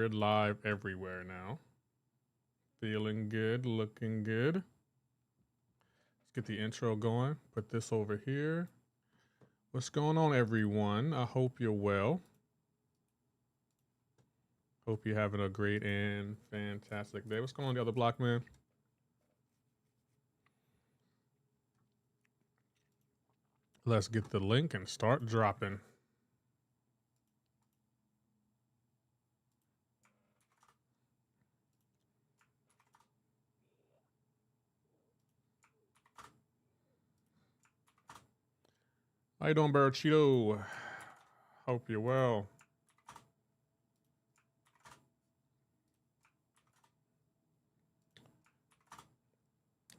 We're live everywhere now. Feeling good, looking good. Let's get the intro going. Put this over here. What's going on, everyone? I hope you're well. Hope you're having a great and fantastic day. What's going on, the other block, man? Let's get the link and start dropping. How you doing, Barachito? Hope you're well.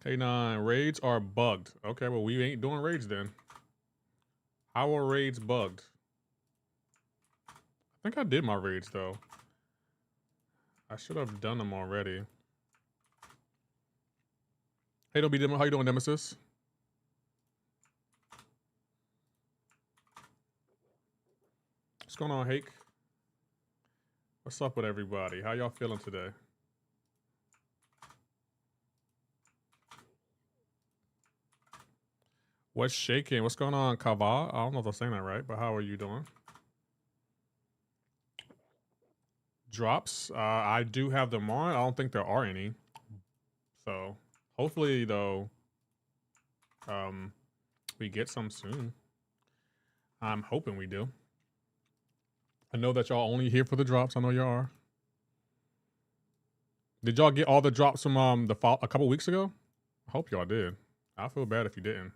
K9, raids are bugged. Okay, well, we ain't doing raids then. How are raids bugged? I think I did my raids, though. I should have done them already. Hey, don't be how you doing, Nemesis? What's going on, Hake? What's up with everybody? How y'all feeling today? What's shaking? What's going on, Kava? I don't know if I'm saying that right, but how are you doing? Drops? I do have them on. I don't think there are any. So hopefully, though, we get some soon. I'm hoping we do. I know that y'all only here for the drops. I know y'all are. Did y'all get all the drops from a couple weeks ago? I hope y'all did. I feel bad if you didn't.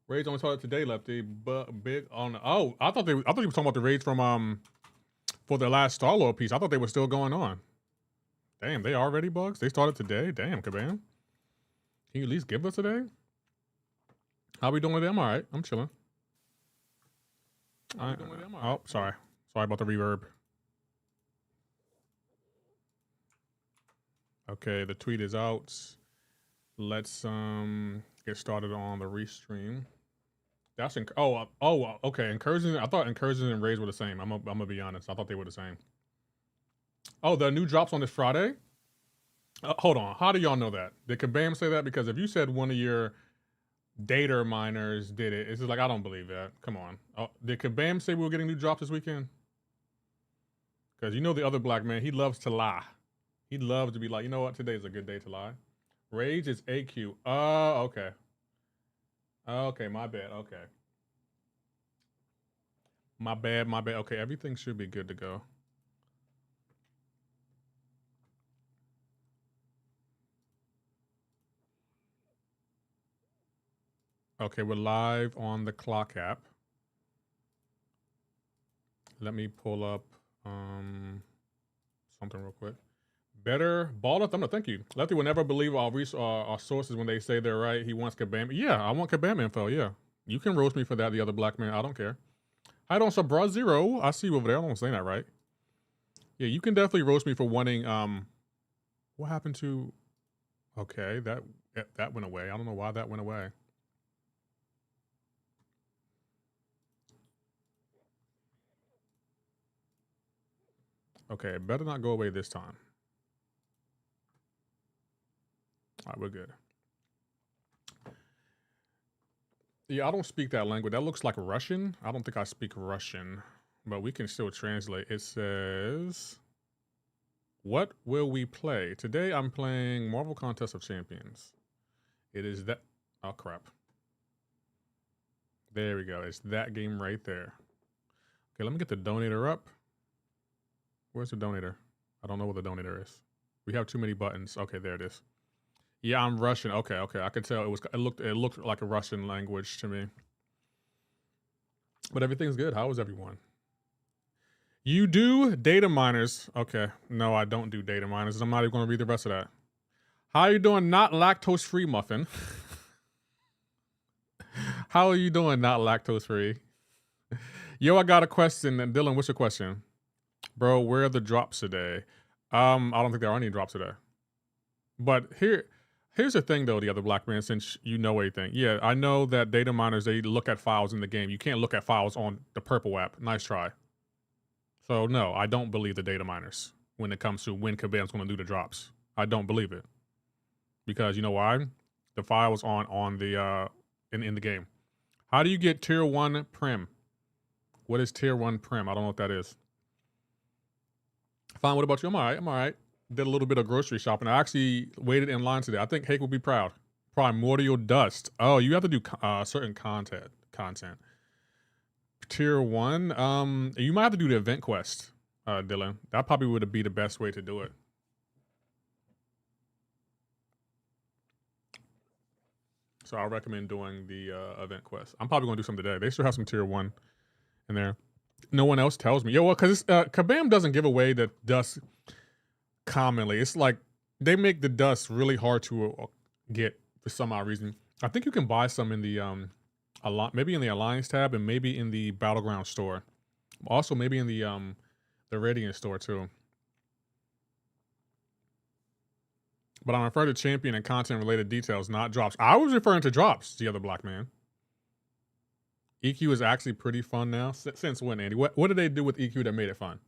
Raids only started today, Lefty, but big on. Oh, I thought you were talking about the raids from for the last Star-Lord piece. I thought they were still going on. Damn, they already bugs? They started today? Damn, Kabam. Can you at least give us today? How we doing today? I'm all right. I'm chilling. Oh, sorry. Sorry about the reverb. Okay, the tweet is out. Let's get started on the restream. That's okay. Incursions. I thought incursions and raids were the same. I'm gonna be honest. I thought they were the same. Oh, the new drops on this Friday. Hold on. How do y'all know that? Did Kabam say that? Because if you said one of your data miners did it, it's just like I don't believe that. Come on. Oh, did Kabam say we were getting new drops this weekend? Because you know the other black man, he loves to lie. He loves to be like, you know what? Today's a good day to lie. Rage is AQ. Oh, okay. Okay, my bad. Okay. My bad. Okay, everything should be good to go. Okay, we're live on the clock app. Let me pull up something real quick. Better Baller Thunder, thank you. Lefty will never believe our sources when they say they're right. He wants Kabam. Yeah, I want Kabam info, yeah. You can roast me for that, the other black man. I don't care. I don't Sabra Zero. I see you over there. I don't say that right. Yeah, you can definitely roast me for wanting what happened to okay, that went away. I don't know why that went away. Okay, it better not go away this time. All right, we're good. Yeah, I don't speak that language. That looks like Russian. I don't think I speak Russian, but we can still translate. It says, what will we play? Today I'm playing Marvel Contest of Champions. It is that, oh crap. There we go. It's that game right there. Okay, let me get the donator up. Where's the donator? I don't know what the donator is. We have too many buttons. Okay, there it is. Yeah, I'm Russian. Okay. I could tell it looked like a Russian language to me. But everything's good. How is everyone? You do data miners. Okay. No, I don't do data miners. I'm not even going to read the rest of that. How are you doing? Not lactose free, Muffin. How are you doing? Not lactose free. Yo, I got a question. Dylan, what's your question? Bro, where are the drops today? I don't think there are any drops today. But here's the thing, though, the other black man, since you know everything. Yeah, I know that data miners, they look at files in the game. You can't look at files on the purple app. Nice try. So no, I don't believe the data miners when it comes to when Kabam's going to do the drops. I don't believe it because you know why? The file was on the in the game. How do you get tier 1 prim? What is tier 1 prim? I don't know what that is. Fine. What about you? I'm all right. I'm all right. Did a little bit of grocery shopping. I actually waited in line today. I think Hake will be proud. Primordial dust. Oh, you have to do certain content. Tier 1. You might have to do the event quest, Dylan. That probably would be the best way to do it. So I recommend doing the event quest. I'm probably gonna do some today. They still have some tier 1 in there. No one else tells me. Yeah, well, because Kabam doesn't give away the dust commonly. It's like they make the dust really hard to get for some odd reason. I think you can buy some in the maybe in the Alliance tab and maybe in the Battlegrounds store. Also maybe in the Radiant store too. But I'm referring to champion and content related details, not drops. I was referring to drops, the other black man. EQ is actually pretty fun now. Since when, Andy? What did they do with EQ that made it fun?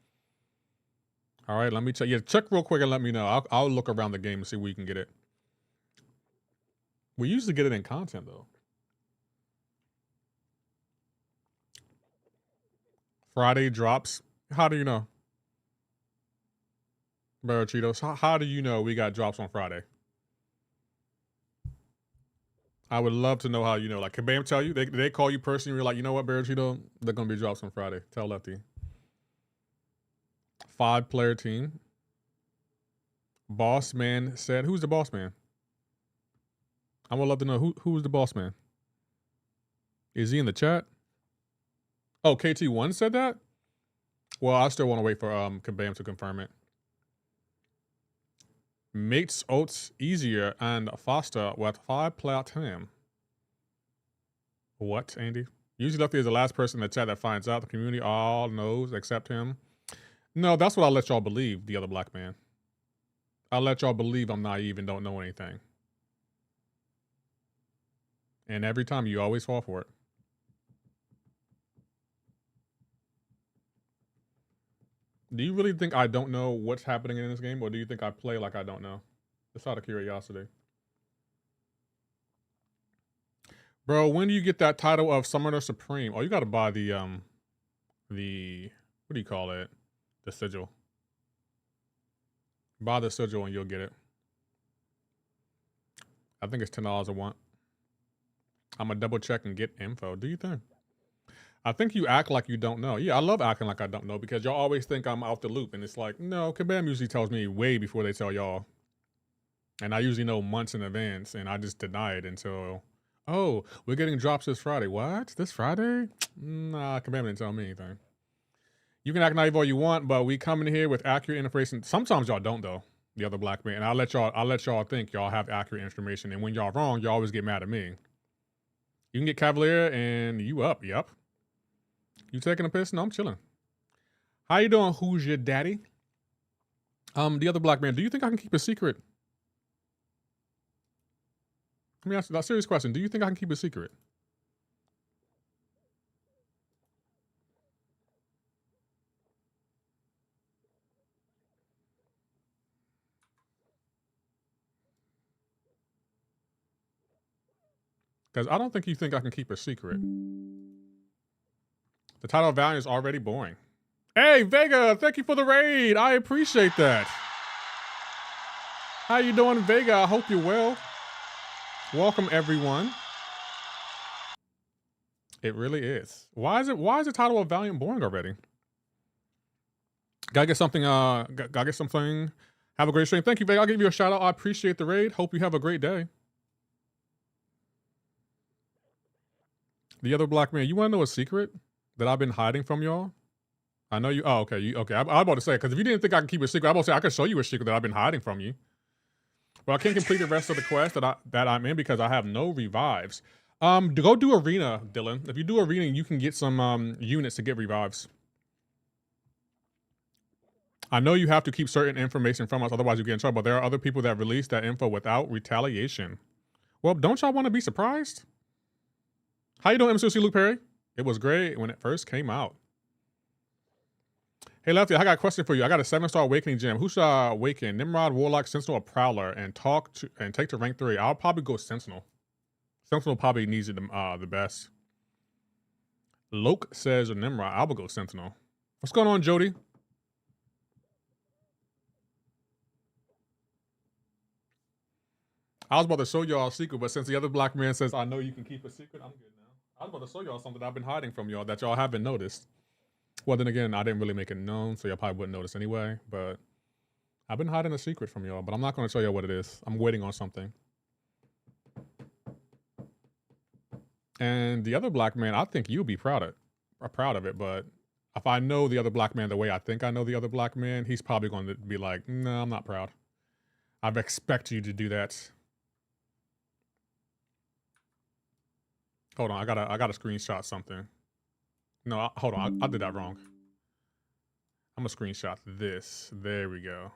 All right, let me check. Yeah, check real quick and let me know. I'll look around the game and see where you can get it. We usually get it in content though. Friday drops. How do you know? Barachitos, how do you know we got drops on Friday? I would love to know how you know. Like, Kabam tell you? They call you personally, you're like, you know what, Barachito? They're going to be drops on Friday. Tell Lefty. 5-player team. Boss man said, who's the boss man? I would love to know who's the boss man. Is he in the chat? Oh, KT1 said that? Well, I still want to wait for Kabam to confirm it. Makes oats easier and faster with 5-player team. What, Andy? Usually Lefty is the last person in the chat that finds out. The community all knows except him. No, that's what I'll let y'all believe, the other black man. I'll let y'all believe I'm naive and don't know anything. And every time you always fall for it. Do you really think I don't know what's happening in this game, or do you think I play like I don't know? Just out of curiosity. Bro, when do you get that title of Summoner Supreme? Oh, you gotta buy the what do you call it? The sigil. Buy the sigil and you'll get it. I think it's $10 a want. I'm gonna double check and get info. Do you think? I think you act like you don't know. Yeah, I love acting like I don't know because y'all always think I'm out the loop. And it's like, no, Kabam usually tells me way before they tell y'all. And I usually know months in advance and I just deny it until, oh, we're getting drops this Friday. What? This Friday? Nah, Kabam didn't tell me anything. You can act naive all you want, but we come in here with accurate information. Sometimes y'all don't though, the other black man. And I'll let y'all think y'all have accurate information. And when y'all wrong, you always get mad at me. You can get Cavalier and you up, yup. You taking a piss? No, I'm chilling. How you doing? Who's your daddy? The other black man, do you think I can keep a secret? Let me ask you that serious question. Do you think I can keep a secret? Because I don't think you think I can keep a secret. The title of Valiant is already boring. Hey, Vega, thank you for the raid. I appreciate that. How you doing, Vega? I hope you're well. Welcome, everyone. It really is. Why is the title of Valiant boring already? Gotta get something, gotta get something. Have a great stream. Thank you, Vega. I'll give you a shout out. I appreciate the raid. Hope you have a great day. The other black man, you wanna know a secret that I've been hiding from y'all? I know you. Oh, okay. Okay. I'm about to say, because if you didn't think I could keep a secret, I'm about to say I could show you a secret that I've been hiding from you. But I can't complete the rest of the quest that I'm in because I have no revives. Go do arena, Dylan. If you do arena, you can get some units to get revives. I know you have to keep certain information from us, otherwise you get in trouble. There are other people that release that info without retaliation. Well, don't y'all want to be surprised? How you doing, MCoC Luke Perry? It was great when it first came out. Hey, Lefty, I got a question for you. I got a 7-star awakening gem. Who should I awaken? Nimrod, Warlock, Sentinel, or Prowler? And take to rank 3. I'll probably go Sentinel. Sentinel probably needs it the best. Loke says or Nimrod. I will go Sentinel. What's going on, Jody? I was about to show y'all a secret, but since the other black man says, I know you can keep a secret, I'm good now. I was about to show y'all something I've been hiding from y'all that y'all haven't noticed. Well, then again, I didn't really make it known, so y'all probably wouldn't notice anyway, but I've been hiding a secret from y'all, but I'm not going to show y'all what it is. I'm waiting on something. And the other black man, I think you'll be proud of it, but if I know the other black man the way I think I know the other black man, he's probably going to be like, no, I'm not proud. I expect you to do that. Hold on, I gotta screenshot something. No, hold on, I did that wrong. I'm gonna screenshot this. There we go.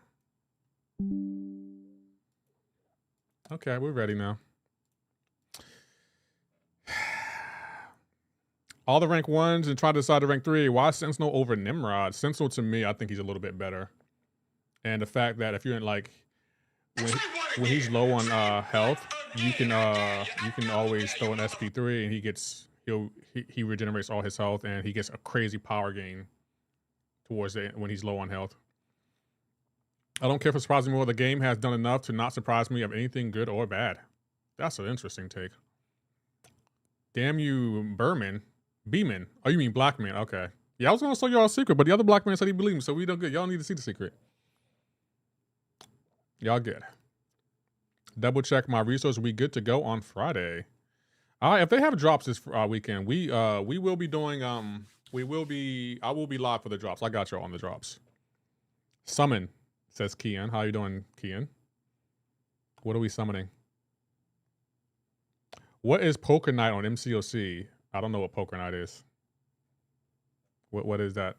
Okay, we're ready now. All the rank 1s and try to decide to rank 3. Why Sentinel over Nimrod? Sentinel to me, I think he's a little bit better. And the fact that if you're in like when he's low on health, you can always throw an SP3 and he regenerates all his health and he gets a crazy power gain towards it when he's low on health. I don't care for surprising more. The game has done enough to not surprise me of anything good or bad. That's an interesting take. Damn you, Beeman. Oh, you mean Black Man? Okay. Yeah, I was gonna show y'all a secret, but the other black man said he believed me, so we don't good. Y'all need to see the secret. Y'all good. Double check my resources. We good to go on Friday. If they have drops this weekend, we will be doing I will be live for the drops. I got y'all on the drops. Summon, says Kian. How you doing, Kian? What are we summoning? What is Poker Night on MCoC? I don't know what Poker Night is. What is that?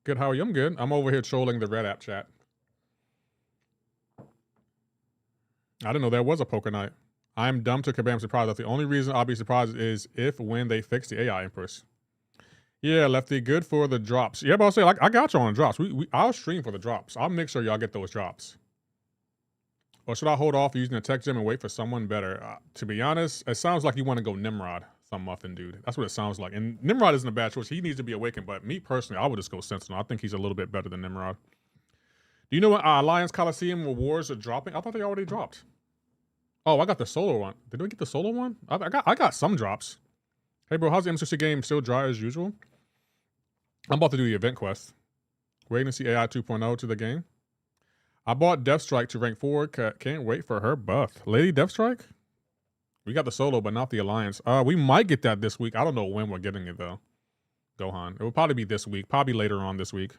Good, how are you? I'm good. I'm over here trolling the Red App chat. I didn't know there was a Poker Night. I'm dumb to Kabam surprised. That's the only reason I'll be surprised is when they fix the AI Empress. Yeah, Lefty, good for the drops. Yeah, but I'll say, like, I got you on the drops. I'll stream for the drops. I'll make sure y'all get those drops. Or should I hold off using the tech gem and wait for someone better? To be honest, it sounds like you want to go Nimrod, some muffin dude. That's what it sounds like. And Nimrod isn't a bad choice. He needs to be awakened. But me personally, I would just go Sentinel. I think he's a little bit better than Nimrod. Do you know what Alliance Coliseum rewards are dropping? I thought they already dropped. Oh, I got the solo one. Did we get the solo one? I got some drops. Hey, bro, how's the MCoC game? Still dry as usual? I'm about to do the event quest. Waiting to see AI 2.0 to the game. I bought Deathstrike to rank 4. Can't wait for her buff. Lady Deathstrike? We got the solo, but not the Alliance. We might get that this week. I don't know when we're getting it, though. Gohan. It will probably be this week. Probably later on this week.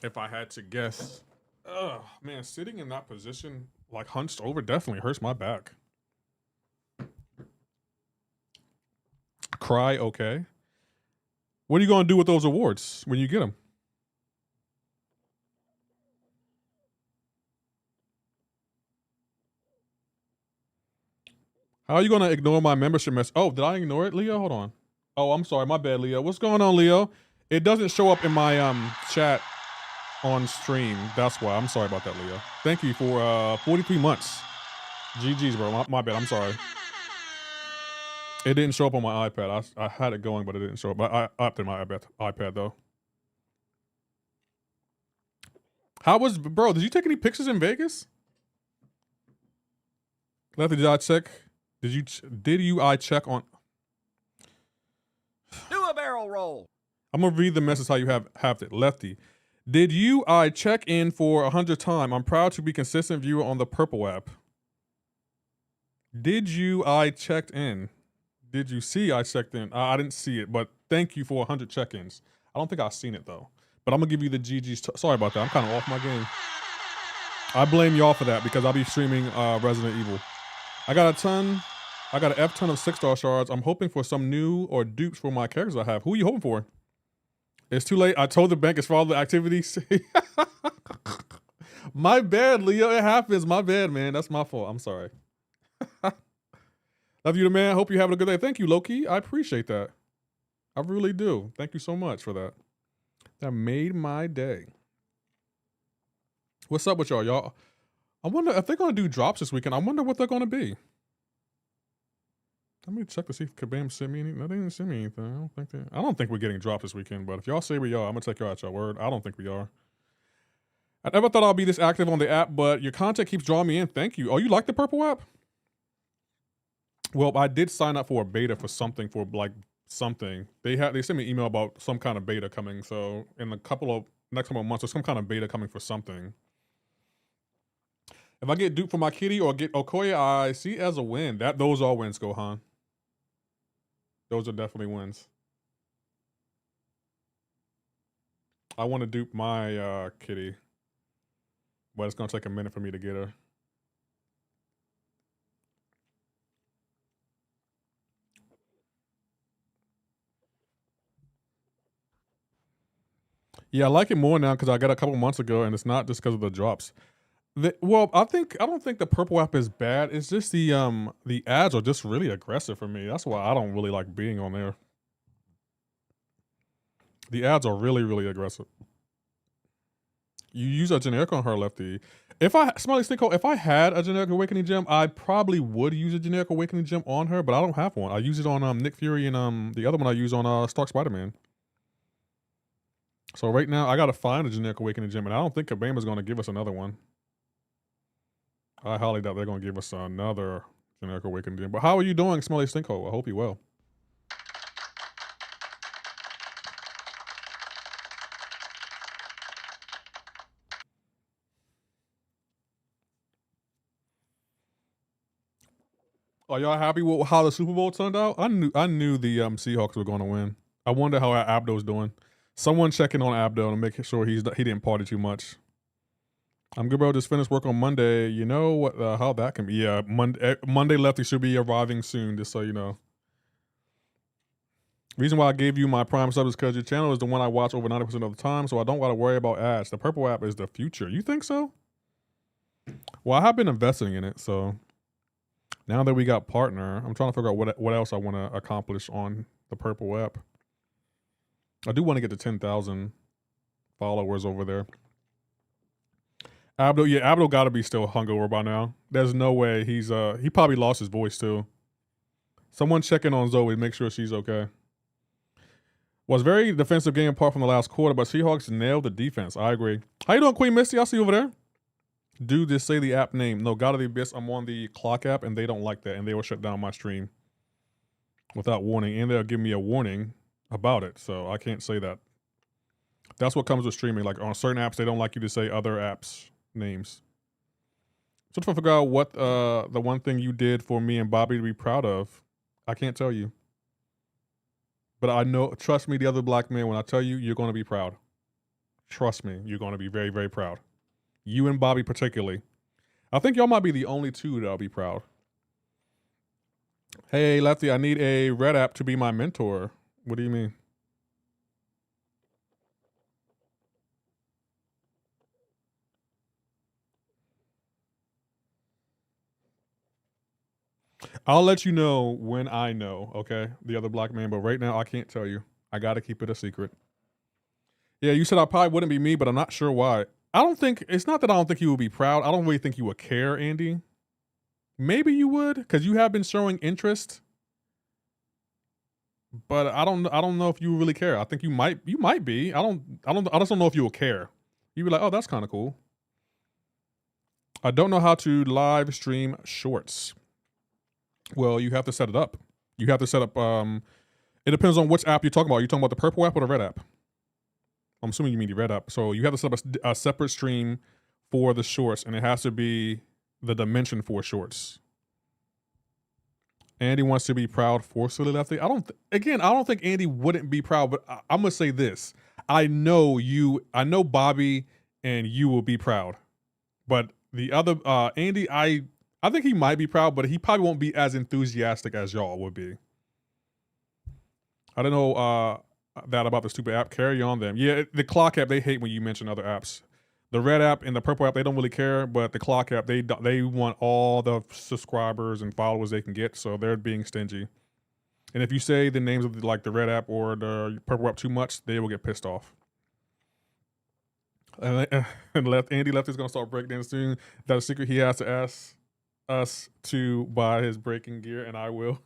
If I had to guess. Ugh, man, sitting in that position, like hunched over, definitely hurts my back. Cry, okay. What are you going to do with those awards when you get them? How are you going to ignore my membership message? Oh, did I ignore it, Leo? Hold on. Oh, I'm sorry. My bad, Leo. What's going on, Leo? It doesn't show up in my chat on stream. That's why. I'm sorry about that, Leo. Thank you for 43 months. GG's, bro. My bad. I'm sorry. It didn't show up on my iPad. I had it going, but it didn't show up. But I upped in my iPad, though. How was... Bro, did you take any pictures in Vegas? Lefty, did I check... I check on... Do a barrel roll. I'm gonna read the message how you have it. Lefty, did I check in for 100th time? I'm proud to be consistent viewer on the Purple app. I checked in? Did you see I checked in? I didn't see it, but thank you for 100 check-ins. I don't think I've seen it though. But I'm gonna give you the GG's. Sorry about that. I'm kind of off my game. I blame y'all for that because I'll be streaming Resident Evil. I got an F-ton of 6-star shards. I'm hoping for some new or dupes for my characters I have. Who are you hoping for? It's too late. I told the bank it's for all the activities. My bad, Leo. It happens. My bad, man. That's my fault. I'm sorry. Love you, the man. Hope you're having a good day. Thank you, Loki. I appreciate that. I really do. Thank you so much for that. That made my day. What's up with y'all? I wonder if they're gonna do drops this weekend. I wonder what they're gonna be. Let me check to see if Kabam sent me anything. No, they didn't send me anything. I don't think we're getting dropped this weekend, but if y'all say we are, I'm gonna take y'all at your word. I don't think we are. I never thought I'd be this active on the app, but your content keeps drawing me in. Thank you. Oh, you like the purple app? Well, I did sign up for a beta for something something. They sent me an email about some kind of beta coming. So in next couple of months, there's some kind of beta coming for something. If I get duped for my kitty or get Okoye, I see it as a win. Those are wins, Gohan. Those are definitely wins. I want to dupe my kitty, but it's gonna take a minute for me to get her. Yeah, I like it more now because I got it a couple months ago, and it's not just because of the drops. Well, I don't think the purple app is bad. It's just the ads are just really aggressive for me. That's why I don't really like being on there. The ads are really, really aggressive. You use a generic on her, Lefty. If I had a generic awakening gem, I probably would use a generic awakening gem on her, but I don't have one. I use it on Nick Fury and the other one I use on Stark Spider-Man. So right now I gotta find a generic awakening gem, and I don't think Kabam is gonna give us another one. I highly doubt they're gonna give us another generic awakening gem. But how are you doing, Smelly Stinko? I hope you're well. Are y'all happy with how the Super Bowl turned out? I knew the Seahawks were going to win. I wonder how Abdo's doing. Someone checking on Abdo and making sure he didn't party too much. I'm good, bro. Just finished work on Monday. You know what? How that can be? Yeah, Monday Lefty should be arriving soon. Just so you know. Reason why I gave you my Prime sub is because your channel is the one I watch over 90% of the time, so I don't got to worry about ads. The purple app is the future. You think so? Well, I have been investing in it, so now that we got partner, I'm trying to figure out what else I want to accomplish on the purple app. I do want to get to 10,000 followers over there. Abdo got to be still hungover by now. There's no way he probably lost his voice too. Someone checking on Zoe, make sure she's okay. Was very defensive game apart from the last quarter, but Seahawks nailed the defense. I agree. How you doing, Queen Misty? I see you over there. Dude, just say the app name. No, God of the Abyss, I'm on the clock app, and they don't like that, and they will shut down my stream without warning, and they'll give me a warning about it, so I can't say that. That's what comes with streaming. Like, on certain apps, they don't like you to say other apps' names. So trying to figure out what the one thing you did for me and Bobby to be proud of. I can't tell you. But I know, trust me, the other black man, when I tell you, you're going to be proud. Trust me, you're going to be very, very proud. You and Bobby particularly. I think y'all might be the only two that'll be proud. Hey, Lefty, I need a red app to be my mentor. What do you mean? I'll let you know when I know, okay? The other black man, but right now I can't tell you. I got to keep it a secret. Yeah, you said I probably wouldn't be me, but I'm not sure why. It's not that I don't think you would be proud. I don't really think you would care, Andy. Maybe you would, because you have been showing interest. But I don't know if you really care. I think you might be. I just don't know if you will care. You'd be like, oh, that's kind of cool. I don't know how to live stream shorts. Well, you have to set it up. You have to set up, it depends on which app you're talking about. Are you talking about the purple app or the red app? I'm assuming you mean the red app. So you have to set up a separate stream for the shorts, and it has to be the dimension for shorts. Andy wants to be proud forcefully, Lefty. I don't think Andy wouldn't be proud, but I'm going to say this. I know Bobby and you will be proud. But the other, Andy, I think he might be proud, but he probably won't be as enthusiastic as y'all would be. I don't know that about the stupid app. Carry on them. Yeah, the clock app, they hate when you mention other apps. The red app and the purple app, they don't really care, but the clock app, they want all the subscribers and followers they can get, so they're being stingy. And if you say the names of like the red app or the purple app too much, they will get pissed off. And Andy Lefty is gonna start breaking soon. That's a secret he has to ask us to buy his breaking gear, and I will.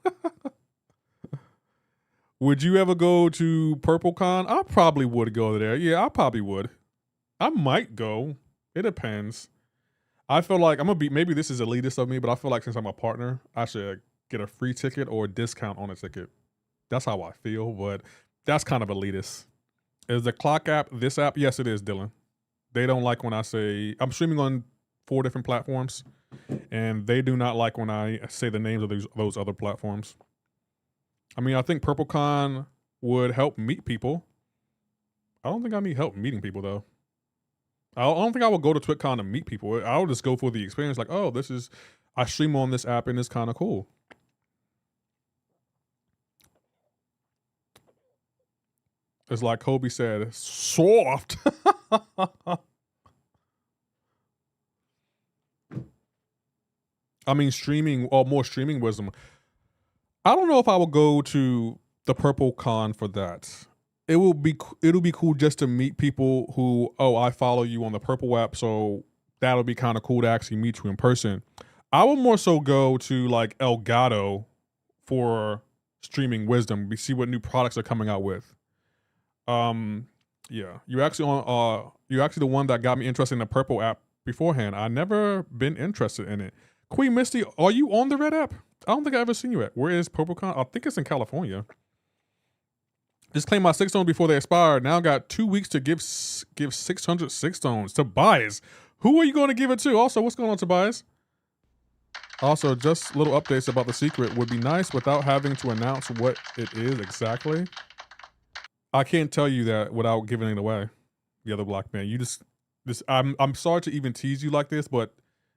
Would you ever go to PurpleCon? I probably would go there. Yeah, I probably would. I might go. It depends. I feel like I'm gonna be, maybe this is elitist of me, but I feel like since I'm a partner, I should get a free ticket or a discount on a ticket. That's how I feel, but that's kind of elitist. Is the clock app this app? Yes, it is, Dylan. They don't like when I say, I'm streaming on 4 different platforms, and they do not like when I say the names of those other platforms. I mean, I think PurpleCon would help meet people. I don't think I need help meeting people, though. I don't think I would go to TwitCon to meet people. I would just go for the experience, like, oh, I stream on this app and it's kind of cool. It's like Kobe said, soft. I mean, streaming, or more streaming wisdom. I don't know if I will go to the PurpleCon for that. It'll be cool just to meet people who, oh, I follow you on the Purple app, so that'll be kind of cool to actually meet you in person. I will more so go to like Elgato for streaming wisdom. We see what new products are coming out with. Yeah, you're actually the one that got me interested in the Purple app beforehand. I never been interested in it. Queen Misty, are you on the red app? I don't think I've ever seen you at. Where is PurpleCon? I think it's in California. Just claimed my 6 stones before they expired. Now got 2 weeks to give 600 6 stones. Tobias, who are you going to give it to? Also, what's going on, Tobias? Also, just little updates about the secret would be nice without having to announce what it is exactly. I can't tell you that without giving it away. The other black man, I'm sorry to even tease you like this, but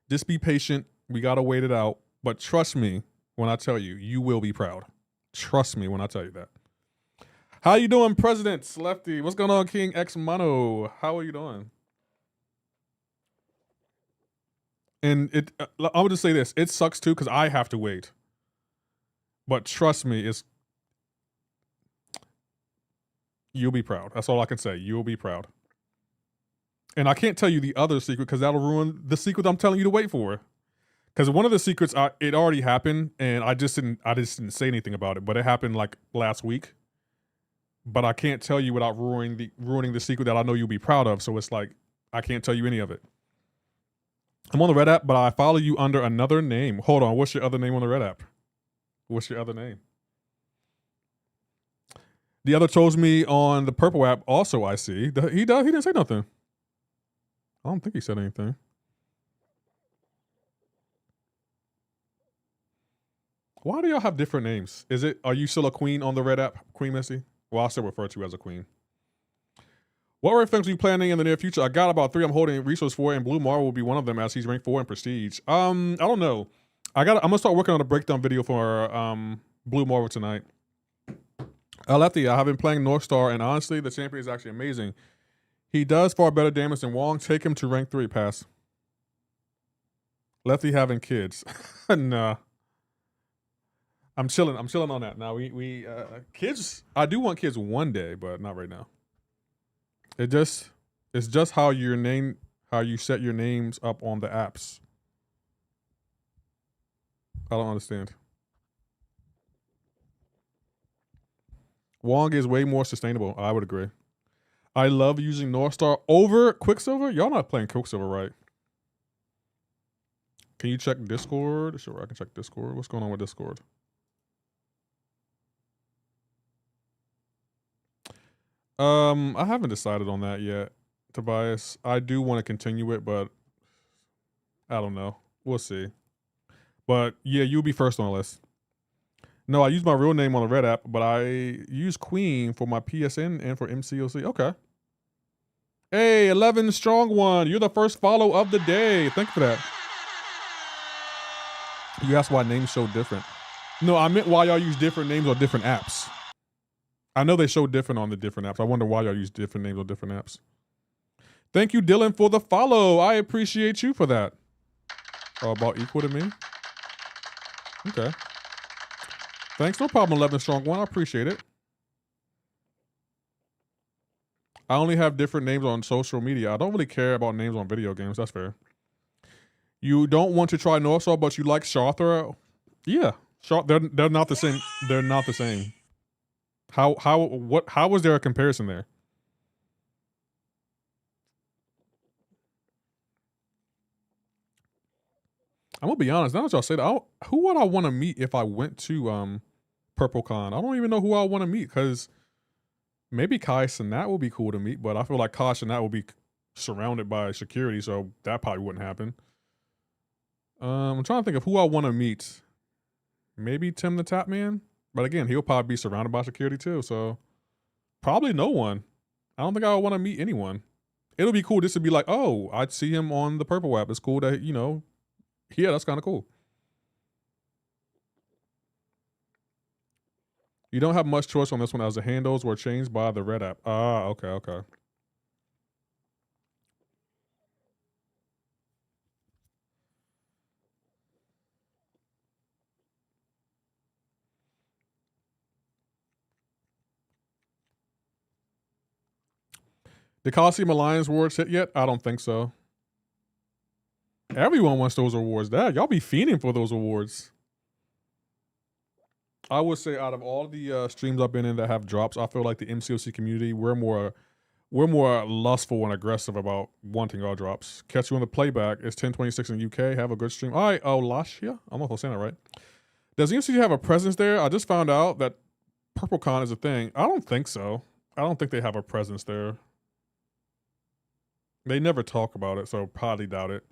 just be patient. We gotta wait it out. But trust me when I tell you, you will be proud. Trust me when I tell you that. How you doing, President Lefty? What's going on, King X Mono? How are you doing? And I would just say this: it sucks too because I have to wait. But trust me, you'll be proud. That's all I can say. You'll be proud. And I can't tell you the other secret because that'll ruin the secret I'm telling you to wait for. Because one of the secrets, it already happened, and I just didn't say anything about it. But it happened like last week. But I can't tell you without ruining the secret that I know you'll be proud of. So it's like I can't tell you any of it. I'm on the red app, but I follow you under another name. Hold on, what's your other name on the red app? What's your other name? The other chose me on the purple app. Also, I see he didn't say nothing. I don't think he said anything. Why do y'all have different names? Are you still a queen on the red app, Queen Missy? Well, I'll still refer to you as a queen. What rare things are you planning in the near future? I got about 3 I'm holding resource for, and Blue Marvel will be one of them as he's ranked 4 in prestige. I don't know. I'm gonna start working on a breakdown video for Blue Marvel tonight. Lefty, I have been playing North Star, and honestly, the champion is actually amazing. He does far better damage than Wong. Take him to rank 3, pass. Lefty having kids. Nah. I'm chilling on that. Now we kids, I do want kids one day, but not right now. It's just how you set your names up on the apps. I don't understand. Wong is way more sustainable. I would agree. I love using North Star over Quicksilver. Y'all not playing Quicksilver, right? Can you check Discord? Sure, I can check Discord. What's going on with Discord? I haven't decided on that yet, Tobias. I do want to continue it, but I don't know. We'll see. But yeah, you'll be first on the list. No, I use my real name on the Red app, but I use Queen for my PSN and for MCoC. Okay. Hey, 11 strong one. You're the first follow of the day. Thank you for that. You asked why names show different. No, I meant why y'all use different names on different apps. I know they show different on the different apps. I wonder why y'all use different names on different apps. Thank you, Dylan, for the follow. I appreciate you for that. Oh, about equal to me? Okay. Thanks, no problem, 11 Strong One. I appreciate it. I only have different names on social media. I don't really care about names on video games. That's fair. You don't want to try Northsaw, but you like Charthra? Yeah, they're not the same. They're not the same. How was there a comparison there? I'm gonna be honest. Now that y'all said, who would I want to meet if I went to PurpleCon? I don't even know who I want to meet because maybe Kai Sinat would be cool to meet, but I feel like Kai Sinat will be surrounded by security, so that probably wouldn't happen. I'm trying to think of who I want to meet. Maybe Tim the Tap Man, but again, he'll probably be surrounded by security too, so probably no one. I don't think I would want to meet anyone. It'll be cool just to be like, oh, I'd see him on the Purple app. It's cool that, you know, yeah, that's kind of cool. You don't have much choice on this one as the handles were changed by the Red app. Ah, okay. Did Coliseum Alliance awards hit yet? I don't think so. Everyone wants those awards. Y'all be fiending for those awards. I would say out of all the streams I've been in that have drops, I feel like the MCoC community, we're more lustful and aggressive about wanting our drops. Catch you on the playback. It's 10:26 in the UK. Have a good stream. All right, Lashia. I don't know if I'm saying that right. Does MCoC have a presence there? I just found out that PurpleCon is a thing. I don't think so. I don't think they have a presence there. They never talk about it, so probably doubt it.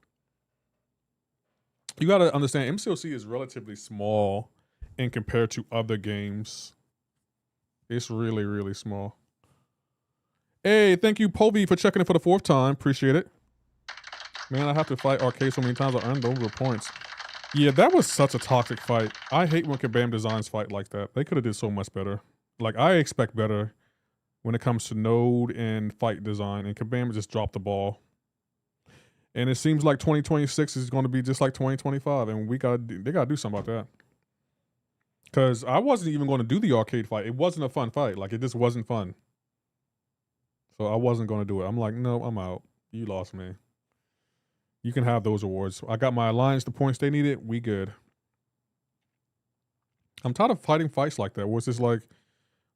You gotta understand, MCoC is relatively small in compared to other games. It's really, really small. Hey, thank you, Povey, for checking in for the 4th time. Appreciate it. Man, I have to fight Arcade so many times I earned over points. Yeah, that was such a toxic fight. I hate when Kabam designs fight like that. They could have did so much better. Like, I expect better when it comes to node and fight design, and Kabam just dropped the ball. And it seems like 2026 is going to be just like 2025, and they gotta do something about that. Because I wasn't even going to do the arcade fight. It wasn't a fun fight. Like, it just wasn't fun. So I wasn't going to do it. I'm like, no, I'm out. You lost me. You can have those awards. I got my alliance, the points they needed. We good. I'm tired of fighting fights like that, where it's just like,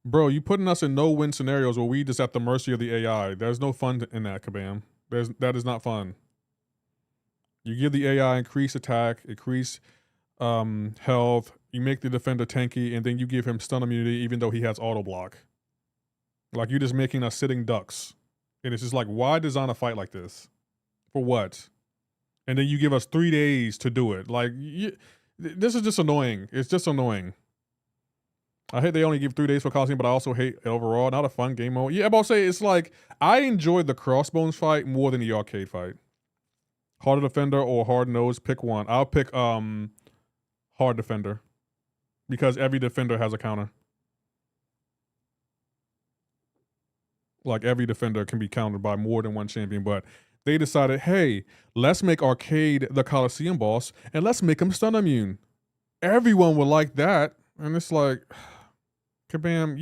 bro, you putting us in no-win scenarios where we just at the mercy of the AI. There's no fun in that, Kabam. That is not fun. You give the AI increased attack, increased health, you make the defender tanky, and then you give him stun immunity even though he has auto block. Like, you're just making us sitting ducks. And it's just like, why design a fight like this? For what? And then you give us 3 days to do it. Like, this is just annoying. It's just annoying. I hate they only give 3 days for Coliseum, but I also hate it overall. Not a fun game mode. Yeah, I'm about to say, it's like, I enjoyed the Crossbones fight more than the arcade fight. Hard Defender or Hard Nose, pick one. I'll pick Hard Defender. Because every defender has a counter. Like, every defender can be countered by more than one champion, but they decided, hey, let's make Arcade the Coliseum boss, and let's make him stun immune. Everyone would like that. And it's like, Kabam,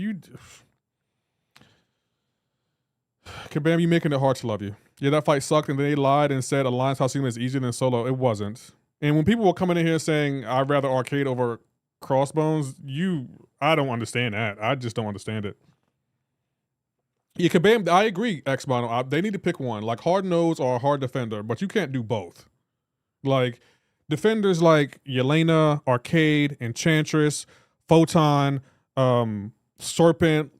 Kabam, you making it hard to love you. Yeah, that fight sucked, and they lied and said Alliance Coliseum is easier than solo. It wasn't. And when people were coming in here saying, I'd rather Arcade over Crossbones, I don't understand that. I just don't understand it. Yeah, Kabam, I agree, Xbono. They need to pick one, like Hard Nose or Hard Defender, but you can't do both. Like, defenders like Yelena, Arcade, Enchantress, Photon, Serpent,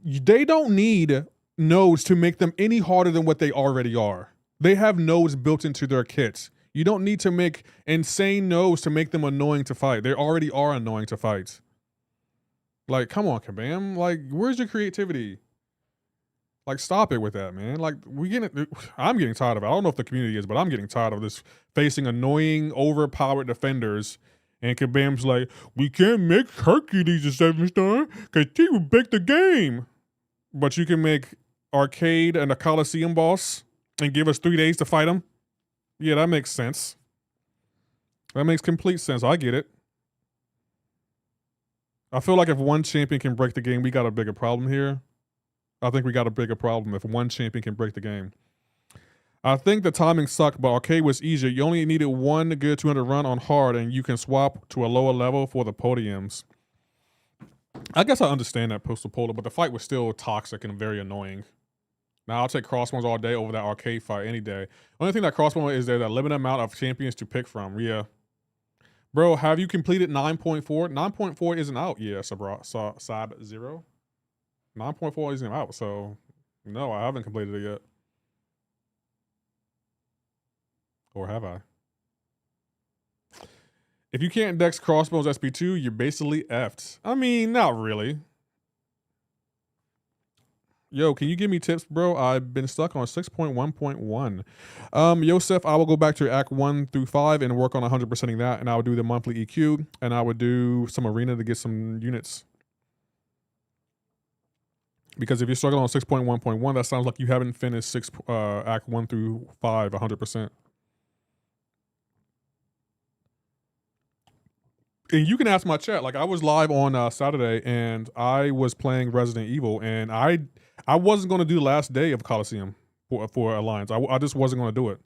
they don't need nodes to make them any harder than what they already are. They have nodes built into their kits. You don't need to make insane nodes to make them annoying to fight. They already are annoying to fight. Like, come on, Kabam. Like, where's your creativity? Like, stop it with that, man. Like, I'm getting tired of it. I don't know if the community is, but I'm getting tired of this facing annoying, overpowered defenders. And Kabam's like, we can't make Hercules a 7-star because he would break the game. But you can make Arcade and a Coliseum boss and give us 3 days to fight him? Yeah, that makes sense. That makes complete sense. I get it. I feel like if one champion can break the game, we got a bigger problem here. I think we got a bigger problem if one champion can break the game. I think the timing sucked, but arcade was easier. You only needed one good 200 run on hard, and you can swap to a lower level for the podiums. I guess I understand that, Postal Polar, but the fight was still toxic and very annoying. Now I'll take Crossbones all day over that arcade fight any day. Only thing that Crossbones is there's a limited amount of champions to pick from. Yeah. Bro, have you completed 9.4? 9.4 isn't out yet, Sab Zero. 9.4 isn't out, so no, I haven't completed it yet. Or have I? If you can't dex Crossbones SP2, you're basically effed. I mean, not really. Yo, can you give me tips, bro? I've been stuck on 6.1.1. Yosef, I will go back to Act 1 through 5 and work on 100%ing that, and I would do the monthly EQ, and I would do some arena to get some units. Because if you're struggling on 6.1.1, that sounds like you haven't finished Act 1 through 5 100%. And you can ask my chat. Like, I was live on Saturday, and I was playing Resident Evil, and I wasn't going to do the last day of Coliseum for Alliance. I just wasn't going to do it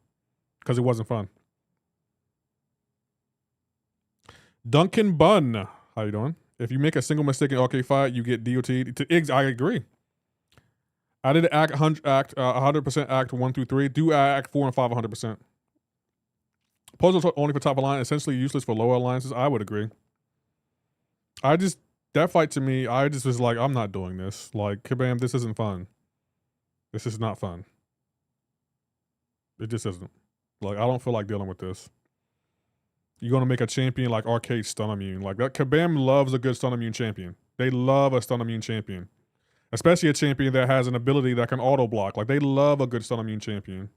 because it wasn't fun. Duncan Bunn, how you doing? If you make a single mistake in arcade fight, you get DOT. I agree. I did Act 100% Act 1 through 3. Do Act 4 and 5 100%. Puzzles only for top alliance, essentially useless for lower alliances. I would agree. That fight to me, I just was like, I'm not doing this. Like, Kabam, this isn't fun. This is not fun. It just isn't. Like, I don't feel like dealing with this. You're going to make a champion like Arcade Stun Immune. Like, that Kabam loves a good Stun Immune champion. They love a Stun Immune champion. Especially a champion that has an ability that can auto block. Like, they love a good Stun Immune champion.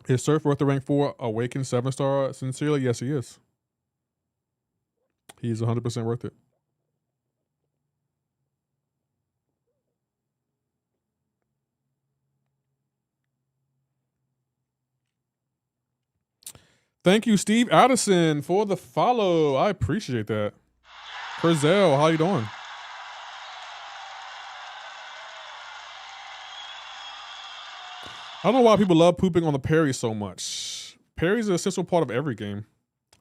Is Surf worth the rank 4 Awakened 7-star? Sincerely, yes, he is. He's 100% worth it. Thank you, Steve Addison, for the follow. I appreciate that. Curzel, how you doing? I don't know why people love pooping on the parry so much. Parry's an essential part of every game.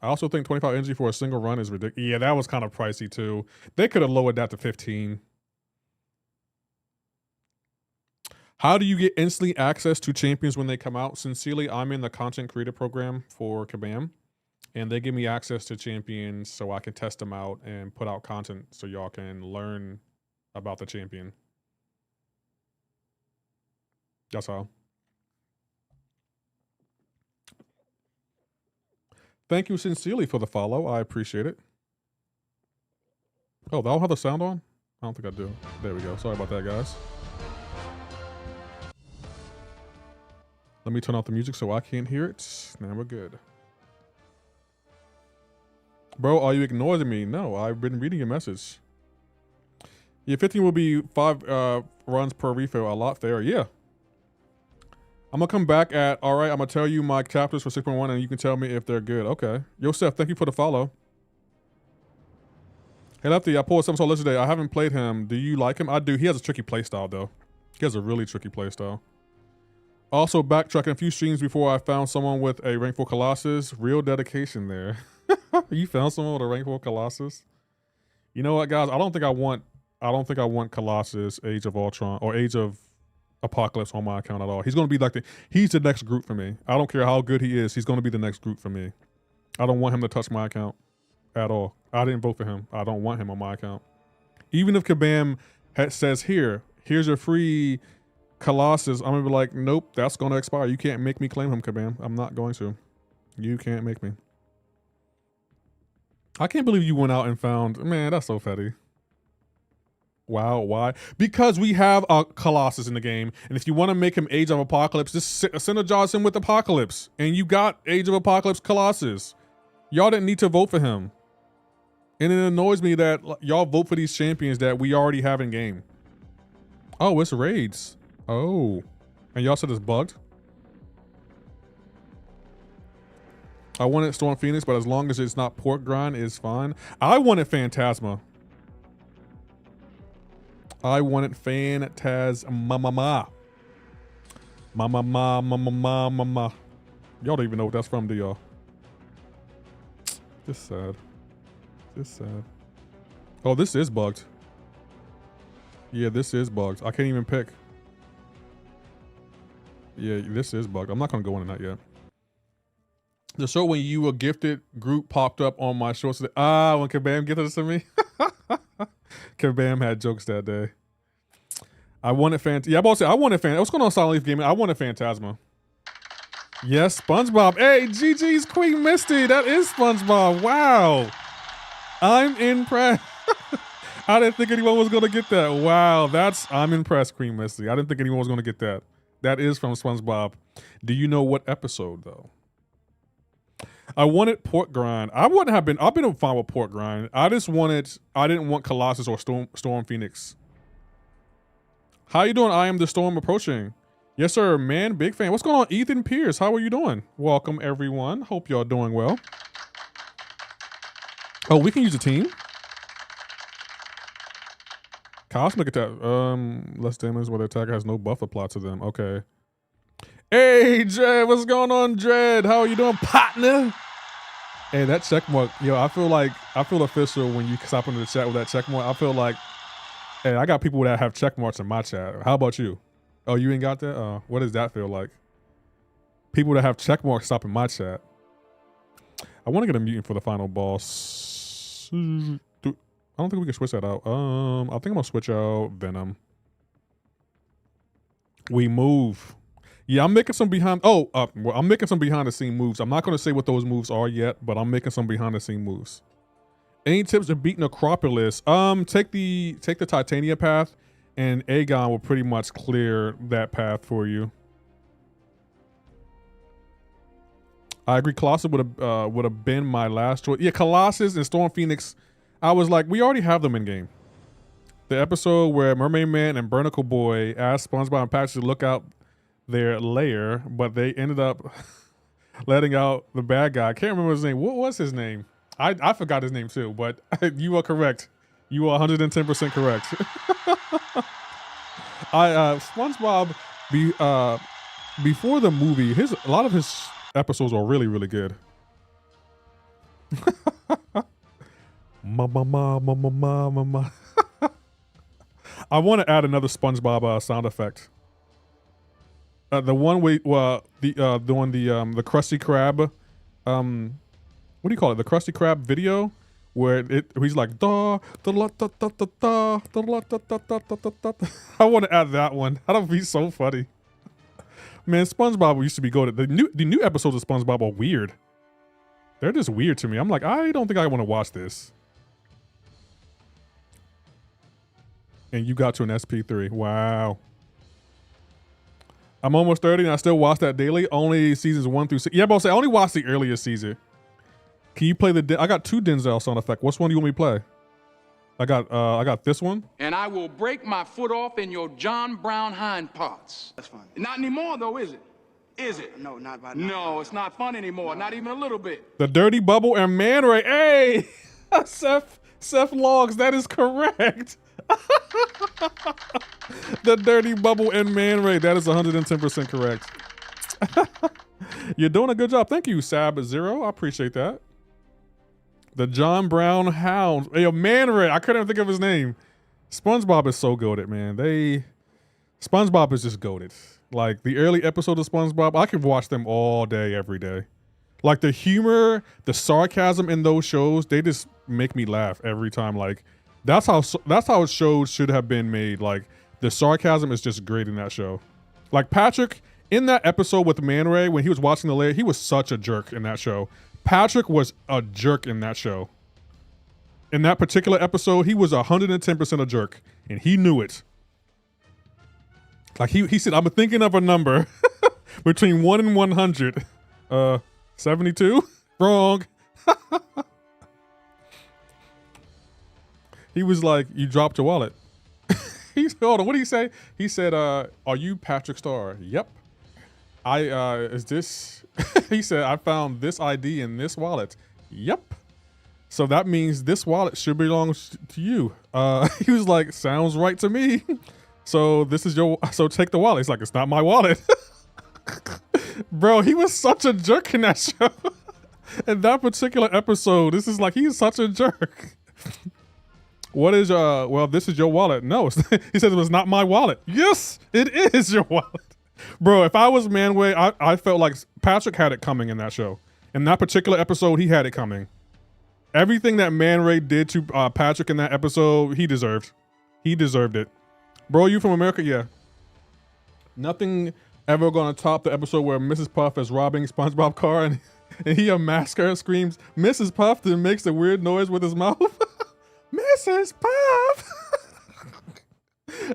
I also think 25 energy for a single run is ridiculous. Yeah, that was kind of pricey too. They could have lowered that to 15. How do you get instantly access to champions when they come out? Sincerely, I'm in the content creator program for Kabam, and they give me access to champions so I can test them out and put out content so y'all can learn about the champion. That's how. Thank you sincerely for the follow. I appreciate it. Oh, that'll have the sound on? I don't think I do. There we go. Sorry about that, guys. Let me turn off the music so I can't hear it. Now we're good. Bro, are you ignoring me? No, I've been reading your message. Yeah, 15 will be 5 runs per refill. A lot fairer. Yeah. I'm going to come back at, all right, I'm going to tell you my chapters for 6.1 and you can tell me if they're good. Okay. Yosef, thank you for the follow. Hey, Lefty, I pulled some solo today. I haven't played him. Do you like him? I do. He has a tricky playstyle, though. He has a really tricky playstyle. Also, backtracking a few streams before I found someone with a rank 4 Colossus. Real dedication there. You found someone with a rank 4 Colossus? You know what, guys? I don't think I want Colossus, Age of Ultron, or Age of Apocalypse on my account at all. He's going to be like he's the next group for me. I don't care how good he is. He's going to be the next group for me. I don't want him to touch my account at all. I didn't vote for him. I don't want him on my account. Even if Kabam says, here's your free Colossus, I'm going to be like, nope, that's going to expire. You can't make me claim him, Kabam. I'm not going to. You can't make me. I can't believe you went out and found, man, that's so petty. Wow, why? Because we have a Colossus in the game, and if you want to make him Age of Apocalypse, just synergize him with Apocalypse, and you got Age of Apocalypse Colossus. Y'all didn't need to vote for him. And it annoys me that y'all vote for these champions that we already have in game. Oh, it's raids. Oh. And y'all said it's bugged? I wanted Storm Phoenix, but as long as it's not pork grind, it's fine. I wanted Phantasma. I wanted Phantasma. Mama. Y'all don't even know what that's from, do y'all? Just sad. Just sad. Oh, this is bugged. Yeah, this is bugged. I can't even pick. Yeah, this is bugged. I'm not gonna go into that yet. The show when you were gifted group popped up on my shorts. When Kabam gifted this to me. Kabam had jokes that day. I wanted Yeah, I'm about to say I wanted What's going on, Silent Leaf Gaming? I wanted Phantasma. Yes, SpongeBob. Hey, GG's Queen Misty. That is SpongeBob. Wow. I'm impressed. I didn't think anyone was gonna get that. Wow, I'm impressed, Queen Misty. I didn't think anyone was gonna get that. That is from SpongeBob. Do you know what episode though? I wanted pork grind. I've been fine with pork grind. I didn't want Colossus or Storm Phoenix. How you doing? I am the Storm approaching. Yes, sir, man. Big fan. What's going on, Ethan Pierce? How are you doing? Welcome, everyone. Hope y'all doing well. Oh, we can use a team. Cosmic attack. Less damage where the attacker has no buff applied to them. Okay. Hey, Dread. What's going on, Dread? How are you doing, partner? Hey, that check mark. Yo, I feel official when you stop into the chat with that check mark. I feel like, hey, I got people that have check marks in my chat. How about you? Oh, you ain't got that? What does that feel like? People that have check marks stop in my chat. I want to get a mutant for the final boss. I don't think we can switch that out. I think I'm gonna switch out Venom. We move. Yeah, I'm making some I'm making some behind the scene moves. I'm not gonna say what those moves are yet, but I'm making some behind the scene moves. Any tips to beat Necropolis? Take the Titania path, and Aegon will pretty much clear that path for you. I agree. Colossus would have been my last choice. Yeah, Colossus and Storm Phoenix. I was like, we already have them in game. The episode where Mermaid Man and Barnacle Boy asked SpongeBob and Patrick to look out their lair, but they ended up letting out the bad guy. I can't remember his name. What was his name? I forgot his name too, but you are correct. You are 110% correct. SpongeBob before the movie, a lot of his episodes are really, really good. Mama. I want to add another SpongeBob sound effect. The one the Krusty Krab, what do you call it? The Krusty Krab video where he's like da da da da da da da da da da. I want to add that one. That'll be so funny. Man, SpongeBob used to be good. The new episodes of SpongeBob are weird. They're just weird to me. I'm like, I don't think I want to watch this. And you got to an SP3. Wow. I'm almost 30 and I still watch that daily. Only seasons 1 through 6. Yeah, but I'll say I only watched the earliest season. Can you play I got 2 Denzel sound effects. Which one do you want me to play? I got this one. And I will break my foot off in your John Brown hind parts. That's fun. Not anymore though, is it? Is it? No, not by now. No, it's not fun anymore. No. Not even a little bit. The Dirty Bubble and Man Ray. Hey, Seth Logs, that is correct. The Dirty Bubble and Man Ray, that is 110% correct. You're doing a good job. Thank you, Sab0. I appreciate that. The John Brown Hound. Hey, Man Ray, I couldn't think of his name. SpongeBob is so goated, man. SpongeBob is just goated. Like the early episodes of SpongeBob, I could watch them all day, every day. Like the humor, the sarcasm in those shows, they just make me laugh every time. Like that's how shows should have been made. Like the sarcasm is just great in that show. Like Patrick in that episode with Man Ray when he was watching the lair, he was such a jerk in that show. Patrick was a jerk in that show. In that particular episode, he was 110% a jerk, and he knew it. Like he said, I'm thinking of a number between 1 and 100. 72? Wrong. He was like, you dropped your wallet. Hold on, what did he say? He said, are you Patrick Star? Yep. Is this, he said, I found this ID in this wallet. Yep. So that means this wallet should belong to you. He was like, sounds right to me. So this is so take the wallet. He's like, it's not my wallet. Bro, he was such a jerk in that show. In that particular episode, this is like, he's such a jerk. What is, well, this is your wallet. No, he said it was not my wallet. Yes, it is your wallet. Bro, if I was Manway, I felt like Patrick had it coming in that show. In that particular episode, he had it coming. Everything that Man Ray did to Patrick in that episode, he deserved. He deserved it. Bro, you from America? Yeah. Nothing ever gonna top the episode where Mrs. Puff is robbing SpongeBob car and he unmasks her, screams, Mrs. Puff, then makes a weird noise with his mouth. Mrs. Puff!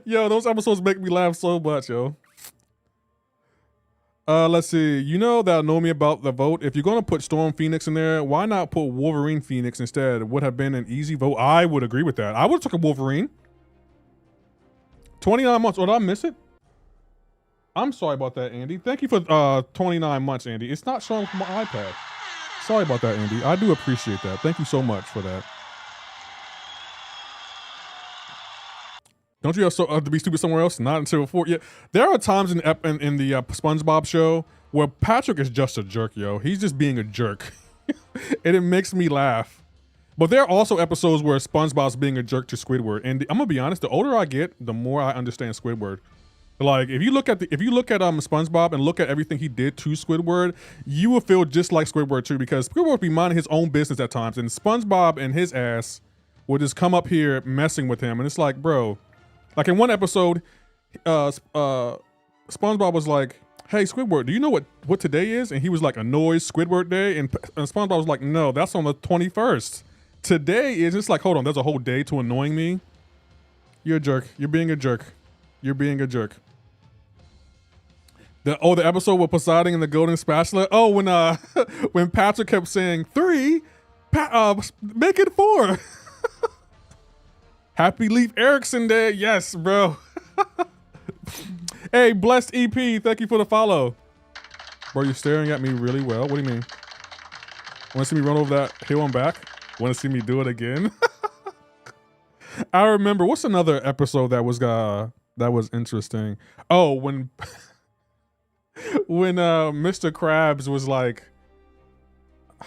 Yo, those episodes make me laugh so much, yo. Let's see. You know that know me about the vote. If you're gonna put Storm Phoenix in there, why not put Wolverine Phoenix instead? Would have been an easy vote. I would agree with that. I would have took a Wolverine. 29 months. Oh, did I miss it? I'm sorry about that, Andy. Thank you for 29 months, Andy. It's not showing from my iPad. Sorry about that, Andy. I do appreciate that. Thank you so much for that. Don't you have to be stupid somewhere else? Not until 4. Yeah, there are times in the SpongeBob show where Patrick is just a jerk, yo. He's just being a jerk, and it makes me laugh. But there are also episodes where SpongeBob's being a jerk to Squidward, and I'm gonna be honest. The older I get, the more I understand Squidward. Like if you look at SpongeBob and look at everything he did to Squidward, you will feel just like Squidward too, because Squidward would be minding his own business at times, and SpongeBob and his ass would just come up here messing with him, and it's like, bro. Like in one episode, SpongeBob was like, hey, Squidward, do you know what today is? And he was like, annoys Squidward Day. And SpongeBob was like, no, that's on the 21st. Today is, it's like, hold on, there's a whole day to annoying me. You're a jerk. You're being a jerk. You're being a jerk. The episode with Poseidon and the golden spatula. Oh, when Patrick kept saying 3, make it 4. Happy Leaf Erickson Day. Yes, bro. Hey, Blessed EP, thank you for the follow. Bro, you're staring at me really well. What do you mean? Want to see me run over that hill and back? Want to see me do it again? I remember, what's another episode that was interesting? Oh, when Mr. Krabs was like,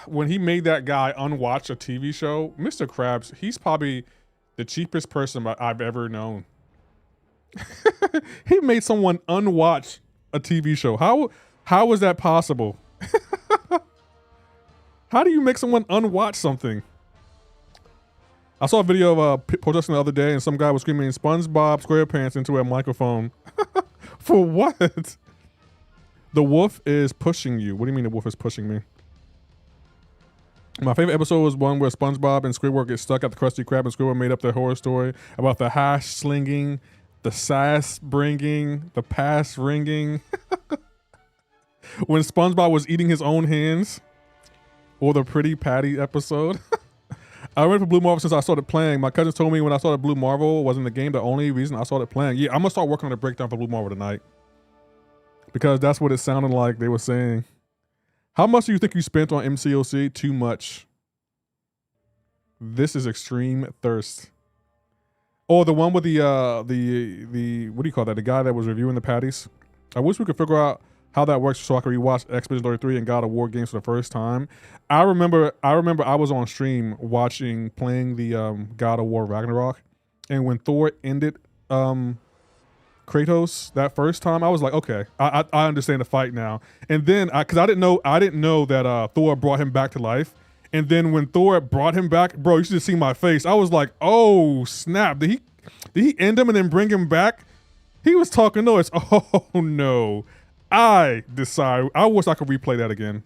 when he made that guy unwatch a TV show, Mr. Krabs, he's probably the cheapest person I've ever known. He made someone unwatch a TV show. How is that possible? How do you make someone unwatch something? I saw a video of protesting the other day, and some guy was screaming SpongeBob SquarePants into a microphone. For what? The wolf is pushing you. What do you mean the wolf is pushing me? My favorite episode was one where SpongeBob and Squidward get stuck at the Krusty Krab, and Squidward made up their horror story about the hash slinging, the sass bringing, the pass ringing. When SpongeBob was eating his own hands. Or the Pretty Patty episode. I went for Blue Marvel since I started playing. My cousins told me when I started Blue Marvel wasn't the game the only reason I started playing. Yeah, I'm gonna start working on a breakdown for Blue Marvel tonight. Because that's what it sounded like they were saying. How much do you think you spent on MCoC? Too much. This is extreme thirst. Oh, the one with the what do you call that? The guy that was reviewing the patties. I wish we could figure out how that works so I could rewatch Expedition 33 and God of War games for the first time. I remember I was on stream playing the God of War Ragnarok, and when Thor ended Kratos that first time, I was like, okay, I understand the fight now. And then because I didn't know that Thor brought him back to life. And then when Thor brought him back, bro, you should have seen my face. I was like, oh snap! Did he end him and then bring him back? He was talking noise. Oh no! I wish I could replay that again.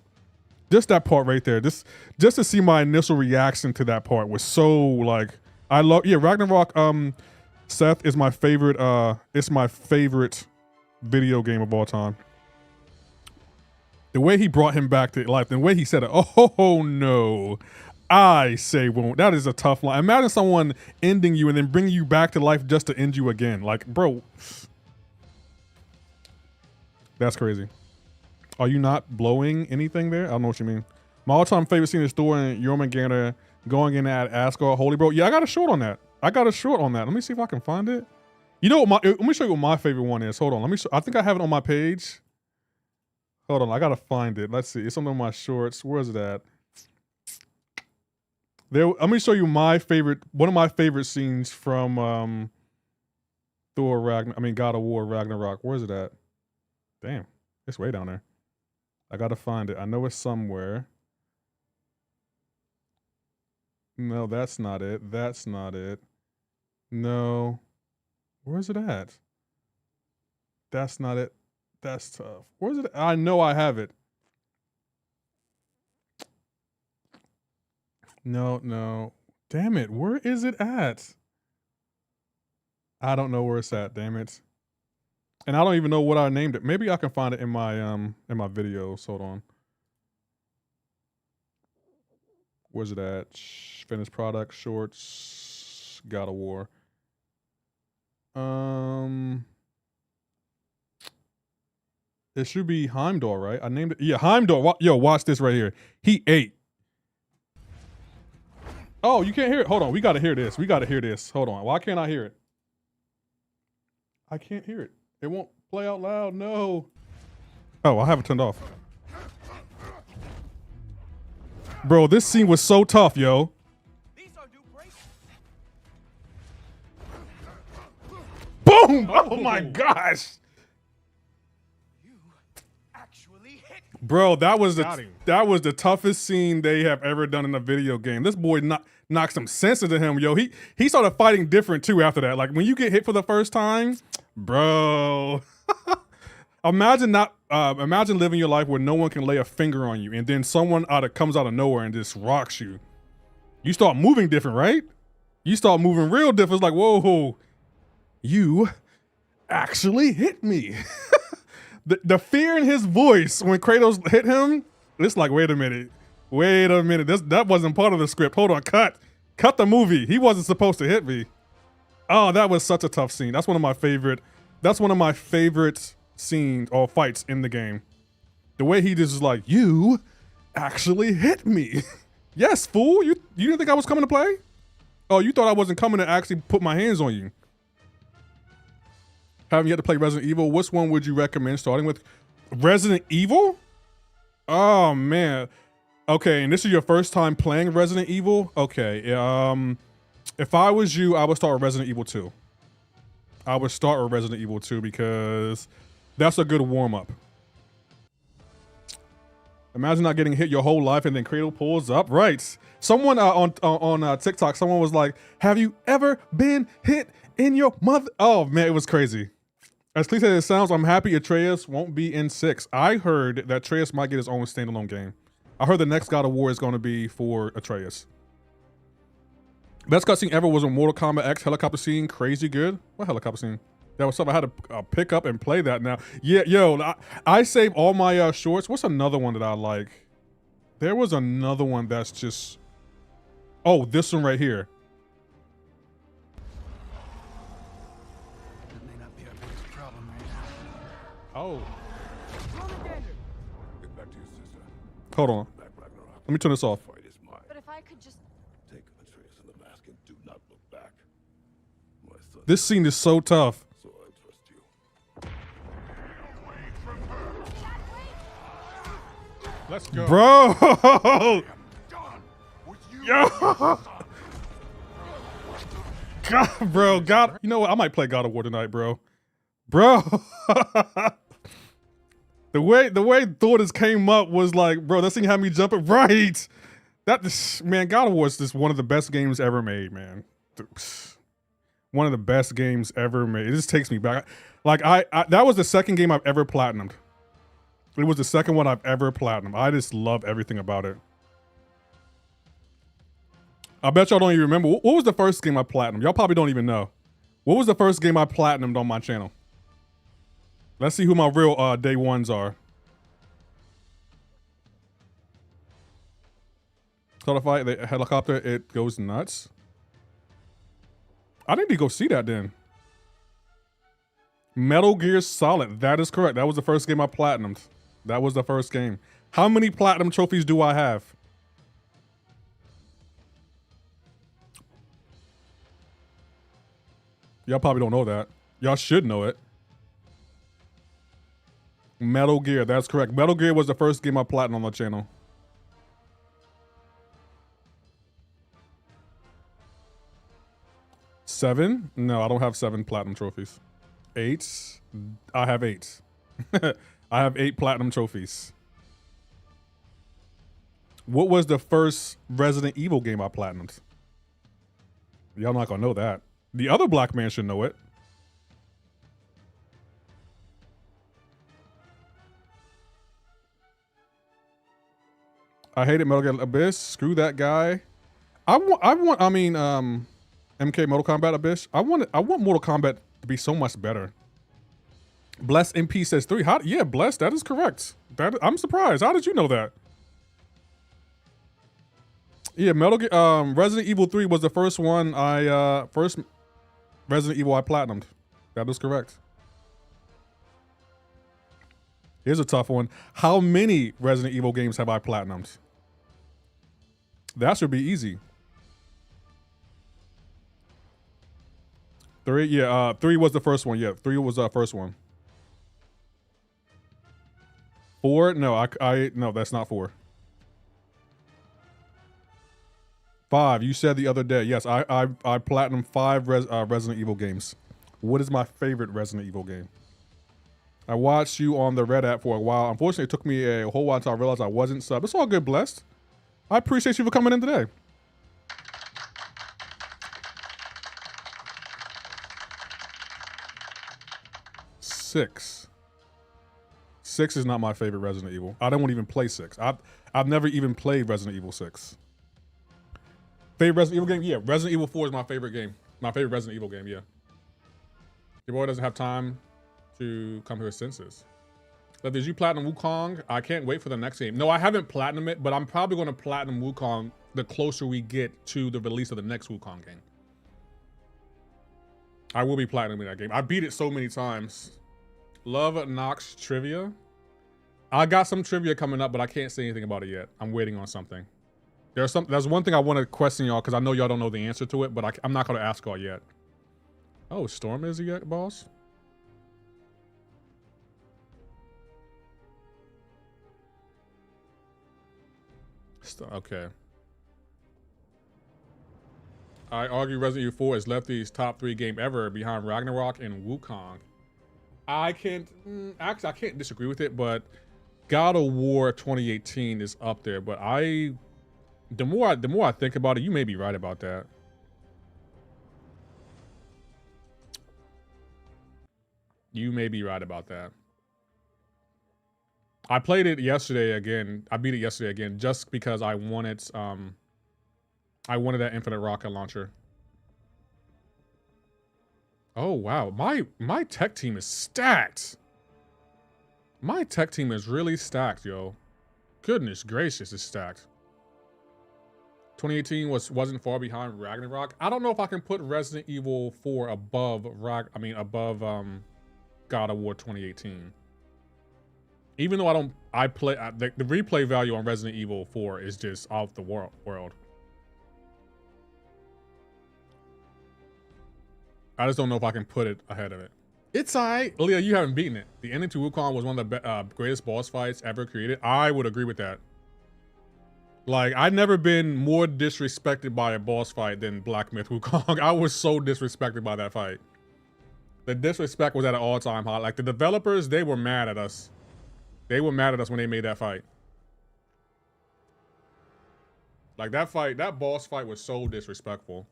Just that part right there. Just to see my initial reaction to that part was so like Ragnarok. Seth is my favorite. It's my favorite video game of all time. The way he brought him back to life, the way he said it. Oh no, I say won't. That is a tough line. Imagine someone ending you and then bringing you back to life just to end you again. Like, bro, that's crazy. Are you not blowing anything there? I don't know what you mean. My all-time favorite scene is Thor and Jormungandr going in at Asgard. Holy bro. Yeah, I got a short on that. Let me see if I can find it. You know what let me show you what my favorite one is. Hold on. I think I have it on my page. Hold on. I got to find it. Let's see. It's something on my shorts. Where is it at? There. Let me show you my favorite. One of my favorite scenes from God of War Ragnarok. Where is it at? Damn. It's way down there. I got to find it. I know it's somewhere. No, that's not it. That's not it. No. Where's it at? That's not it. That's tough. Where's it? I know I have it. No. Damn it. Where is it at? I don't know where it's at, damn it. And I don't even know what I named it. Maybe I can find it in my videos. Hold on. Where's it at? Finished product, shorts, God of War. It should be Heimdall, right? I named it. Yeah, Heimdall. Yo, watch this right here. He ate. Oh, you can't hear it? Hold on. We got to hear this. Hold on. Why can't I hear it? I can't hear it. It won't play out loud. No. Oh, I have it turned off. Bro, this scene was so tough, yo. Boom! Oh my gosh. Bro, that was the toughest scene they have ever done in a video game. This boy knocked some sense into him, yo. He started fighting different too after that. Like when you get hit for the first time, bro. Imagine living your life where no one can lay a finger on you, and then someone comes out of nowhere and just rocks you. You start moving different, right? You start moving real different. It's like, whoa, you actually hit me. The fear in his voice when Kratos hit him, it's like, wait a minute. That wasn't part of the script. Hold on, cut the movie. He wasn't supposed to hit me. Oh, that was such a tough scene. That's one of my favorite scenes or fights in the game. The way he just is like, you actually hit me. Yes, fool. You didn't think I was coming to play? Oh, you thought I wasn't coming to actually put my hands on you. Haven't yet to play Resident Evil. Which one would you recommend starting with? Resident Evil? Oh man. Okay, and this is your first time playing Resident Evil? Okay. If I was you, I would start with Resident Evil 2. I would start with Resident Evil 2 because that's a good warm-up. Imagine not getting hit your whole life and then Kratos pulls up. Right. Someone on TikTok, someone was like, have you ever been hit in your mother? Oh man, it was crazy. As cliche as it sounds, I'm happy Atreus won't be in 6. I heard that Atreus might get his own standalone game. I heard the next God of War is going to be for Atreus. Best cutscene ever was a Mortal Kombat X helicopter scene. Crazy good. What helicopter scene? That was something I had to pick up and play that now. Yeah, yo, I save all my shorts. What's another one that I like? There was another one that's just... Oh, this one right here. That may not be our biggest problem right now. Oh. Get back to your sister. Hold on. Let me turn this off. Fight is mine. But if I could just... Take Atreus in the mask and do not look back. My son. This scene is so tough. So I trust you. Let's go. I'm Bro! done with you. Yo! God, bro, God. You know what? I might play God of War tonight, bro. Bro. The way Thor just came up was like, bro, that thing had me jumping. Right. Man, God of War is just one of the best games ever made, man. One of the best games ever made. It just takes me back. Like that was the second game I've ever platinumed. It was the second one I've ever platinumed. I just love everything about it. I bet y'all don't even remember. What was the first game I platinumed? Y'all probably don't even know. What was the first game I platinumed on my channel? Let's see who my real day ones are. Start a fight, the helicopter, it goes nuts. I need to go see that then. Metal Gear Solid, that is correct. That was the first game I platinumed. That was the first game. How many platinum trophies do I have? Y'all probably don't know that. Y'all should know it. Metal Gear, that's correct. Metal Gear was the first game I platinum on the channel. Seven? No, I don't have 7 platinum trophies. 8? I have 8. I have 8 platinum trophies. What was the first Resident Evil game I platinumed? Y'all not gonna know that. The other black man should know it. I hated Metal Gear Abyss. Screw that guy. I mean, MK Mortal Kombat Abyss. I want Mortal Kombat to be so much better. Bless MP says 3. Yeah, Bless, that is correct. I'm surprised. How did you know that? Yeah, Resident Evil 3 was the first one first Resident Evil I platinumed. That is correct. Here's a tough one. How many Resident Evil games have I platinumed? That should be easy. 3, yeah, 3 was the first one. Yeah, 3 was the first one. 4? No, no, that's not 4. 5, you said the other day. Yes, I platinum 5 Resident Evil games. What is my favorite Resident Evil game? I watched you on the Red app for a while. Unfortunately, it took me a whole while until I realized I wasn't sub. It's all good, Blessed. I appreciate you for coming in today. Six is not my favorite Resident Evil. I don't even play 6. I've never even played Resident Evil 6. Favorite Resident Evil game? Yeah, Resident Evil 4 is my favorite game. My favorite Resident Evil game, yeah. Your boy doesn't have time to come to his senses. But did you platinum Wukong? I can't wait for the next game. No, I haven't platinum it, but I'm probably going to platinum Wukong the closer we get to the release of the next Wukong game. I will be platinuming that game. I beat it so many times. Love Knox trivia. I got some trivia coming up, but I can't say anything about it yet. I'm waiting on something. There's one thing I want to question y'all because I know y'all don't know the answer to it, but I'm not going to ask y'all yet. Oh, Storm is he yet, boss? Okay. I argue Resident Evil 4 is Lefty's top 3 game ever behind Ragnarok and Wukong. Actually, I can't disagree with it, but God of War 2018 is up there. But the more I think about it, you may be right about that. You may be right about that. I played it yesterday again. I beat it yesterday again just because I wanted that infinite rocket launcher. Oh wow, my tech team is stacked. My tech team is really stacked, yo. Goodness gracious, it's stacked. 2018 wasn't far behind Ragnarok. I don't know if I can put Resident Evil 4 above God of War 2018. Even though the replay value on Resident Evil 4 is just off the world. I just don't know if I can put it ahead of it. It's alright. Leah, you haven't beaten it. The ending to Wukong was one of the greatest boss fights ever created. I would agree with that. Like, I've never been more disrespected by a boss fight than Black Myth Wukong. I was so disrespected by that fight. The disrespect was at an all-time high. Like, the developers, they were mad at us. They were mad at us when they made that fight. Like, that boss fight was so disrespectful.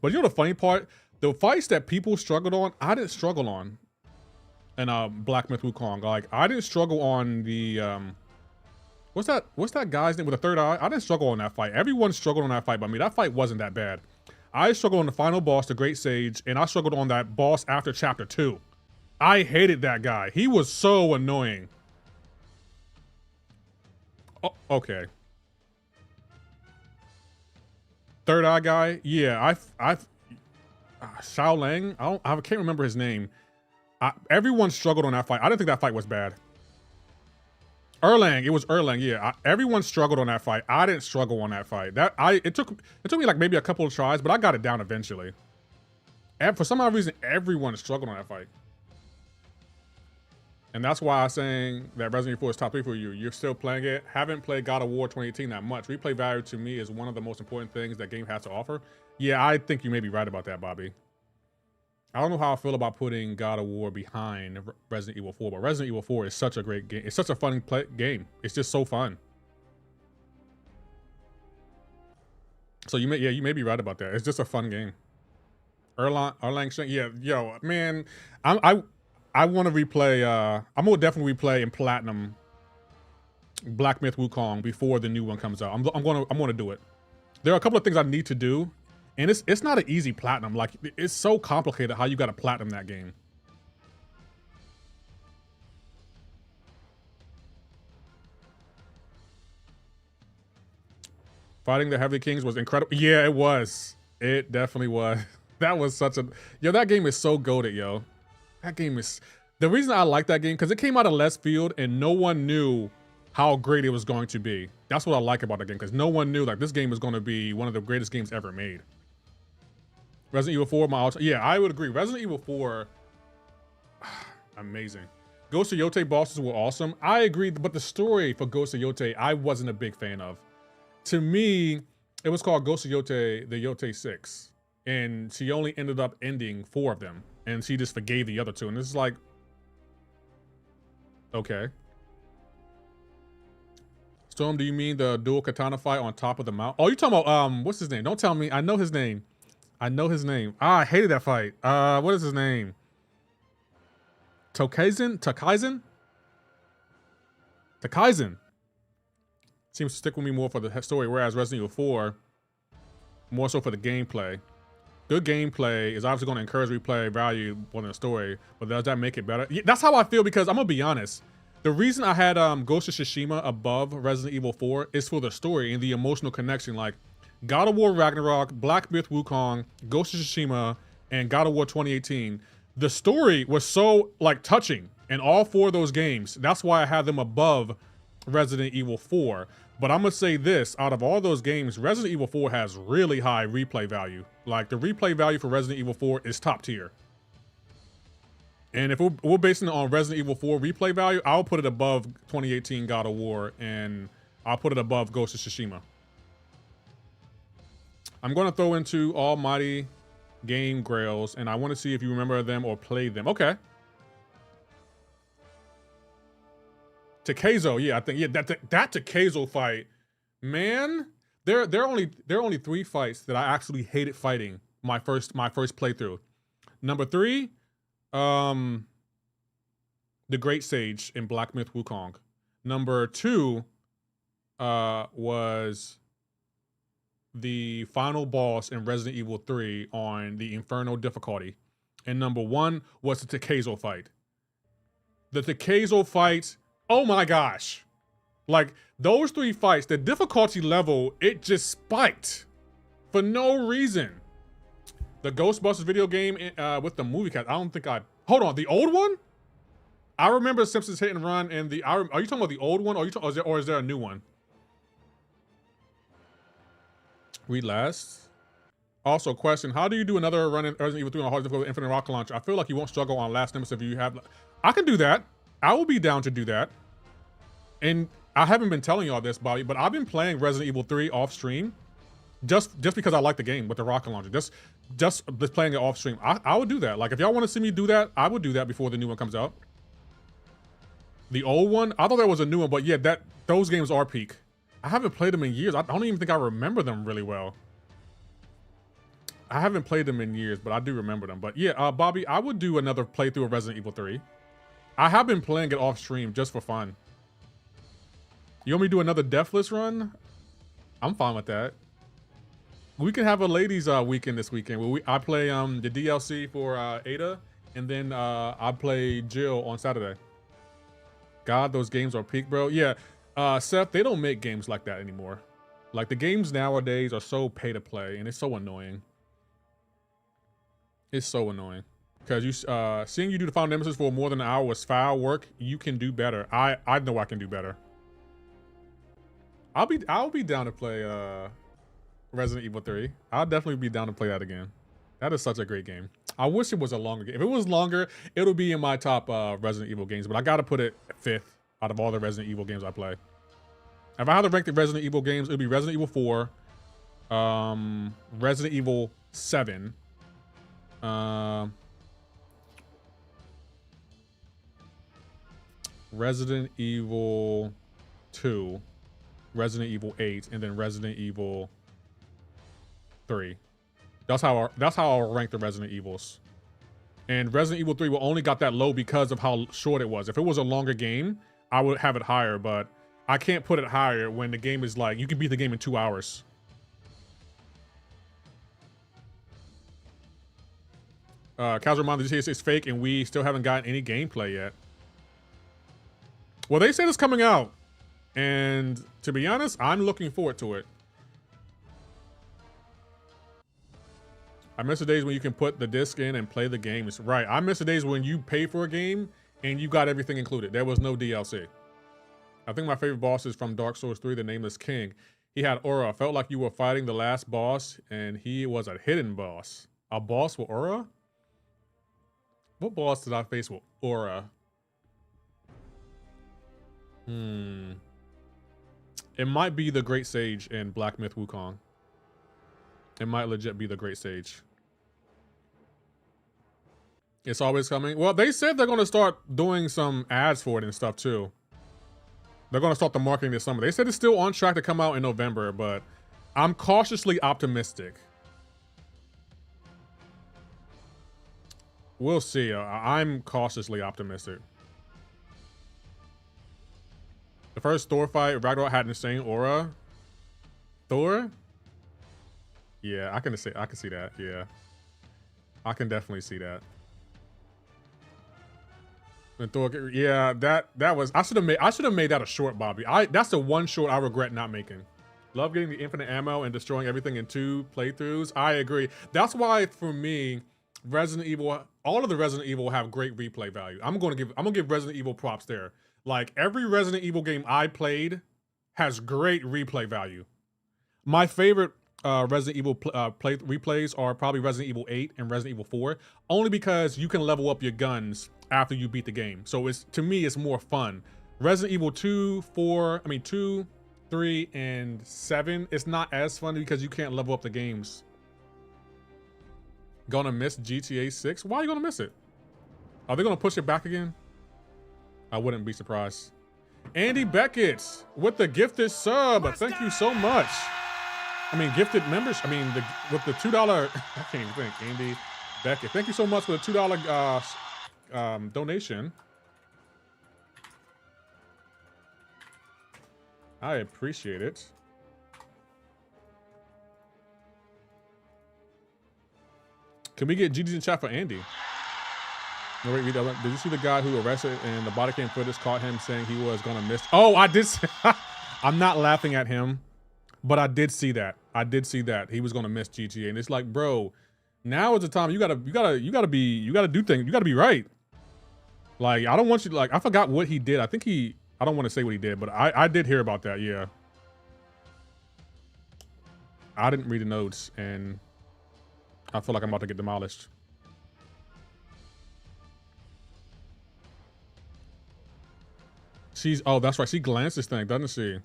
But you know the funny part? The fights that people struggled on, I didn't struggle on in Black Myth Wukong. Like, I didn't struggle on the what's that guy's name with the third eye? I didn't struggle on that fight. Everyone struggled on that fight, but I mean that fight wasn't that bad. I struggled on the final boss, the Great Sage, and I struggled on that boss after chapter 2. I hated that guy. He was so annoying. Oh, okay. Third eye guy? Yeah, Xiao Lang? I can't remember his name. Everyone struggled on that fight. I didn't think that fight was bad. Erlang. It was Erlang. Yeah, everyone struggled on that fight. I didn't struggle on that fight. It took me like maybe a couple of tries, but I got it down eventually. And for some odd reason, everyone struggled on that fight. And that's why I'm saying that Resident Evil 4 is top 3 for you. You're still playing it. Haven't played God of War 2018 that much. Replay value to me is one of the most important things that game has to offer. Yeah, I think you may be right about that, Bobby. I don't know how I feel about putting God of War behind Resident Evil 4, but Resident Evil 4 is such a great game. It's such a fun game. It's just so fun. So you may be right about that. It's just a fun game. Erlang Shen, yeah, yo, man, I want to replay. I'm gonna definitely replay in Platinum Black Myth Wukong before the new one comes out. I'm gonna do it. There are a couple of things I need to do, and it's not an easy platinum. Like, it's so complicated how you got to platinum that game. Fighting the Heavy Kings was incredible. Yeah, it was. It definitely was. That was such a that game is so goated, yo. That game is the reason I like that game, because it came out of left field and no one knew how great it was going to be. That's what I like about that game, because no one knew like this game was going to be one of the greatest games ever made. Resident Evil 4, yeah, I would agree. Resident Evil 4, amazing. Ghost of Yote bosses were awesome. I agree, but the story for Ghost of Yote, I wasn't a big fan of. To me, it was called Ghost of Yote, the Yote 6. And she only ended up ending 4 of them. And she just forgave the other 2. And it's like, okay. Storm, do you mean the dual katana fight on top of the mountain? Oh, you're talking about, what's his name? Don't tell me. I know his name. I know his name. Ah, I hated that fight. What is his name? Takaizen? Seems to stick with me more for the story, whereas Resident Evil 4, more so for the gameplay. Good gameplay is obviously going to encourage replay value more than the story, but does that make it better? Yeah, that's how I feel, because I'm going to be honest. The reason I had Ghost of Tsushima above Resident Evil 4 is for the story and the emotional connection. Like, God of War Ragnarok, Black Myth Wukong, Ghost of Tsushima, and God of War 2018. The story was so, like, touching in all 4 of those games. That's why I had them above Resident Evil 4. But I'm gonna say this, out of all those games, Resident Evil 4 has really high replay value. Like, the replay value for Resident Evil 4 is top tier. And if we're basing it on Resident Evil 4 replay value, I'll put it above 2018 God of War, and I'll put it above Ghost of Tsushima. I'm gonna throw into Almighty Game Grails, and I wanna see if you remember them or played them. Okay. Takezo, yeah, I think, yeah, that Takezo fight, man. There are only 3 fights that I actually hated fighting my first playthrough. Number 3, the Great Sage in Black Myth Wukong. Number 2 was the final boss in Resident Evil 3 on the Inferno difficulty. And number 1 was the Takezo fight. The Takezo fight, oh my gosh. Like, those 3 fights, the difficulty level, it just spiked for no reason. The Ghostbusters video game with the movie cast, I don't think hold on, the old one? I remember Simpsons Hit and Run and are you talking about the old one, or is there a new one? Read last. Also, question, how do you do another run in Resident Evil 3 on hard difficulty with Infinite Rocket Launcher? I feel like you won't struggle on Last Nemesis if you have, I can do that. I will be down to do that. And I haven't been telling y'all this, Bobby, but I've been playing Resident Evil 3 off stream just because I like the game with the rocket launcher. Just playing it off stream. I would do that. Like, if y'all want to see me do that, I would do that before the new one comes out. The old one, I thought there was a new one, but yeah, those games are peak. I haven't played them in years. I don't even think I remember them really well. I haven't played them in years, but I do remember them. But yeah, Bobby, I would do another playthrough of Resident Evil 3. I have been playing it off stream just for fun. You want me to do another Deathless run? I'm fine with that. We can have a ladies weekend this weekend where I play the DLC for Ada, and then I play Jill on Saturday. God, those games are peak, bro. Yeah, Seth, they don't make games like that anymore. Like, the games nowadays are so pay to play, and it's so annoying. It's so annoying. Because you seeing you do the Final Nemesis for more than an hour was foul work. You can do better. I know I can do better. I'll be down to play Resident Evil 3. I'll definitely be down to play that again. That is such a great game. I wish it was a longer game. If it was longer, it'll be in my top Resident Evil games, but I gotta put it 5th out of all the Resident Evil games I play. If I had to rank the Resident Evil games, it would be Resident Evil 4, Resident Evil 7, Resident Evil 2, Resident Evil 8, and then Resident Evil 3. That's how I'll rank the Resident Evils. And Resident Evil 3 will only got that low because of how short it was. If it was a longer game, I would have it higher, but I can't put it higher when the game is like, you can beat the game in 2 hours. Casual reminder, the GTA 6 fake, and we still haven't gotten any gameplay yet. Well, they said it's coming out, and to be honest, I'm looking forward to it. I miss the days when you can put the disc in and play the game. It's right. I miss the days when you pay for a game and you got everything included. There was no DLC. I think my favorite boss is from Dark Souls 3, the Nameless King. He had aura. Felt like you were fighting the last boss, and he was a hidden boss. A boss with aura? What boss did I face with aura? It might be the Great Sage in Black Myth Wukong. It might legit be the Great Sage. It's always coming. Well, they said they're going to start doing some ads for it and stuff too. They're going to start the marketing this summer. They said it's still on track to come out in November, but I'm cautiously optimistic. We'll see. I'm cautiously optimistic. The first Thor fight, Ragnarok had an insane aura. Thor? Yeah, I can see that. Yeah, I can definitely see that. And Thor, yeah, that was, I should have made that a short, Bobby. That's the one short I regret not making. Love getting the infinite ammo and destroying everything in 2 playthroughs. I agree. That's why for me, Resident Evil, all of the Resident Evil have great replay value. I'm gonna give Resident Evil props there. Like every Resident Evil game I played has great replay value. My favorite Resident Evil replays are probably Resident Evil 8 and Resident Evil 4, only because you can level up your guns after you beat the game. So it's, to me, it's more fun. Resident Evil 2, 3, and 7, it's not as fun because you can't level up the games. Gonna miss GTA 6? Why are you gonna miss it? Are they gonna push it back again? I wouldn't be surprised. Andy Beckett with the gifted sub. Thank you so much. I mean, gifted members. I mean, with the $2, I can't even think. Andy Beckett, thank you so much for the $2 donation. I appreciate it. Can we get GG's in chat for Andy? No, wait, did you see the guy who arrested and the body cam footage caught him saying he was gonna miss? Oh, I did. I'm not laughing at him, but I did see that. I did see that he was gonna miss GTA, and it's like, bro, now is the time. You gotta do things. You gotta be right. Like, I don't want you. Like, I forgot what he did. I think I don't want to say what he did, but I did hear about that. Yeah. I didn't read the notes, and I feel like I'm about to get demolished. Oh, that's right. She glances thing, doesn't she?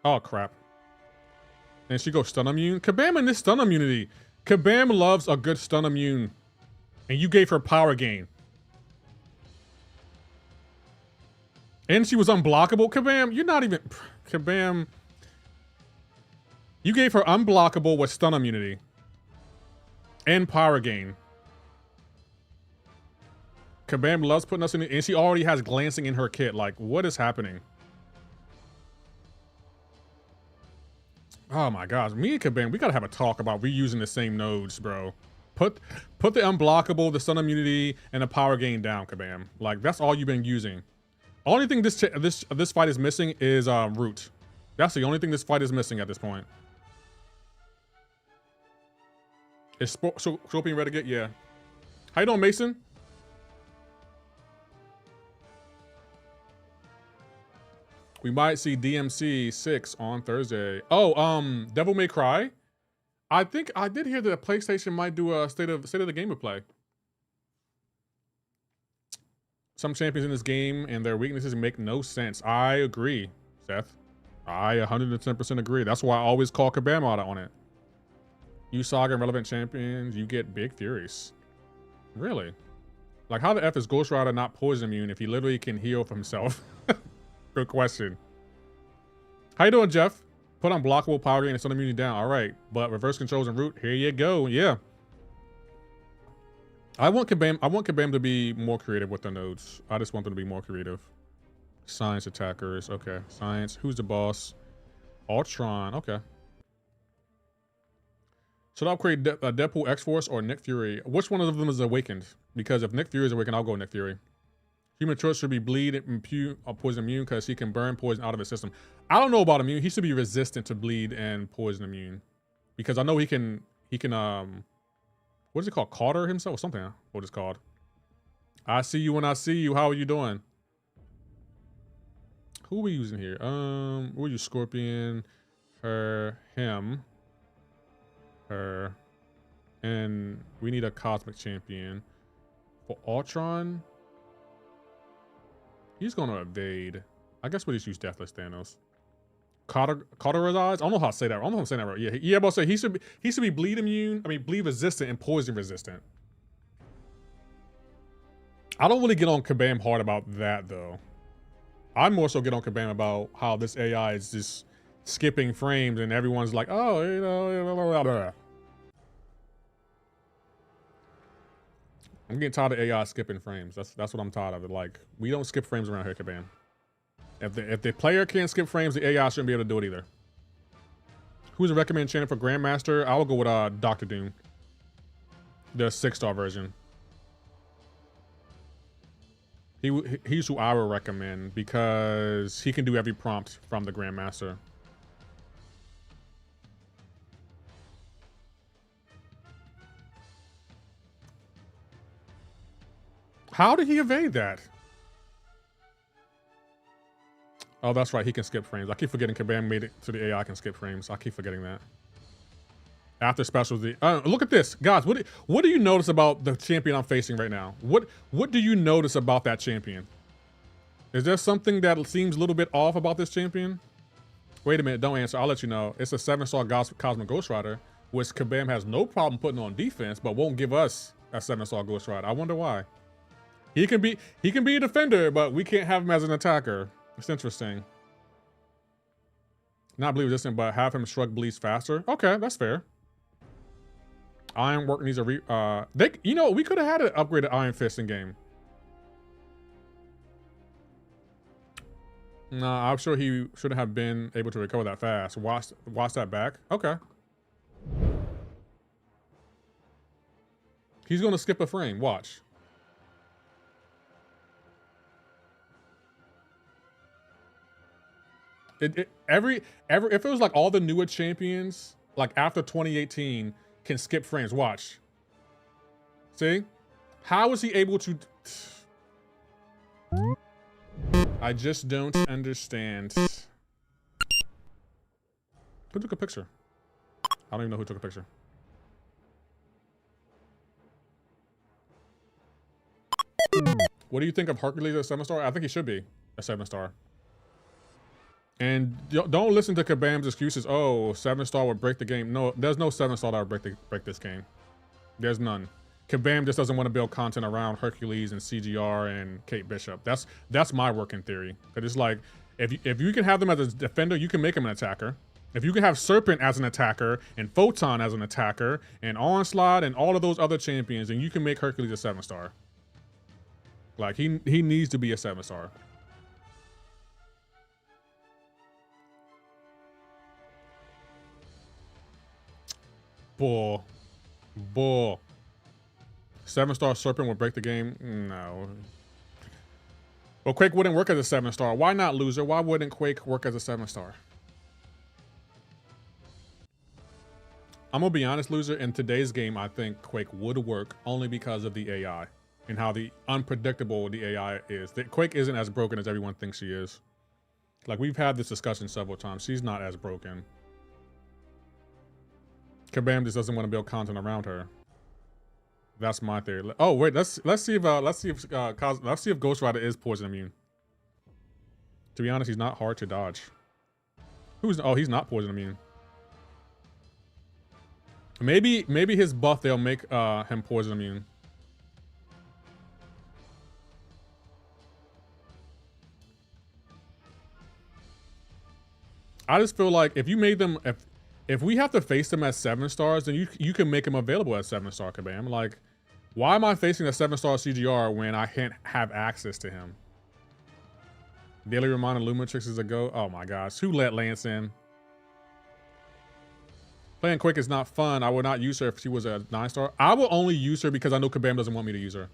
Oh, crap. And she goes stun immune. Kabam in this stun immunity. Kabam loves a good stun immune. And you gave her power gain. And she was unblockable. Kabam, you're not even... Kabam... You gave her unblockable with stun immunity. And power gain. Kabam loves putting us in and she already has glancing in her kit. Like, what is happening? Oh my gosh. Me and Kabam, we gotta have a talk about reusing the same nodes, bro. Put the unblockable, the stun immunity, and the power gain down, Kabam. Like, that's all you've been using. Only thing this fight is missing is root. That's the only thing this fight is missing at this point. Is Scorpion ready to get? Yeah. How you doing, Mason? We might see DMC 6 on Thursday. Oh, Devil May Cry. I think I did hear that PlayStation might do a state of the game replay. Some champions in this game and their weaknesses make no sense. I agree, Seth. I 110% agree. That's why I always call Kabam out on it. You Saga and relevant champions, you get big furies. Really? Like, how the F is Ghost Rider not poison immune if he literally can heal for himself? Good question. How you doing, Jeff? Put unblockable power gain and stun immunity down. All right, but reverse controls and root. Here you go. Yeah. I want Kabam to be more creative with the nodes. I just want them to be more creative. Science attackers. Okay. Science. Who's the boss? Ultron. Okay. Should I upgrade Deadpool X-Force or Nick Fury? Which one of them is awakened? Because if Nick Fury is awakened, I'll go Nick Fury. Human Torch should be bleed and poison immune because he can burn poison out of his system. I don't know about immune. He should be resistant to bleed and poison immune. Because I know he can what is it called? Carter himself or something? What it's called? I see you when I see you. How are you doing? Who are we using here? Who are you? Scorpion, her, him, her, and we need a cosmic champion. For Ultron, he's gonna evade. I guess we just use Deathless Thanos. Cauterize? I don't know how to say that. I don't know how to say that right. Yeah, but say he should be bleed immune. I mean, bleed resistant and poison resistant. I don't really get on Kabam hard about that though. I more so get on Kabam about how this AI is just skipping frames and everyone's like, oh, you know, blah, blah, blah. I'm getting tired of AI skipping frames. That's what I'm tired of. It. Like, we don't skip frames around here, Kabam. If the player can't skip frames, the AI shouldn't be able to do it either. Who's a recommended channel for Grandmaster? I will go with Dr. Doom. The 6-star version. He's who I would recommend because he can do every prompt from the Grandmaster. How did he evade that? Oh, that's right. He can skip frames. I keep forgetting Kabam made it to the AI can skip frames. I keep forgetting that. After specialty. Look at this. Guys, what do you notice about the champion I'm facing right now? What do you notice about that champion? Is there something that seems a little bit off about this champion? Wait a minute. Don't answer. I'll let you know. It's a 7-star Cosmic Ghost Rider, which Kabam has no problem putting on defense, but won't give us a 7-star Ghost Rider. I wonder why. He can be a defender, but we can't have him as an attacker. It's interesting. Not bleed resistant, but have him shrug bleeds faster. Okay, that's fair. Ironwork needs a you know, we could have had an upgraded Iron Fist in game. Nah, I'm sure he should have been able to recover that fast. Watch that back. Okay. He's gonna skip a frame. Watch. If it was like all the newer champions, like after 2018, can skip frames. Watch. See? How is he able to? I just don't understand. Who took a picture? I don't even know who took a picture. What do you think of Hercules as a 7-star? I think he should be a 7-star. And don't listen to Kabam's excuses. Oh, 7-star would break the game. No, there's no 7-star that would break this game. There's none. Kabam just doesn't want to build content around Hercules and CGR and Kate Bishop. That's my working theory. Because it's like, if you can have them as a defender, you can make them an attacker. If you can have Serpent as an attacker and Photon as an attacker and Onslaught and all of those other champions, then you can make Hercules a 7-star. Like, he needs to be a 7-star. Bull. 7-star Serpent would break the game? No. Well, Quake wouldn't work as a 7-star. Why not, loser? Why wouldn't Quake work as a 7-star? I'm gonna be honest, loser. In today's game, I think Quake would work only because of the AI and how the unpredictable the AI is. Quake isn't as broken as everyone thinks she is. Like, we've had this discussion several times. She's not as broken. Kabam just doesn't want to build content around her. That's my theory. Oh wait, let's see if Ghost Rider is poison immune. To be honest, he's not hard to dodge. He's not poison immune. Maybe his buff they'll make him poison immune. I just feel like if you made them, if we have to face them as 7 stars, then you can make them available as 7-star Kabam. Like, why am I facing a 7-star CGR when I can't have access to him? Daily reminder Luminatrix is a go. Oh my gosh, who let Lance in? Playing Quake is not fun. I would not use her if she was a 9-star. I will only use her because I know Kabam doesn't want me to use her.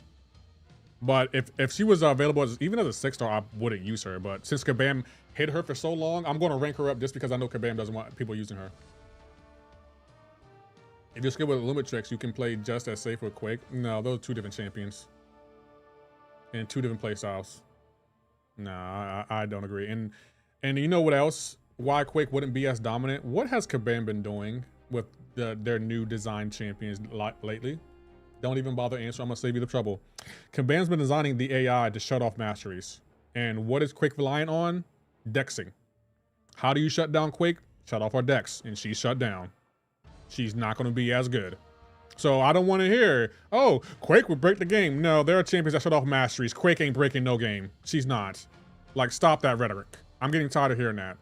But if she was available as, even as a 6-star, I wouldn't use her. But since Kabam hit her for so long, I'm going to rank her up just because I know Kabam doesn't want people using her. If you're skilled with Luminatrix, you can play just as safe with Quake. No, those are 2 different champions. And 2 different play styles. Nah, I don't agree. And you know what else? Why Quake wouldn't be as dominant? What has Kabam been doing with their new design champions lately? Don't even bother answering. I'm gonna save you the trouble. Kabam's been designing the AI to shut off masteries. And what is Quake reliant on? Dexing. How do you shut down Quake? Shut off our dex, and she's shut down. She's not gonna be as good. So I don't want to hear, oh, Quake would break the game. No, there are champions that shut off masteries. Quake ain't breaking no game. She's not. Like, stop that rhetoric. I'm getting tired of hearing that.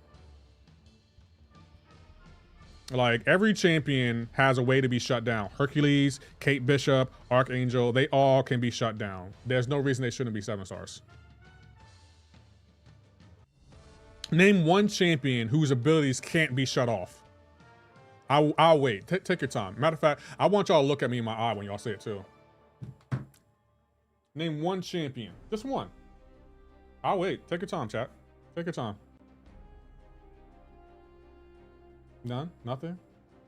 Like, every champion has a way to be shut down. Hercules, Kate Bishop, Archangel, they all can be shut down. There's no reason they shouldn't be 7 stars. Name one champion whose abilities can't be shut off. I'll wait. Take your time. Matter of fact, I want y'all to look at me in my eye when y'all say it too. Name one champion. Just one. I'll wait. Take your time, chat. Take your time. None? Nothing?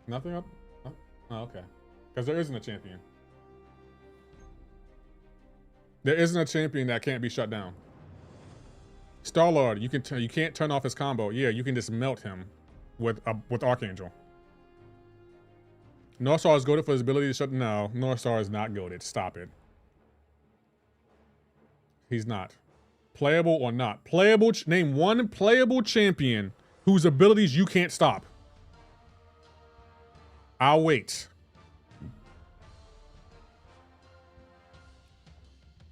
Nothing up? Oh, okay. Because there isn't a champion. There isn't a champion that can't be shut down. Star-Lord, you can't turn off his combo. Yeah, you can just melt him with Archangel. Northstar is goated for his ability to shut. No, Northstar is not goated. Stop it. He's not. Playable or not? Playable. Name one playable champion whose abilities you can't stop. I'll wait.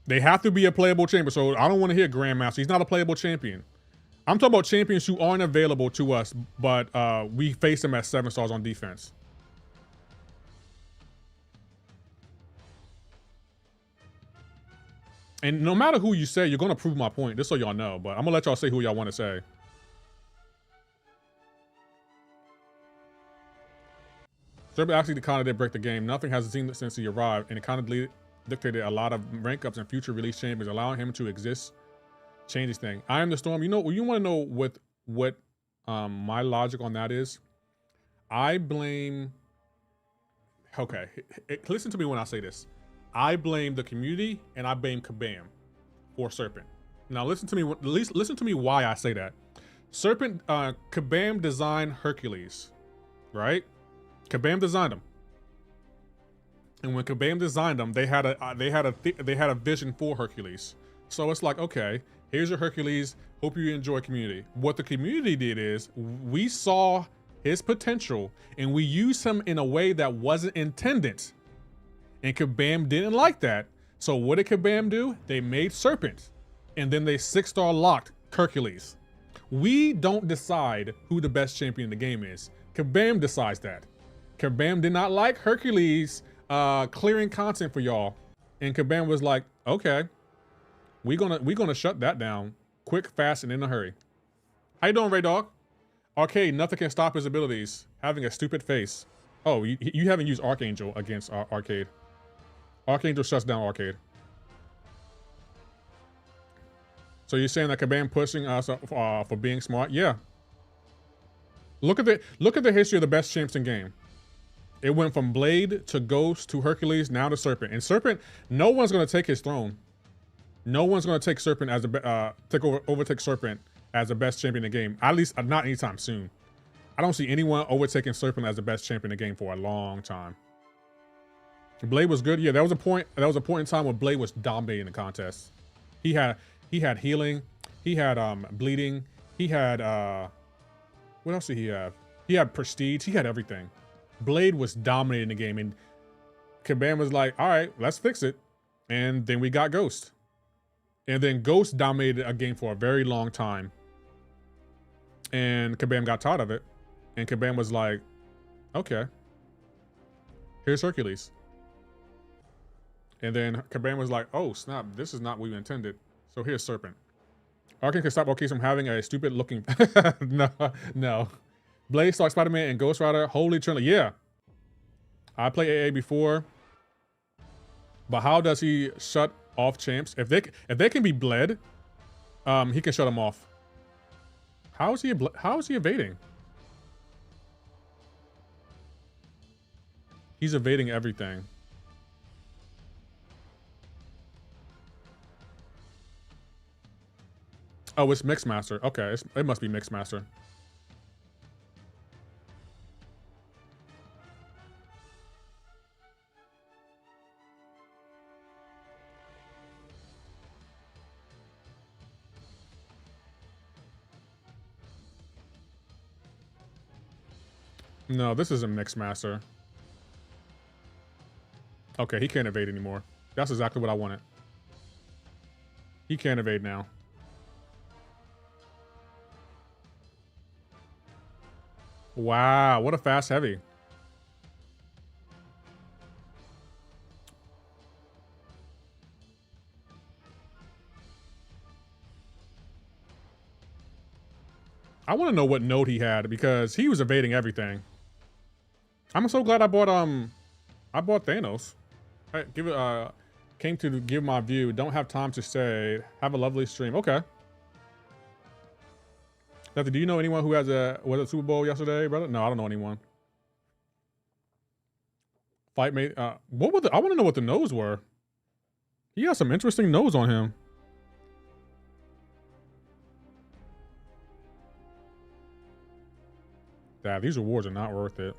They have to be a playable champion, so I don't want to hear Grandmaster. He's not a playable champion. I'm talking about champions who aren't available to us, but we face them as 7 stars on defense. And no matter who you say, you're going to prove my point, just so y'all know. But I'm going to let y'all say who y'all want to say. Serpent actually kind of did break the game. Nothing has seen since he arrived, and it kind of dictated a lot of rank ups and future release champions, allowing him to exist. Changes thing. I am the Storm. You know, you want to know what my logic on that is? I blame. Okay, listen to me when I say this. I blame the community and I blame Kabam for Serpent. Now listen to me. At least listen to me why I say that. Serpent, Kabam designed Hercules, right? Kabam designed him, and when Kabam designed him, they had a vision for Hercules. So it's like, okay, here's your Hercules. Hope you enjoy community. What the community did is we saw his potential and we used him in a way that wasn't intended. And Kabam didn't like that. So what did Kabam do? They made Serpent. And then they 6-star locked Hercules. We don't decide who the best champion in the game is. Kabam decides that. Kabam did not like Hercules clearing content for y'all. And Kabam was like, okay, we're gonna shut that down quick, fast, and in a hurry. How you doing, Ray Dog? Arcade, nothing can stop his abilities. Having a stupid face. Oh, you haven't used Archangel against Arcade. Archangel shuts down Arcade. So you're saying that Kabam pushing us for being smart? Yeah. Look at the history of the best champs in game. It went from Blade to Ghost to Hercules, now to Serpent. And Serpent, no one's gonna take his throne. No one's gonna take Serpent as a overtake Serpent as the best champion in the game. At least not anytime soon. I don't see anyone overtaking Serpent as the best champion in the game for a long time. Blade was good. Yeah, there was a point in time where Blade was dominating the contest. He had healing, he had bleeding, he had what else did he have? He had prestige, he had everything. Blade was dominating the game, and Kabam was like, all right, let's fix it. And then we got Ghost. And then Ghost dominated a game for a very long time. And Kabam got tired of it. And Kabam was like, okay, here's Hercules. And then Kabam was like, oh snap, this is not what we intended. So here's Serpent. Arkin can stop Orcase from having a stupid looking, no. Blade, Stark, Spider-Man, and Ghost Rider, Holy Trinity, yeah. I played AA before, but how does he shut off champs? If they can be bled, he can shut them off. How is he evading? He's evading everything. Oh, it's Mixmaster. Okay, it must be Mixmaster. No, this isn't Mixmaster. Okay, he can't evade anymore. That's exactly what I wanted. He can't evade now. Wow, what a fast heavy. I want to know what node he had because he was evading everything. I'm so glad I bought Thanos. Hey, came to give my view. Don't have time to stay. Have a lovely stream. Okay. Lefty, do you know anyone who was at Super Bowl yesterday, brother? No, I don't know anyone. Fight mate. What were I want to know what the nodes were. He has some interesting nodes on him. Dad, these rewards are not worth it.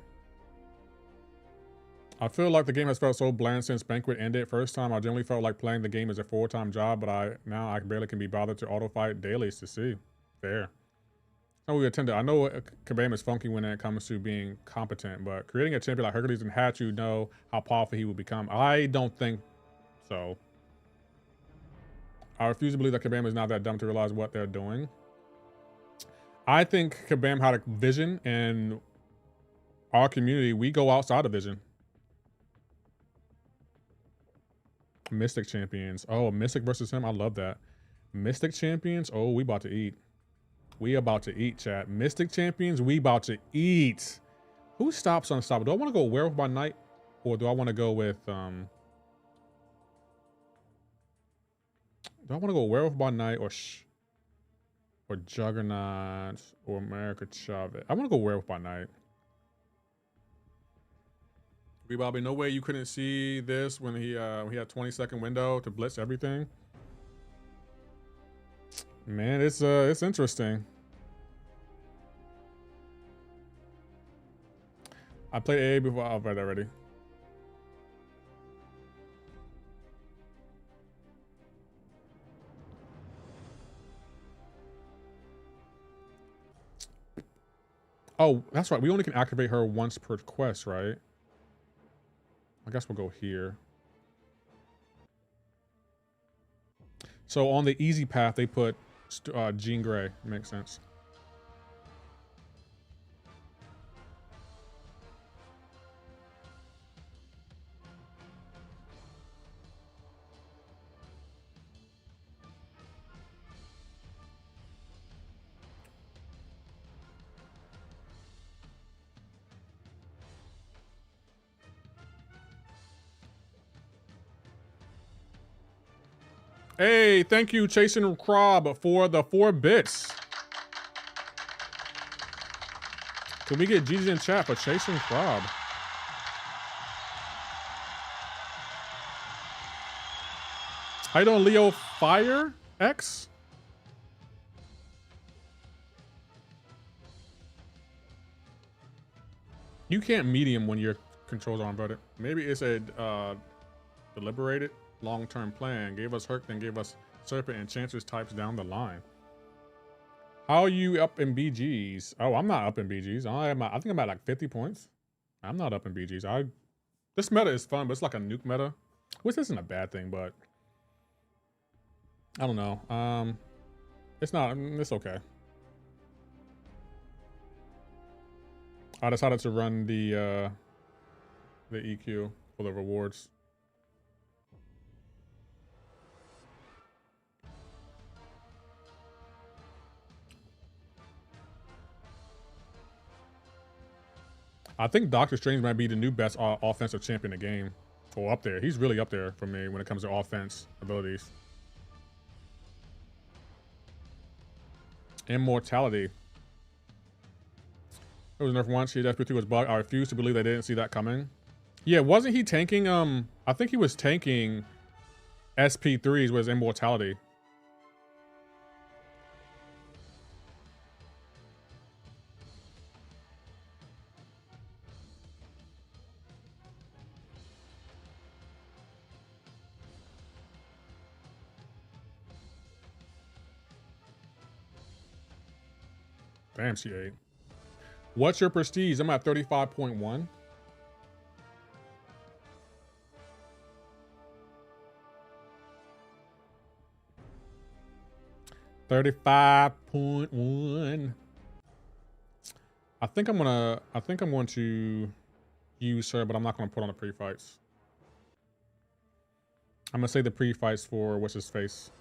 I feel like the game has felt so bland since Banquet ended. First time, I generally felt like playing the game as a full-time job, but now I barely can be bothered to auto fight dailies to see. Fair. Oh, we attended. I know Kabam is funky when it comes to being competent, but creating a champion like Hercules and had you know how powerful he would become. I don't think so. I refuse to believe that Kabam is not that dumb to realize what they're doing. I think Kabam had a vision, and our community, we go outside of vision. Mystic champions. Oh, Mystic versus him. I love that. Mystic champions. Oh, we about to eat. We about to eat, chat. Mystic champions, we about to eat. Who stops Unstoppable? Do I want to go Werewolf by Night? Or do I want to go with, do I want to go Werewolf by Night or Juggernaut or America Chavez? I want to go Werewolf by Night. Bobby, no way you couldn't see this when he had 20-second window to blitz everything. Man, it's interesting. I played AA before. I've read that already. Oh, that's right. We only can activate her once per quest, right? I guess we'll go here. So on the easy path, they put Jean Grey. Makes sense. Hey, thank you, Chasing Crab, for the 4 bits. Can we get GG in chat for Chasing Crab? How you doing, Leo Fire X? You can't medium when your controls are inverted. Maybe it's a deliberated long-term plan. Gave us Herc, then gave us Serpent and Chances types down the line. How are you up in BGs? Oh, I'm not up in BGs. I think I'm at like 50 points. I'm not up in BGs. This meta is fun, but it's like a nuke meta, which isn't a bad thing, but I don't know. It's okay. I decided to run the EQ for the rewards. I think Doctor Strange might be the new best offensive champion in the game. Or up there. He's really up there for me when it comes to offense abilities. Immortality. It was nerfed once. FP2 was bugged. I refuse to believe they didn't see that coming. Yeah, wasn't he tanking? I think he was tanking SP3s with his immortality. Damn, she ate. What's your prestige? I'm at 35.1. I think I'm going to use her, but I'm not gonna put on the pre-fights. I'm gonna say the pre-fights for what's his face.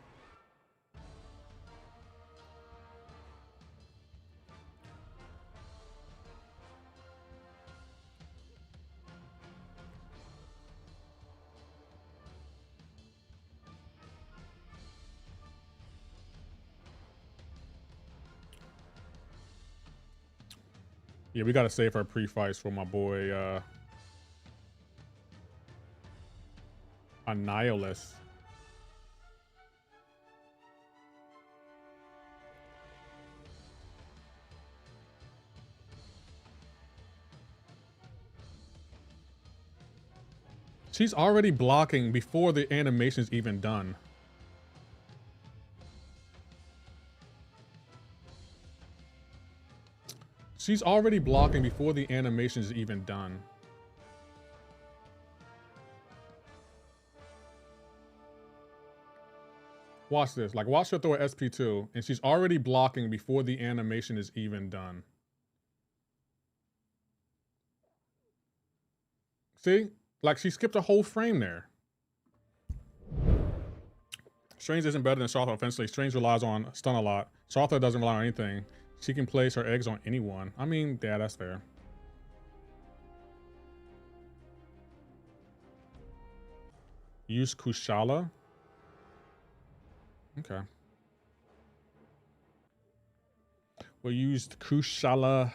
Yeah, we gotta save our pre-fights for my boy Annihilus. She's already blocking before the animation's even done. She's already blocking before the animation is even done. Watch this. Like, watch her throw an SP2, and she's already blocking before the animation is even done. See? Like, she skipped a whole frame there. Strange isn't better than Sartha offensively. Strange relies on stun a lot. Sartha doesn't rely on anything. She can place her eggs on anyone. I mean, yeah, that's fair. Use Kushala. Okay. We'll use Kushala.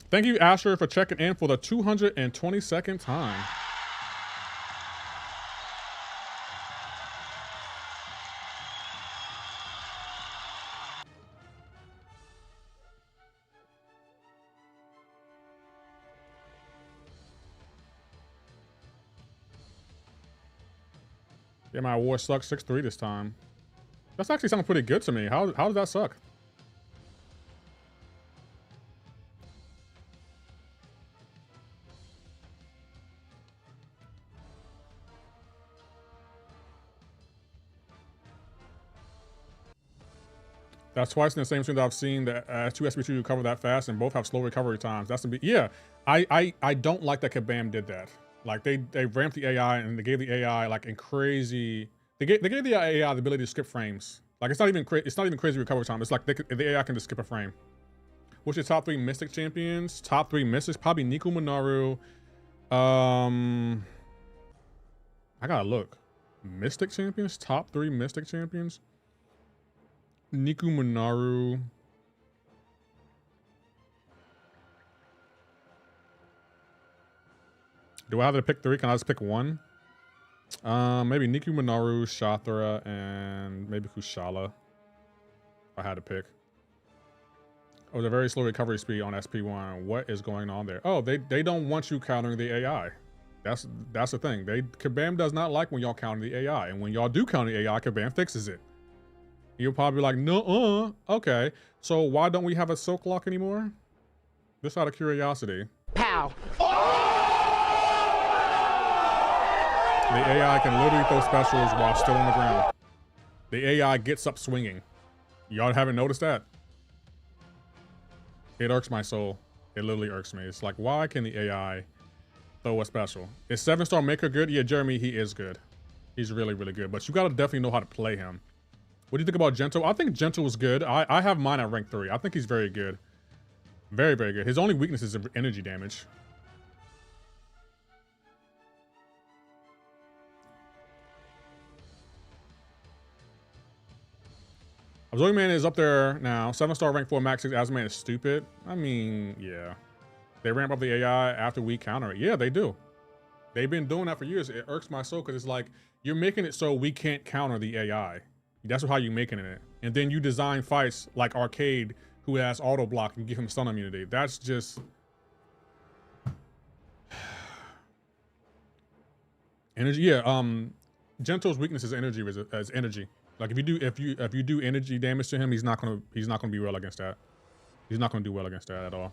Thank you, Asher, for checking in for the 222nd time. Yeah, my war sucks 6-3 this time. That's actually something pretty good to me. How does that suck? That's twice in the same stream that I've seen that two SB2 recover that fast and both have slow recovery times. That's yeah. I don't like that Kabam did that. Like they ramped the AI and they gave the AI like in crazy. They gave the AI the ability to skip frames. Like it's not even crazy recovery time. It's like the AI can just skip a frame. What's your top 3 Mystic champions? Top 3 Mystics, probably Nico Minoru. I gotta look. Mystic champions? Top 3 Mystic champions? Niku Minaru. Do I have to pick 3? Can I just pick 1? Maybe Niku Minaru, Shathra, and maybe Kushala. If I had to pick. Oh, the very slow recovery speed on SP1. What is going on there? Oh, they don't want you countering the AI. That's the thing. Kabam does not like when y'all counter the AI, and when y'all do counter the AI, Kabam fixes it. You'll probably be like, no, okay. So why don't we have a silk lock anymore? Just out of curiosity. Pow. The AI can literally throw specials while still on the ground. The AI gets up swinging. Y'all haven't noticed that? It irks my soul. It literally irks me. It's like, why can the AI throw a special? Is 7-star Maker good? Yeah, Jeremy, he is good. He's really, really good. But you gotta definitely know how to play him. What do you think about Gentle? I think Gentle is good. I have mine at rank 3. I think he's very good. Very, very good. His only weakness is energy damage. Absorbing Man is up there now. 7-star rank 4 max 6 Asman is stupid. I mean, yeah. They ramp up the AI after we counter it. Yeah, they do. They've been doing that for years. It irks my soul because it's like, you're making it so we can't counter the AI. That's how you're making it. And then you design fights like Arcade, who has auto block and give him stun immunity. That's just... energy, yeah. Gentle's weakness is energy. Like if you do energy damage to him, he's not gonna be well against that. He's not gonna do well against that at all.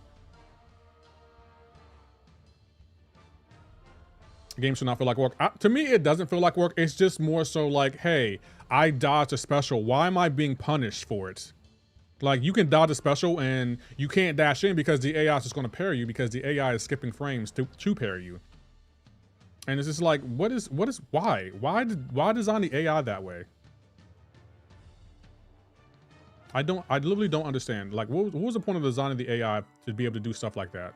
Game should not feel like work. To me, it doesn't feel like work. It's just more so like, hey, I dodged a special. Why am I being punished for it? Like, you can dodge a special and you can't dash in because the AI is just going to parry you because the AI is skipping frames to parry you. And it's just like, why? Why design the AI that way? I literally don't understand. Like, what was the point of designing the AI to be able to do stuff like that?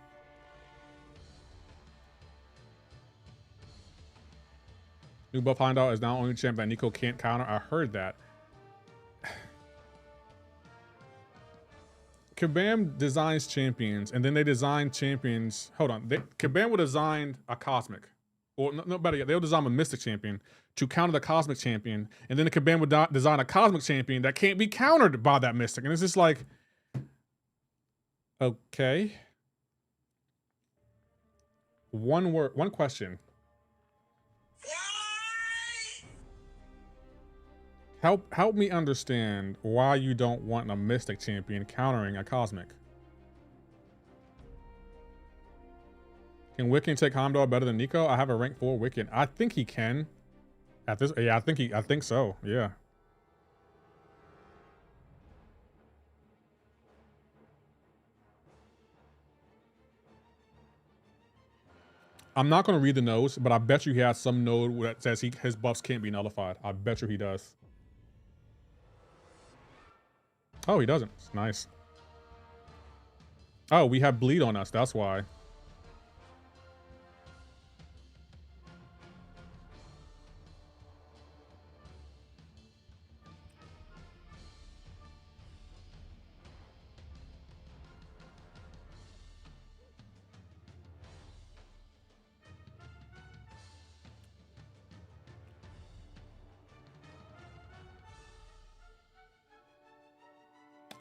New buff Heimdall is now only champ that Nico can't counter. I heard that. Kabam designs champions, and then they design champions. Hold on. Kabam would design a cosmic. Or no, better yet, they'll design a mystic champion to counter the cosmic champion, and then the Kabam would design a cosmic champion that can't be countered by that mystic. And it's just like, okay. One question. Help me understand why you don't want a mystic champion countering a cosmic. Can Wiccan take Heimdall better than Nico? I have a rank 4 Wiccan. I think he can. At this, yeah, I think so. Yeah. I'm not going to read the nodes, but I bet you he has some node that says his buffs can't be nullified. I bet you he does. Oh, he doesn't. It's nice. Oh, we have bleed on us. That's why.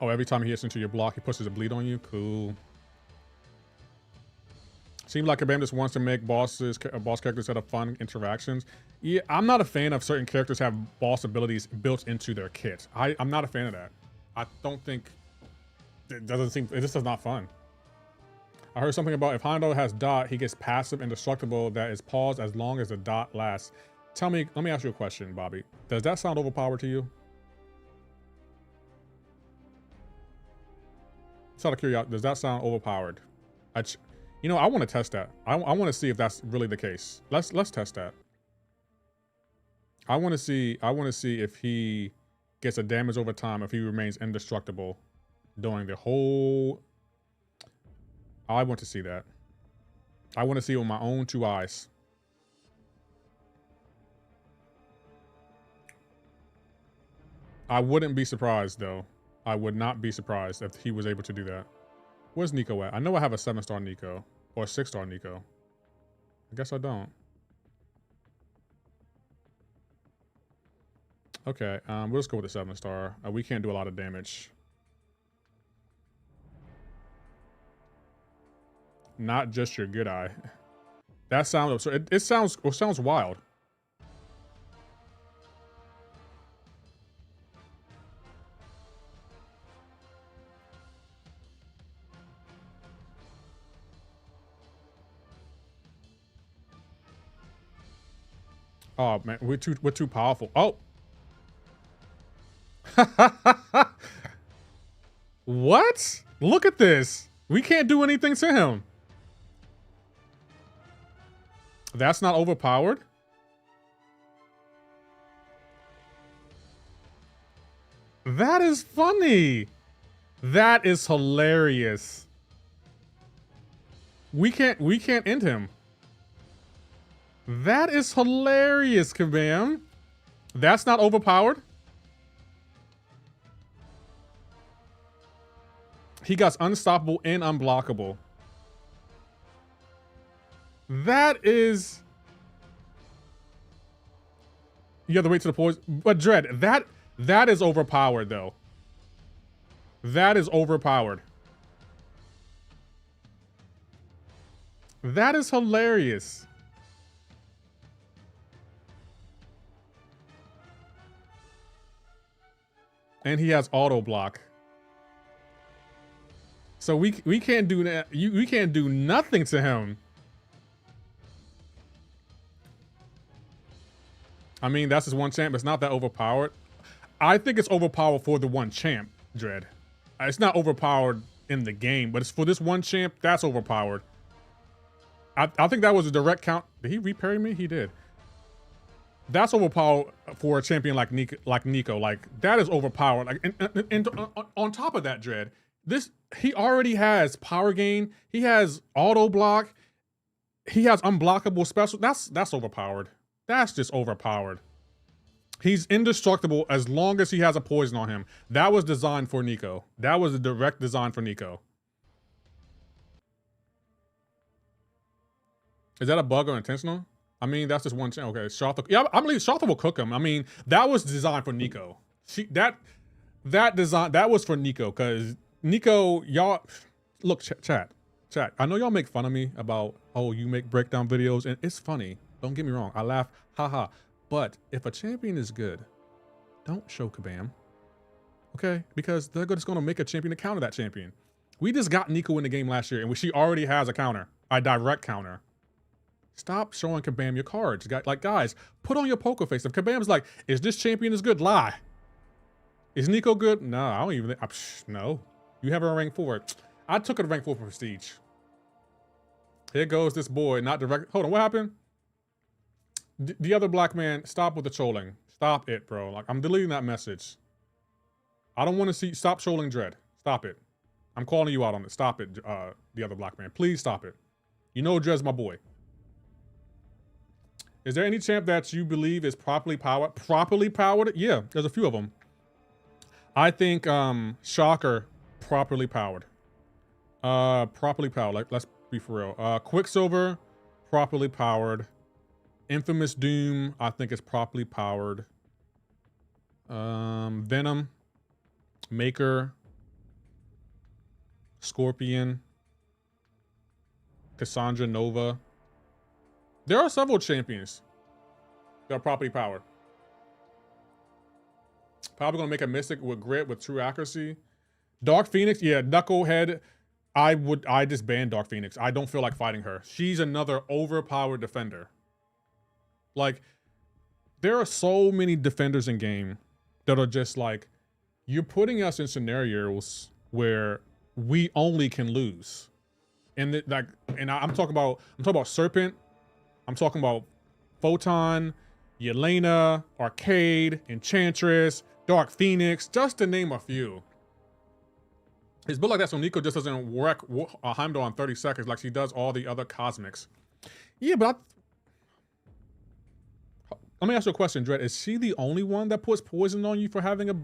Oh, every time he hits into your block, he pushes a bleed on you. Cool. Seems like Kabam just wants to make boss characters have fun interactions. Yeah, I'm not a fan of certain characters have boss abilities built into their kit. I'm not a fan of that. I don't think it just is not fun. I heard something about if Hondo has dot, he gets passive indestructible that is paused as long as the dot lasts. Let me ask you a question, Bobby. Does that sound overpowered to you? Just out of curiosity, does that sound overpowered? You know, I want to test that. I want to see if that's really the case. Let's test that. I want to see if he gets a damage over time if he remains indestructible during the whole. I want to see that. I want to see it with my own 2 eyes. I wouldn't be surprised though. I would not be surprised if he was able to do that. Where's Nico at? I know I have a 7-star Nico or a 6-star Nico. I guess I don't. Okay, we'll just go with the 7-star. We can't do a lot of damage. Not just your good eye. That sounds absurd. It sounds wild. Oh man, we're too powerful. Oh. What? Look at this. We can't do anything to him. That's not overpowered? That is funny. That is hilarious. We can't end him. That is hilarious, Kabam. That's not overpowered. He got unstoppable and unblockable. That is... You have to wait to the poison. But Dread, that is overpowered though. That is overpowered. That is hilarious. And he has auto block. So we can't do that. We can't do nothing to him. I mean, that's his one champ. It's not that overpowered. I think it's overpowered for the one champ, Dread. It's not overpowered in the game, but it's for this one champ. That's overpowered. I think that was a direct count. Did he reparry me? He did. That's overpowered for a champion like Nico. Like that is overpowered. Like and on top of that, Dread, he already has power gain. He has auto block. He has unblockable special. That's overpowered. That's just overpowered. He's indestructible as long as he has a poison on him. That was designed for Nico. That was a direct design for Nico. Is that a bug or intentional? I mean, that's just one chance. Okay, Shartha. Yeah, I believe Shartha will cook him. I mean, that was designed for Nico. That was for Nico, because Nico, y'all, look, chat. I know y'all make fun of me about, oh, you make breakdown videos, and it's funny. Don't get me wrong. I laugh, haha. But if a champion is good, don't show Kabam. Okay? Because they're just going to make a champion to counter that champion. We just got Nico in the game last year, and she already has a counter, a direct counter. Stop showing Kabam your cards. Like, guys, put on your poker face. If Kabam's like, is this champion is good? Lie. Is Nico good? No, I don't even think. No. You have her in rank 4. I took her to rank 4 for prestige. Here goes this boy, not direct. Hold on, what happened? The other black man, stop with the trolling. Stop it, bro. Like, I'm deleting that message. I don't want to see. Stop trolling Dread. Stop it. I'm calling you out on it. Stop it, the other black man. Please stop it. You know Dread's my boy. Is there any champ that you believe is properly powered? Properly powered? Yeah, there's a few of them. I think Shocker, properly powered. Properly powered. Like, let's be for real. Quicksilver, properly powered. Infamous Doom, I think is properly powered. Venom, Maker, Scorpion, Cassandra Nova. There are several champions that are properly powered. Probably gonna make a Mystic with grit with true accuracy. Dark Phoenix, yeah, Knucklehead. I just ban Dark Phoenix. I don't feel like fighting her. She's another overpowered defender. Like, there are so many defenders in game that are just like, you're putting us in scenarios where we only can lose. And I'm talking about Serpent. I'm talking about Photon, Yelena, Arcade, Enchantress, Dark Phoenix, just to name a few. It's built like that so Nico just doesn't wreck Heimdall in 30 seconds like she does all the other cosmics. Yeah, but let me ask you a question, Dread. Is she the only one that puts poison on you for having a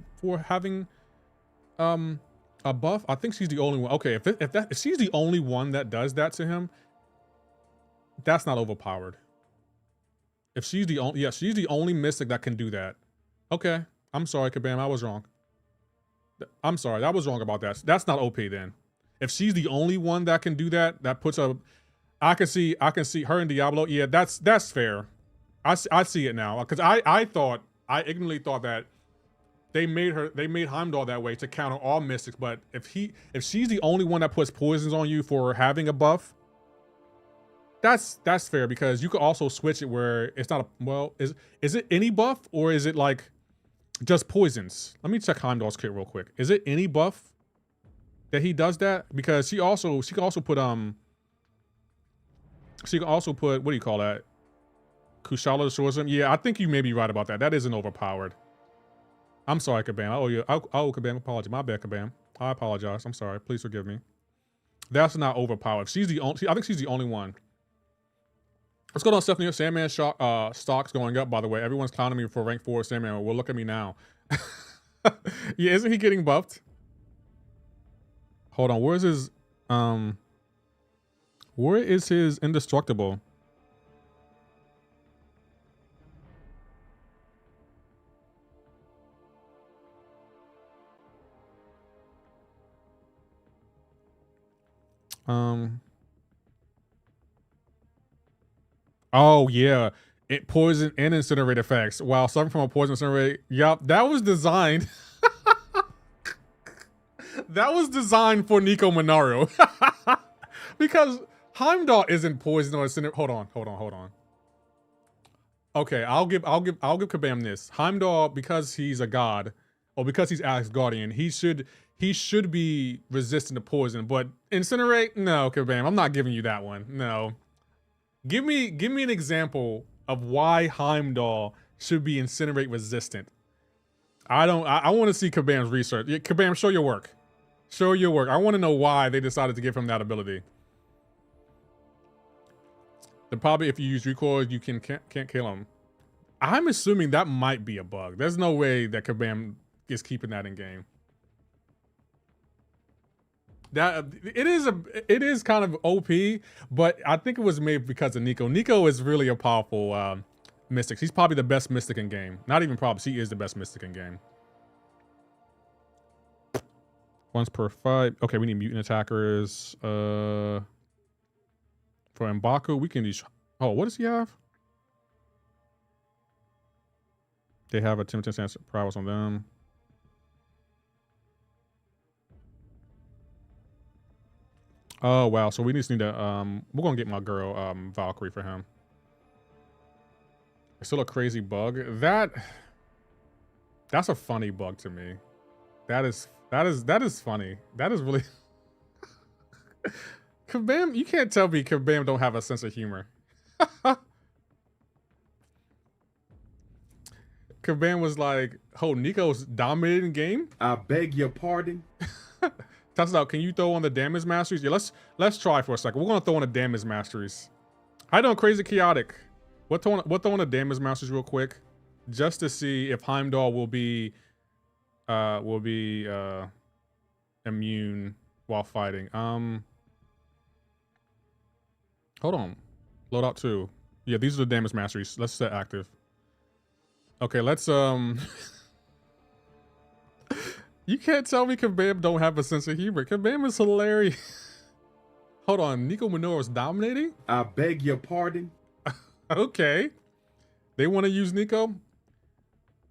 buff? I think she's the only one. Okay, if she's the only one that does that to him, that's not overpowered. If she's the only, yeah, she's the only mystic that can do that. Okay, I'm sorry, Kabam, I was wrong. I'm sorry, I was wrong about that. That's not OP then. If she's the only one that can do that, that puts a, I can see her and Diablo. Yeah, that's fair. I see it now, because I ignorantly thought that they made Heimdall that way to counter all mystics. But if she's the only one that puts poisons on you for having a buff, that's fair, because you could also switch it where it's not a, well, is it any buff or is it like just poisons? Let me check Heimdall's kit real quick. Is it any buff that he does that? Because she can also put what do you call that? Kushala destroys him. Yeah, I think you may be right about that. That isn't overpowered. I'm sorry, Kabam. I owe Kabam apology. My bad, Kabam. I apologize. I'm sorry. Please forgive me. That's not overpowered. She's the only. I think she's the only one. Let's go on, Stephanie. Sandman stocks going up, by the way. Everyone's clowning me for rank 4 Sandman. Well, look at me now. Yeah, isn't he getting buffed? Hold on. Where is his indestructible? Oh yeah, it poison and incinerate effects while suffering from a poison incinerate. Yup, that was designed. That was designed for Nico Minaru. Because Heimdall isn't poison or incinerate. Hold on. Okay, I'll give Kabam this. Heimdall, because he's a god, or because he's Asgardian, he should be resistant to poison. But incinerate, no, Kabam, I'm not giving you that one. No. Give me an example of why Heimdall should be incinerate resistant. I want to see Kabam's research. Yeah, Kabam, show your work. Show your work. I want to know why they decided to give him that ability. Then probably if you use recoil, you can't kill him. I'm assuming that might be a bug. There's no way that Kabam is keeping that in game. That it is kind of OP, but I think it was made because of Nico. Nico is really a powerful mystic. He's probably the best mystic in game. Not even probably, he is the best mystic in game. Once per fight. Okay, we need mutant attackers. For M'Baku, we can use. Oh, what does he have? They have a 10% prowess on them. Oh wow, so we just need to we're gonna get my girl Valkyrie for him. It's still a crazy bug. That's a funny bug to me. That is funny. That is really Kabam, you can't tell me Kabam don't have a sense of humor. Kabam was like, oh, Nico's dominating game? I beg your pardon? Test it out. Can you throw on the damage masteries? Yeah, let's try for a second. We're gonna throw on the damage masteries. How you doing, Crazy Chaotic? We'll throw on the damage masteries real quick, just to see if Heimdall will be immune while fighting. Hold on. Load out 2. Yeah, these are the damage masteries. Let's set active. Okay, let's You can't tell me Kabam don't have a sense of humor. Kabam is hilarious. Hold on, Nico Minoru is dominating? I beg your pardon? Okay. They want to use Nico?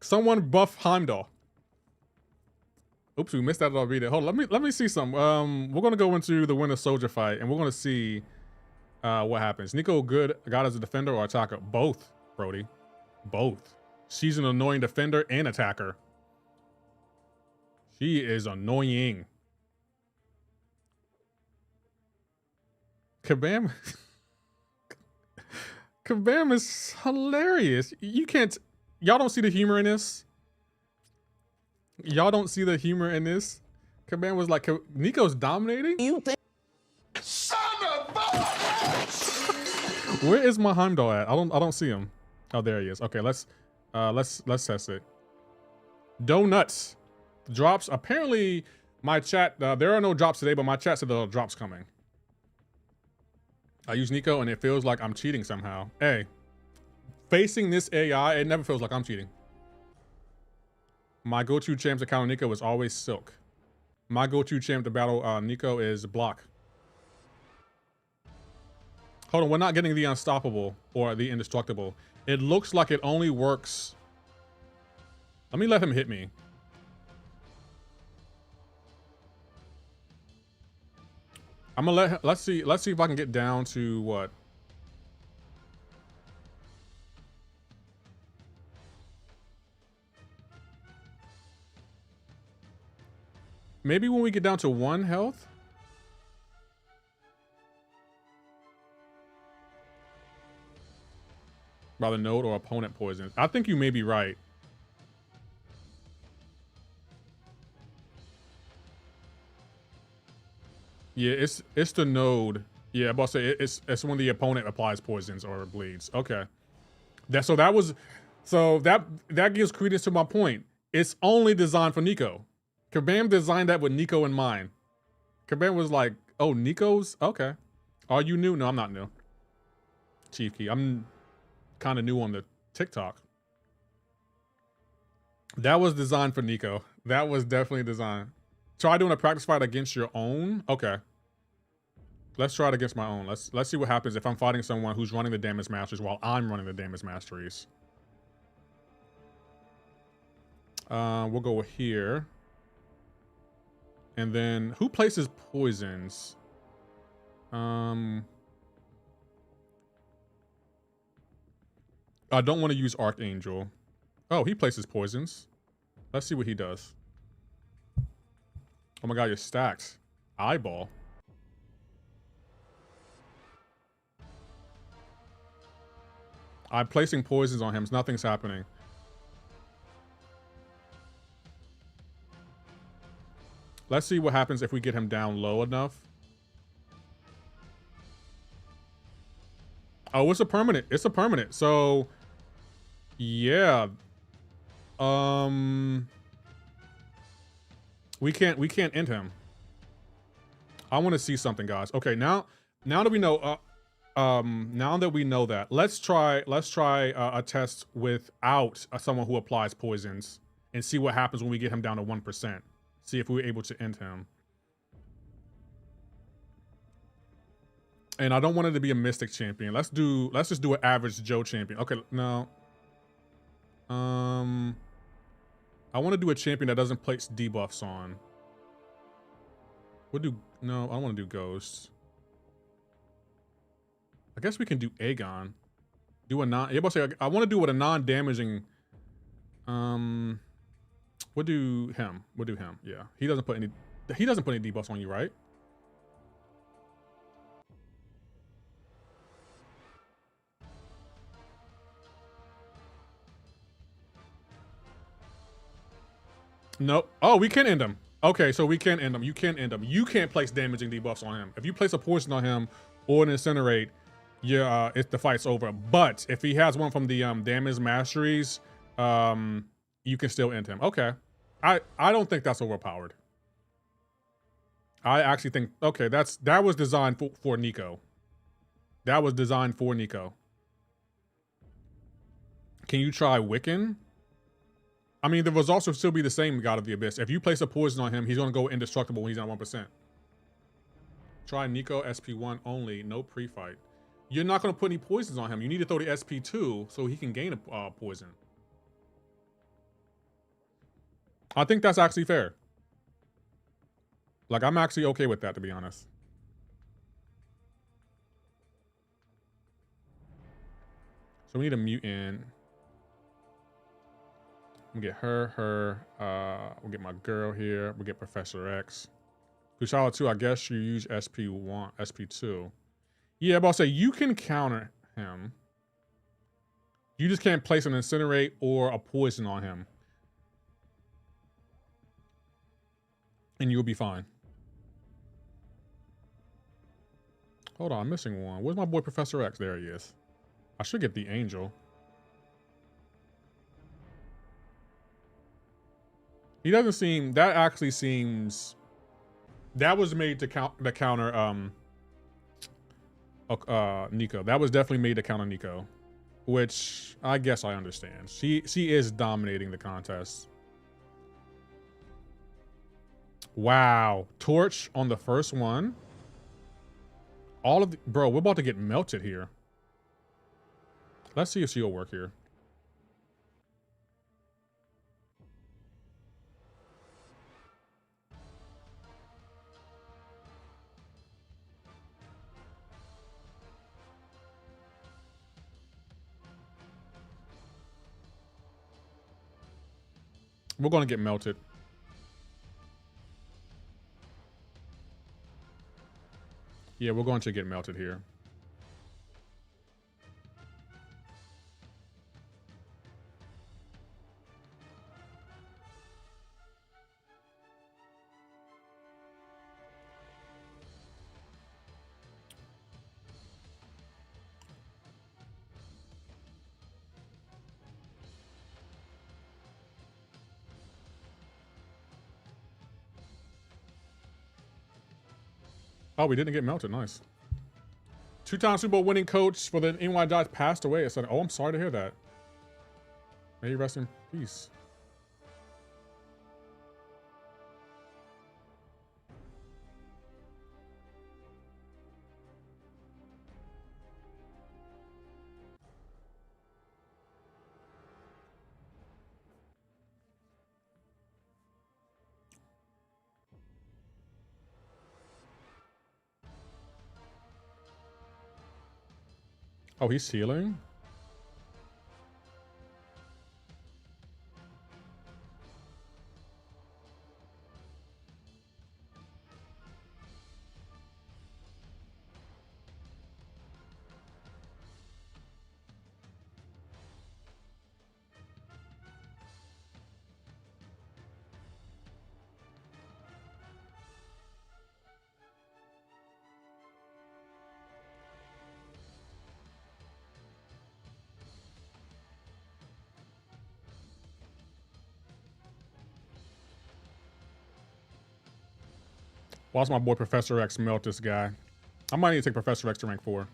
Someone buff Heimdall. Oops, we missed that already. Hold on, let me see some. We're gonna go into the Winter Soldier fight and we're gonna see what happens. Nico good god as a defender or attacker? Both, Brody. Both. She's an annoying defender and attacker. She is annoying. Kabam. Kabam is hilarious. You can't. Y'all don't see the humor in this? Y'all don't see the humor in this? Kabam was like, Nico's dominating? You think? Son of a... Where is my Heimdall at? I don't see him. Oh, there he is. Okay, let's test it. Donuts. Drops. Apparently, my chat, there are no drops today, but my chat said there are drops coming. I use Nico and it feels like I'm cheating somehow. Hey, facing this AI, it never feels like I'm cheating. My go-to champ to counter Nico is always Silk. My go-to champ to battle Nico is Block. Hold on, we're not getting the Unstoppable or the Indestructible. It looks like it only works. Let me let him hit me. I'm gonna let him, let's see if I can get down to what? Maybe when we get down to 1 health? By the node or opponent poison. I think you may be right. Yeah, it's the node. Yeah, I'm about to say it's when the opponent applies poisons or bleeds. Okay. That gives credence to my point. It's only designed for Nico. Kabam designed that with Nico in mind. Kabam was like, oh, Nico's? Okay. Are you new? No, I'm not new. Chief Key. I'm kind of new on the TikTok. That was designed for Nico. That was definitely designed. Try doing a practice fight against your own? Okay. Let's try it against my own. Let's see what happens if I'm fighting someone who's running the damage masteries while I'm running the damage masteries. We'll go here. And then who places poisons? I don't want to use Archangel. Oh, he places poisons. Let's see what he does. Oh my god, you're stacked. Eyeball. I'm placing poisons on him. Nothing's happening. Let's see what happens if we get him down low enough. Oh, it's a permanent. It's a permanent. So, yeah. We can't end him. I want to see something, guys. Okay, now that we know, now that we know that, let's try a test without someone who applies poisons and see what happens when we get him down to 1%. See if we're able to end him. And I don't want it to be a Mystic champion. Let's just do an average Joe champion. Okay, no. I want to do a champion that doesn't place debuffs on. No, I don't want to do Ghosts. I guess we can do Aegon. Do a non. You're about to say I want to do with a non-damaging. We'll do him. We'll do him. Yeah, he doesn't put any debuffs on you, right? Nope. Oh, we can end him. Okay, so we can end him. You can end him. You can't place damaging debuffs on him. If you place a poison on him or an incinerate, yeah, the fight's over. But if he has one from the damage masteries, you can still end him. Okay. I don't think that's overpowered. I actually think, okay, that was designed for Nico. That was designed for Nico. Can you try Wiccan? I mean, the results will still be the same, God of the Abyss. If you place a poison on him, he's going to go indestructible when he's at 1%. Try Nico SP1 only, no pre-fight. You're not going to put any poisons on him. You need to throw the SP2 so he can gain a poison. I think that's actually fair. Like, I'm actually okay with that, to be honest. So we need a mutant. We'll get her. We'll get my girl here. We'll get Professor X. Kushala 2, I guess you use SP1, SP2. Yeah, but I'll say you can counter him. You just can't place an incinerate or a poison on him. And you'll be fine. Hold on, I'm missing one. Where's my boy Professor X? There he is. I should get the angel. He doesn't seem. That actually seems. That was made to counter Nico. That was definitely made to counter Nico, which I guess I understand. She is dominating the contest. Wow, torch on the first one. All of the, bro, we're about to get melted here. Let's see if she'll work here. We're gonna get melted. Yeah, we're going to get melted here. Oh, we didn't get melted. Nice. Two-time Super Bowl winning coach for the NY Dodgers passed away. I said, oh, I'm sorry to hear that. May you rest in peace. Oh, he's healing? Watch my boy Professor X melt this guy. I might need to take Professor X to rank 4.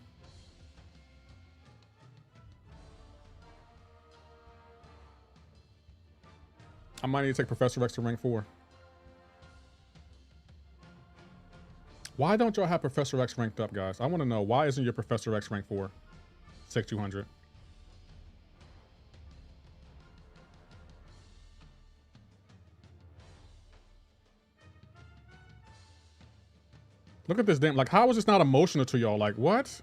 I might need to take Professor X to rank 4. Why don't y'all have Professor X ranked up, guys? I want to know, why isn't your Professor X rank 4? 6200. Look at this damn, like, how is this not emotional to y'all? Like, what?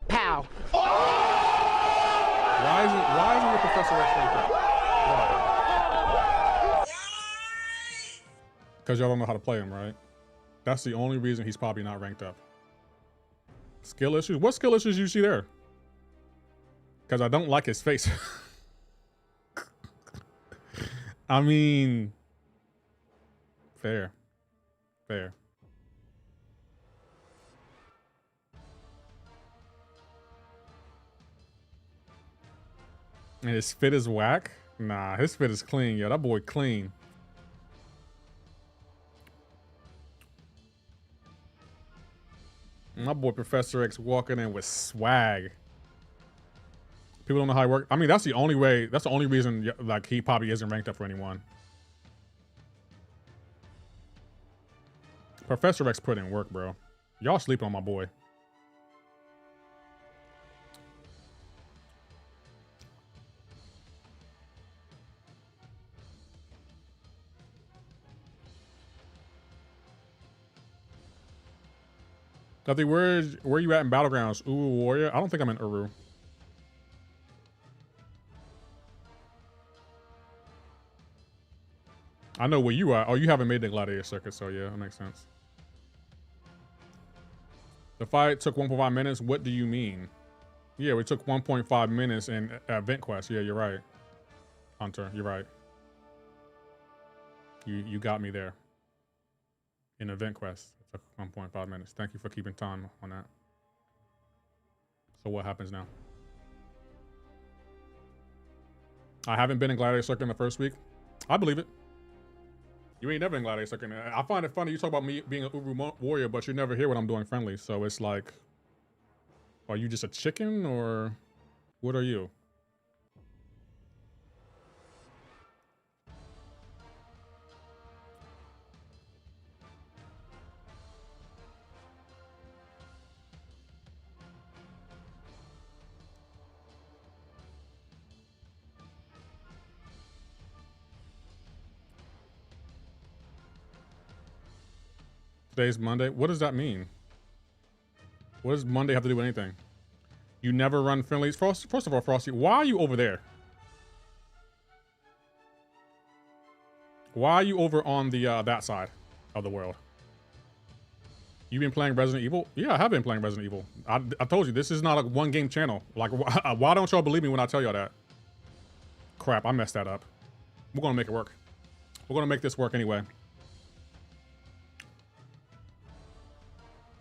Pow. Why isn't your Professor X ranked up? Why? Because y'all don't know how to play him, right? That's the only reason he's probably not ranked up. Skill issues? What skill issues you see there? Because I don't like his face. I mean, fair. Fair. And his fit is whack? Nah, his fit is clean, yo. That boy clean. My boy Professor X walking in with swag. People don't know how he works. I mean, that's the only way. That's the only reason, like, he probably isn't ranked up for anyone. Professor X put in work, bro. Y'all sleeping on my boy. Lefty, where you at in Battlegrounds? Ooh, Warrior? I don't think I'm in Uru. I know where you are. Oh, you haven't made the Gladiator circuit, so yeah, that makes sense. The fight took 1.5 minutes. What do you mean? Yeah, we took 1.5 minutes in Event Quest. Yeah, you're right. Hunter, you're right. You got me there. In Event Quest, it took 1.5 minutes. Thank you for keeping time on that. So what happens now? I haven't been in Gladiator Circuit in the first week. I believe it. You ain't never in Gladiator Circuit. I find it funny you talk about me being an Uber warrior, but you never hear what I'm doing friendly. So it's like, are you just a chicken or what are you? Today's Monday. What does that mean? What does Monday have to do with anything? You never run friendlies. First of all, Frosty, why are you over there? Why are you over on the that side of the world? You been playing Resident Evil? Yeah, I have been playing Resident Evil. I told you, this is not a one game channel. Like, why don't y'all believe me when I tell y'all that? Crap, I messed that up. We're gonna make it work. We're gonna make this work anyway.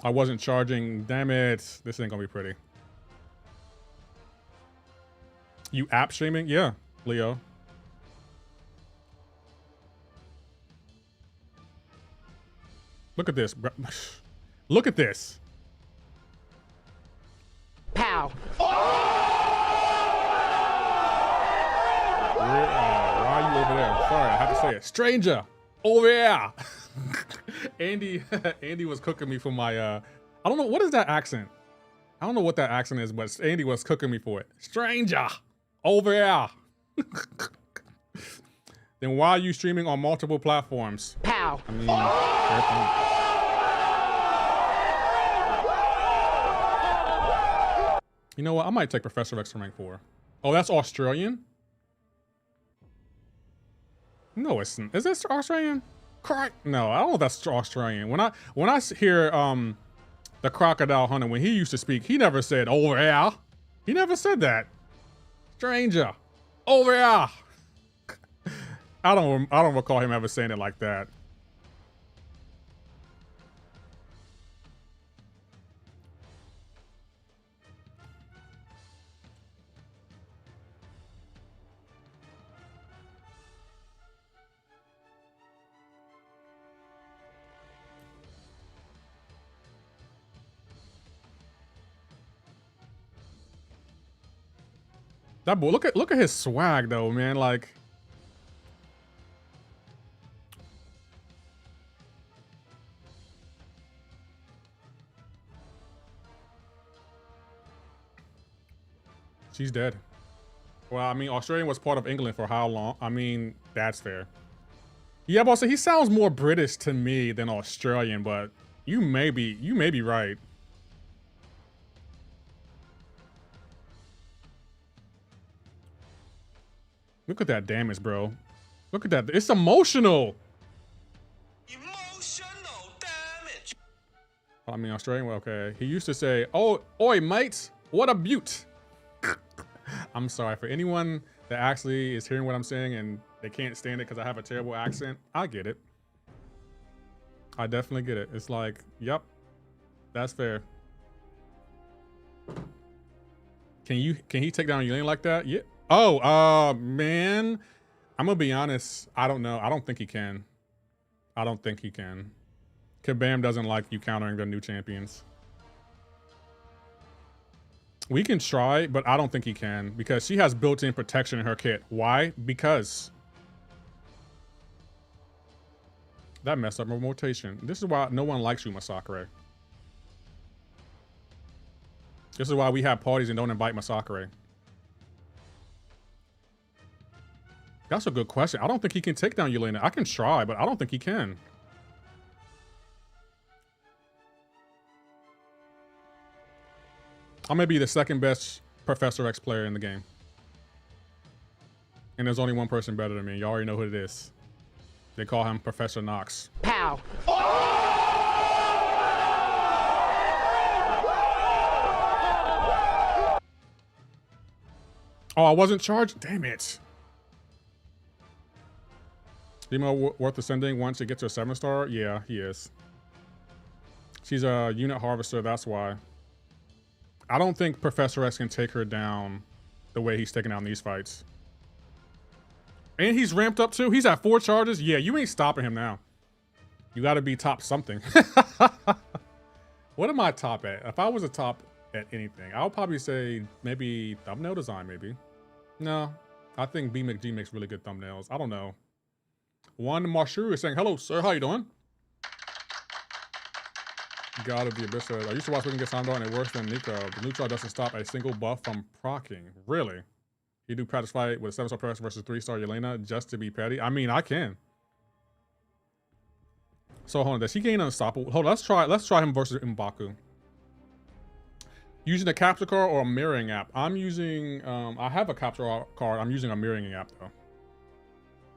I wasn't charging. Damn it. This ain't gonna be pretty. You app streaming? Yeah, Leo. Look at this. Look at this. Pow. Why are you over there? Sorry, I have to say it. Stranger, over there. Andy was cooking me for my, I don't know, what is that accent? I don't know what that accent is, but Andy was cooking me for it. Stranger, over there. Then why are you streaming on multiple platforms? Pow. I mean, fair point. You know what? I might take Professor X from rank 4. Oh, that's Australian? No, it's not. Is this Australian? No, I don't know if that's Australian. When I hear the crocodile hunter, when he used to speak, he never said over there. He never said that. Stranger, over there. I don't recall him ever saying it like that. That boy, look at his swag though, man. Like, she's dead. Well, I mean, Australian was part of England for how long? I mean, that's fair. Yeah, but also he sounds more British to me than Australian, but you may be right. Look at that damage, bro. Look at that. It's emotional. Emotional damage. I mean, Australian, well, okay. He used to say, oh, oi, mate, what a beaut. I'm sorry for anyone that actually is hearing what I'm saying and they can't stand it because I have a terrible accent. I get it. I definitely get it. It's like, yep, that's fair. Can he take down Yulane like that? Yeah. Oh, man, I'm gonna be honest. I don't know. I don't think he can. I don't think he can. Kabam doesn't like you countering the new champions. We can try, but I don't think he can because she has built-in protection in her kit. Why? Because that messed up my rotation. This is why no one likes you, Masakure. This is why we have parties and don't invite Masakure. That's a good question. I don't think he can take down Yelena. I can try, but I don't think he can. I may be the second best Professor X player in the game. And there's only one person better than me. You already know who it is. They call him Professor Knox. Pow. Oh, I wasn't charged? Damn it. Demo worth ascending once it gets to a 7-star? Yeah, he is. She's a unit harvester, that's why. I don't think Professor X can take her down the way he's taking down these fights. And he's ramped up too. He's at 4 charges. Yeah, you ain't stopping him now. You got to be top something. What am I top at? If I was a top at anything, I would probably say maybe thumbnail design, maybe. No, I think BMcG makes really good thumbnails. I don't know. One Marshu is saying, hello, sir. How you doing? God of the Abyss says, I used to watch Looking Get Sandor and it worse than Nico. The neutral doesn't stop a single buff from proccing. Really? You do practice fight with a 7-star Paris versus 3-star Yelena just to be petty? I mean, I can. So hold on, does he gain unstoppable? Hold on, let's try him versus M'Baku. Using a capture card or a mirroring app? I'm using I have a capture card. I'm using a mirroring app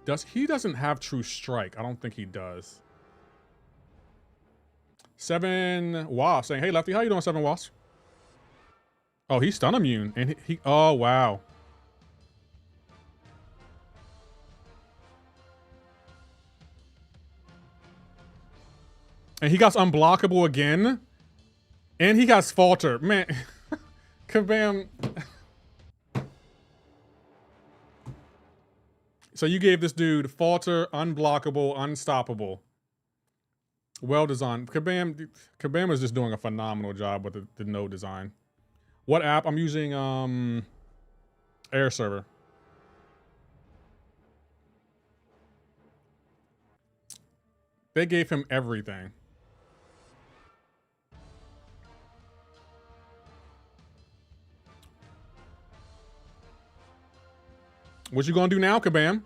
though. He doesn't have true strike. I don't think he does. 7 Wasp saying, hey Lefty, how you doing, 7 Wasp? Oh, he's stun immune. And he oh wow. And he got unblockable again. And he got falter. Man. Kabam. So you gave this dude falter, unblockable, unstoppable. Well designed. Kabam is just doing a phenomenal job with the node design. What app? I'm using Air Server. They gave him everything. What you gonna do now, Kabam?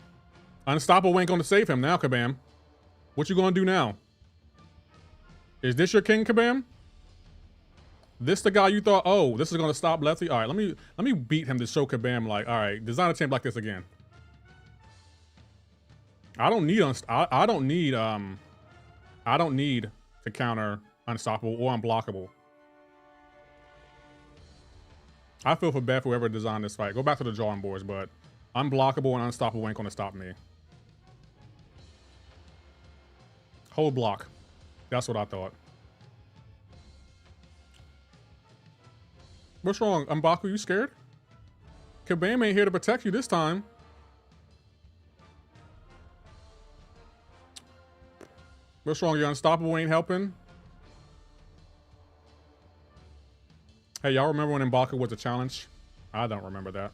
Unstoppable ain't gonna save him now, Kabam. What you gonna do now? Is this your king, Kabam? This the guy you thought, oh, this is gonna stop Lefty? All right, let me beat him to show Kabam like, all right, design a champ like this again. I don't need to counter unstoppable or unblockable. I feel for bad for whoever designed this fight. Go back to the drawing boards, but unblockable and unstoppable ain't gonna stop me. Hold block. That's what I thought. What's wrong, M'Baku? You scared? Kabam ain't here to protect you this time. What's wrong? Your unstoppable ain't helping? Hey, y'all remember when M'Baku was a challenge? I don't remember that.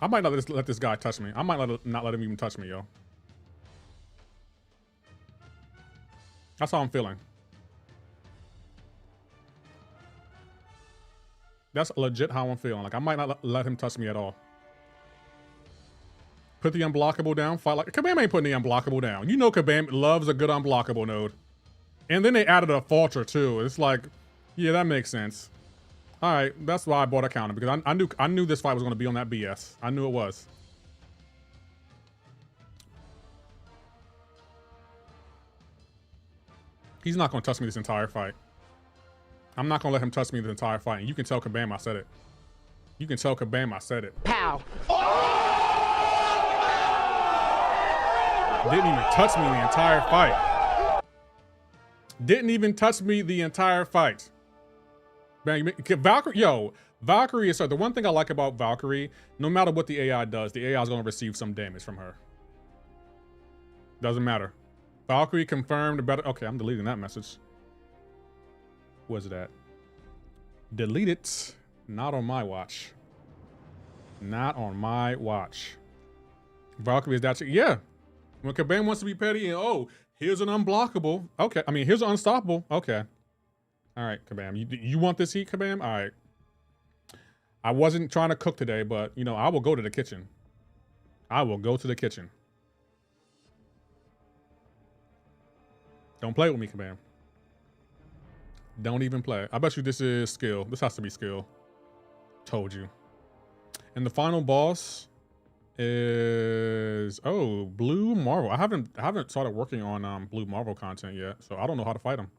I might not let this guy touch me. I might not let him even touch me, yo. That's how I'm feeling. That's legit how I'm feeling. Like, I might not let him touch me at all. Put the unblockable down. Fight like... Kabam ain't putting the unblockable down. You know Kabam loves a good unblockable node. And then they added a falter, too. It's like... Yeah, that makes sense. All right, that's why I bought a counter. Because I knew this fight was going to be on that BS. I knew it was. He's not going to touch me this entire fight. I'm not going to let him touch me the entire fight. And you can tell Kabam I said it. You can tell Kabam I said it. Pow. Didn't even touch me the entire fight. Didn't even touch me the entire fight. Bang, Valkyrie, yo, Valkyrie is the one thing I like about Valkyrie, no matter what the AI does, the AI is going to receive some damage from her. Doesn't matter. Valkyrie confirmed better. Okay, I'm deleting that message. What's that? Delete it. Not on my watch. Not on my watch. Valkyrie is that. Yeah. When Kabam wants to be petty and, oh, here's an unblockable. Okay. I mean, here's an unstoppable. Okay. All right, Kabam. You want this heat, Kabam? All right. I wasn't trying to cook today, but, you know, I will go to the kitchen. I will go to the kitchen. Don't play with me, Kabam. Don't even play. I bet you this is skill. This has to be skill. Told you. And the final boss is Blue Marvel. I haven't started working on Blue Marvel content yet, so I don't know how to fight him.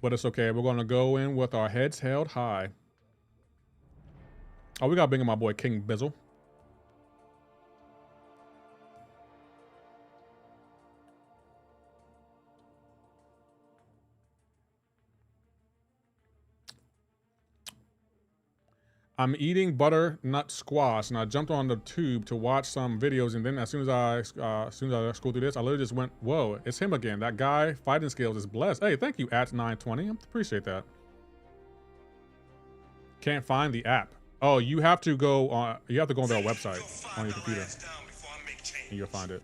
But it's okay. We're gonna go in with our heads held high. Oh, we gotta bring in my boy King Bizzle. I'm eating butternut squash, and I jumped on the tube to watch some videos, and then as soon as I scroll through this, I literally just went, whoa, it's him again. That guy, fighting skills is blessed. Hey, thank you, at920. I appreciate that. Can't find the app. Oh, you have to go on their website on your computer, and you'll find it.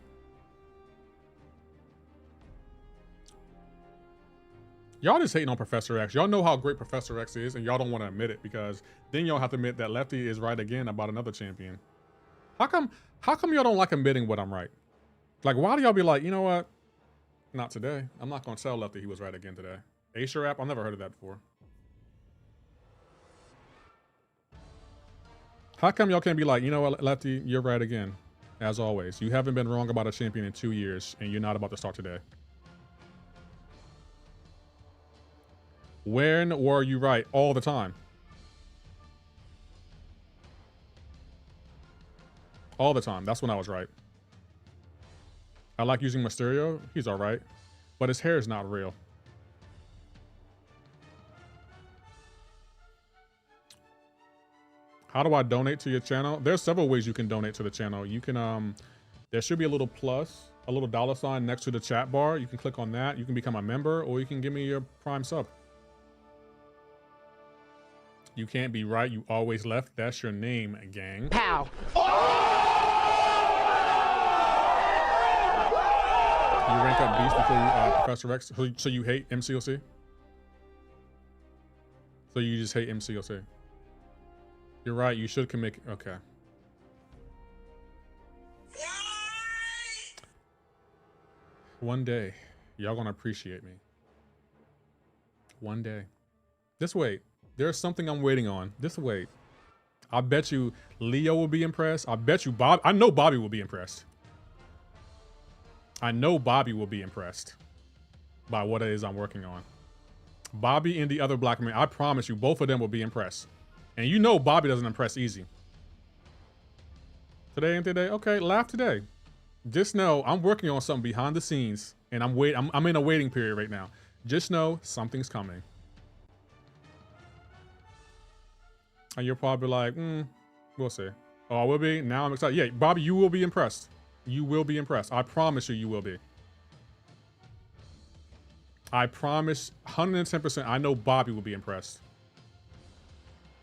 Y'all just hating on Professor X. Y'all know how great Professor X is, and y'all don't want to admit it, because then y'all have to admit that Lefty is right again about another champion. How come y'all don't like admitting what I'm right? Like, why do y'all be like, you know what? Not today. I'm not gonna tell Lefty he was right again today. Asher app? I've never heard of that before. How come y'all can't be like, you know what, Lefty, you're right again. As always. You haven't been wrong about a champion in 2 years, and you're not about to start today. When were you right? All the time. All the time. That's when I was right. I like using Mysterio. He's all right. But his hair is not real. How do I donate to your channel? There's several ways you can donate to the channel. You can, there should be a little plus, a little $ next to the chat bar. You can click on that. You can become a member, or you can give me your Prime sub. You can't be right. You always left. That's your name, gang. Pow. You rank up Beast before you, Professor X. So you hate MCoC? So you just hate MCoC? You're right. You should commit. Okay. One day, y'all gonna appreciate me. One day. Just wait. There's something I'm waiting on. Just wait. I bet you Leo will be impressed. I bet you Bob. I know Bobby will be impressed. I know Bobby will be impressed by what it is I'm working on. Bobby and the other black man. I promise you, both of them will be impressed. And you know Bobby doesn't impress easy. Today ain't today. Okay, laugh today. Just know I'm working on something behind the scenes, and I'm in a waiting period right now. Just know something's coming. And you're probably like, we'll see. Oh, I will be? Now I'm excited. Yeah, Bobby, you will be impressed. You will be impressed. I promise you, you will be. I promise 110%. I know Bobby will be impressed.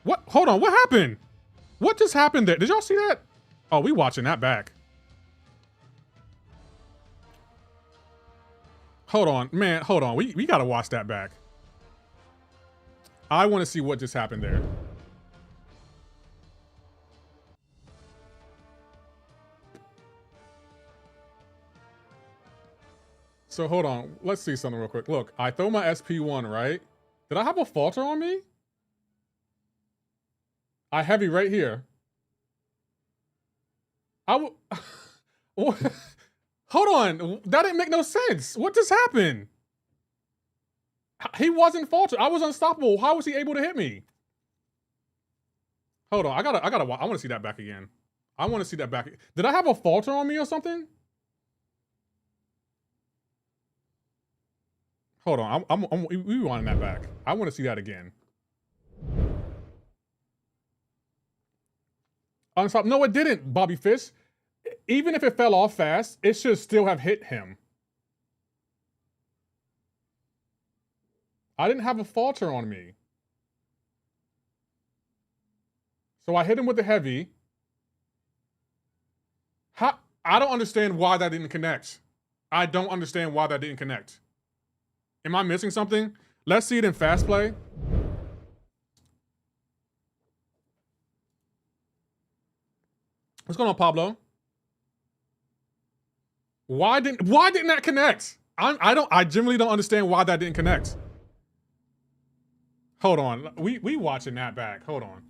What? Hold on. What happened? What just happened there? Did y'all see that? Oh, we watching that back. Hold on, man. Hold on. We got to watch that back. I want to see what just happened there. So hold on, let's see something real quick. Look, I throw my SP1, right? Did I have a falter on me? I heavy right here. Hold on, that didn't make no sense. What just happened? He wasn't faltered. I was unstoppable. How was he able to hit me? Hold on, I want to see that back again. I want to see that back. Did I have a falter on me or something? Hold on, we rewinding that back. I want to see that again. Unstoppable. No, it didn't, Bobby Fish. Even if it fell off fast, it should still have hit him. I didn't have a falter on me. So I hit him with the heavy. I don't understand why that didn't connect. I don't understand why that didn't connect. Am I missing something? Let's see it in fast play. What's going on, Pablo? Why didn't that connect? I genuinely don't understand why that didn't connect. Hold on. We watching that back. Hold on.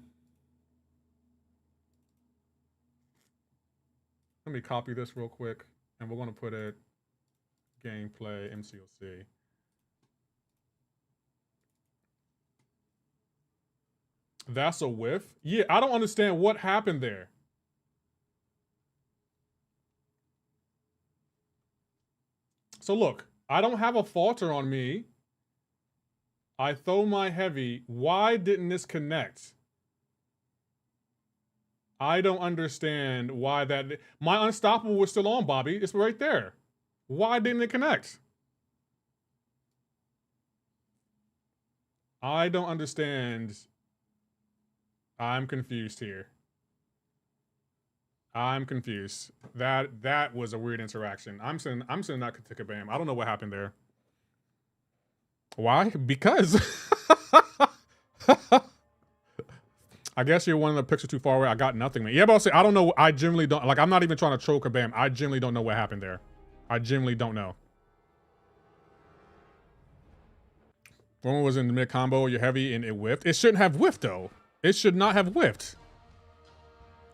Let me copy this real quick, and we're gonna put it gameplay MCoC. That's a whiff? Yeah, I don't understand what happened there. So look, I don't have a falter on me. I throw my heavy. Why didn't this connect? I don't understand why that. My unstoppable was still on, Bobby. It's right there. Why didn't it connect? I don't understand. I'm confused here. I'm confused. That was a weird interaction. I'm sending that to Kabam. I don't know what happened there. Why? Because I guess you're one of the pixels too far away. I got nothing, man. Yeah, but I'll say I don't know. I generally don't like. I'm not even trying to troll Kabam. I generally don't know what happened there. I generally don't know. One was in the mid combo. You're heavy and it whiffed. It shouldn't have whiffed though. It should not have whiffed.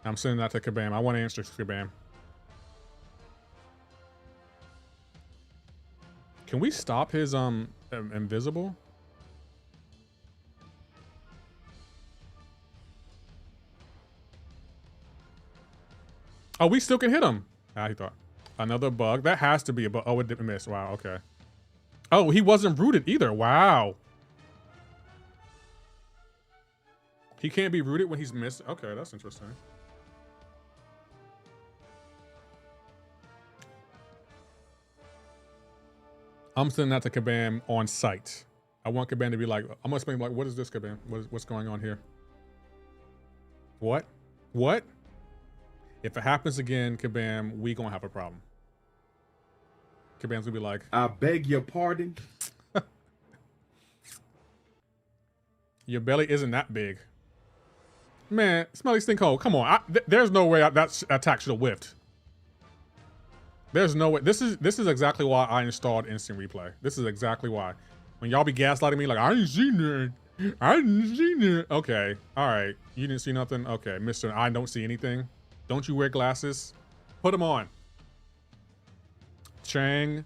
I'm sending that to Kabam. I want to answer Kabam. Can we stop his invisible? Oh, we still can hit him. Ah, he thought. Another bug. That has to be a bug. Oh, it didn't miss. Wow, okay. Oh, he wasn't rooted either. Wow. He can't be rooted when he's missed. Okay, that's interesting. I'm sending that to Kabam on site. I want Kabam to be like, I'm gonna explain like, what is this, Kabam? What's going on here? What? What? If it happens again, Kabam, we gonna have a problem. Kabam's gonna be like, I beg your pardon. Your belly isn't that big. Man, Smelly Stink Hole, come on. There's no way that attack should have whiffed. There's no way. This is exactly why I installed instant replay. This is exactly why. When y'all be gaslighting me like, I didn't see nothing. I didn't see nothing. Okay, all right. You didn't see nothing? Okay, Mr. I don't see anything. Don't you wear glasses? Put them on. Chang,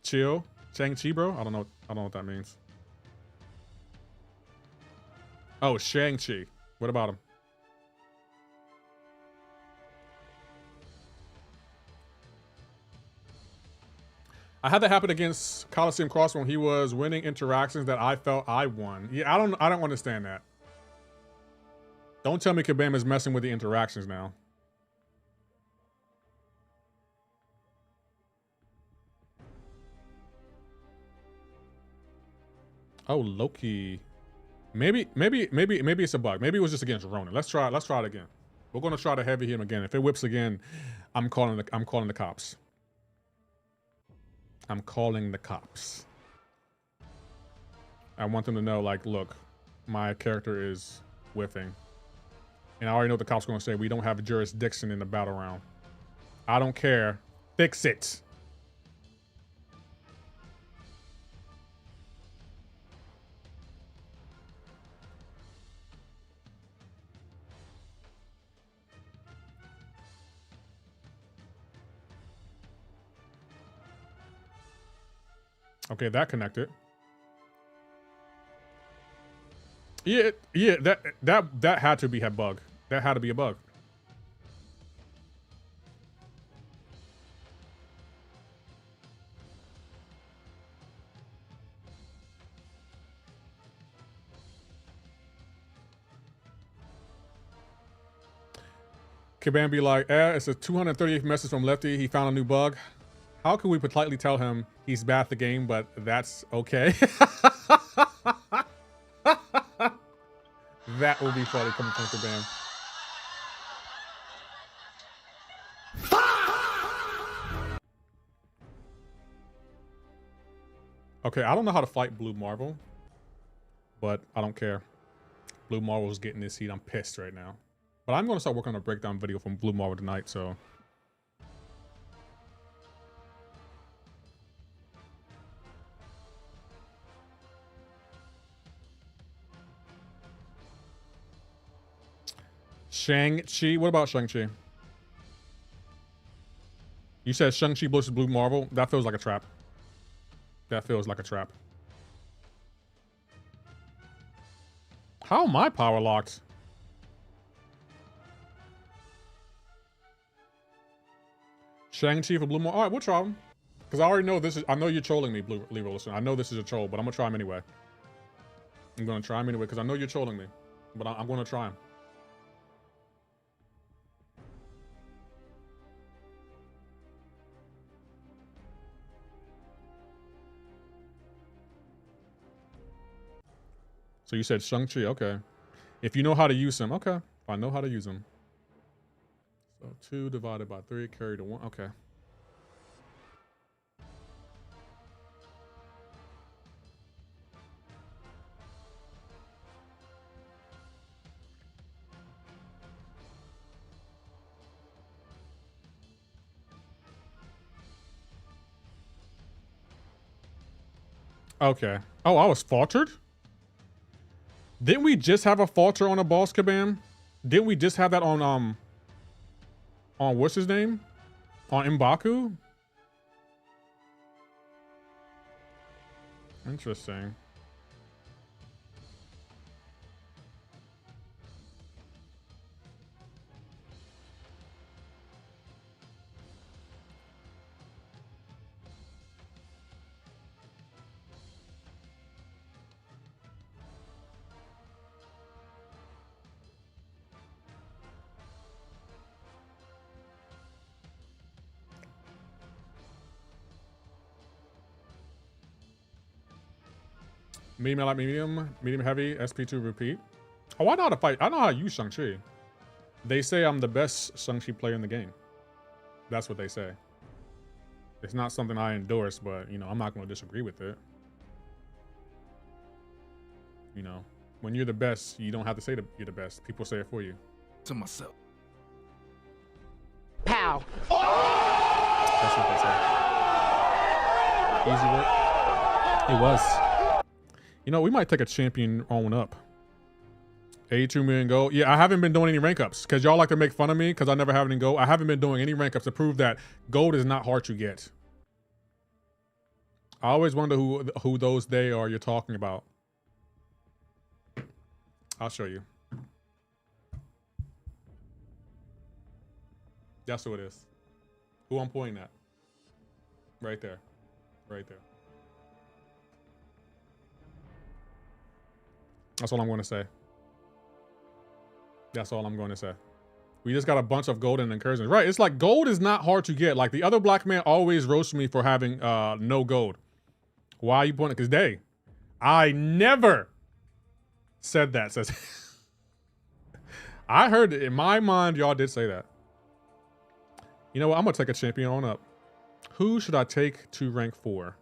chill. Chang-Chi, bro? I don't know what that means. Oh, Shang-Chi. What about him? I had that happen against Coliseum Cross when he was winning interactions that I felt I won. Yeah, I don't understand that. Don't tell me Kabam is messing with the interactions now. Oh, Loki. Maybe it's a bug. Maybe it was just against Ronan. Let's try it again. We're gonna try to heavy him again. If it whips again, I'm calling the cops. I'm calling the cops. I want them to know, like, look, my character is whiffing. And I already know what the cops are gonna say. We don't have jurisdiction in the battle round. I don't care. Fix it. Okay, that connected. Yeah, that had to be a bug. That had to be a bug. Kabam be like, it's a 238th message from Lefty. He found a new bug. How can we politely tell him he's bad at the game, but that's okay? That will be funny coming from Kabam. Okay, I don't know how to fight Blue Marvel, but I don't care. Blue Marvel's getting this heat. I'm pissed right now. But I'm going to start working on a breakdown video from Blue Marvel tonight, so... Shang-Chi? What about Shang-Chi? You said Shang-Chi versus Blue Marvel? That feels like a trap. That feels like a trap. How am I power locked? Shang-Chi for Blue Marvel? Alright, we'll try him. Because I already know this is... I know you're trolling me, Blue Lever. Listen, I know this is a troll, but I'm going to try him anyway. I'm going to try him anyway because I know you're trolling me. But I'm going to try him. So you said Shang-Chi, okay. If you know how to use him, okay. If I know how to use him. So 2 divided by 3, carry to 1, okay. Okay. Oh, I was faltered? Didn't we just have a falter on a boss, Kabam? Didn't we just have that on what's his name? On M'Baku? Interesting. Medium, I like medium. Medium heavy, SP2 repeat. Oh, I know how to fight. I know how to use Shang-Chi. They say I'm the best Shang-Chi player in the game. That's what they say. It's not something I endorse, but, you know, I'm not going to disagree with it. You know, when you're the best, you don't have to say that you're the best. People say it for you. To myself. Pow. That's what they say. Easy work. It was. You know, we might take a champion on up. 82 million gold. Yeah, I haven't been doing any rank ups because y'all like to make fun of me because I never have any gold. I haven't been doing any rank ups to prove that gold is not hard to get. I always wonder who those they are you're talking about. I'll show you. That's who it is. Who I'm pointing at. Right there. Right there. That's all I'm going to say. That's all I'm going to say. We just got a bunch of golden incursions. Right, it's like gold is not hard to get. Like the other black man always roasts me for having no gold. Why are you pointing? Because I never said that. Says I heard it. In my mind, y'all did say that. You know what? I'm going to take a champion on up. Who should I take to rank 4?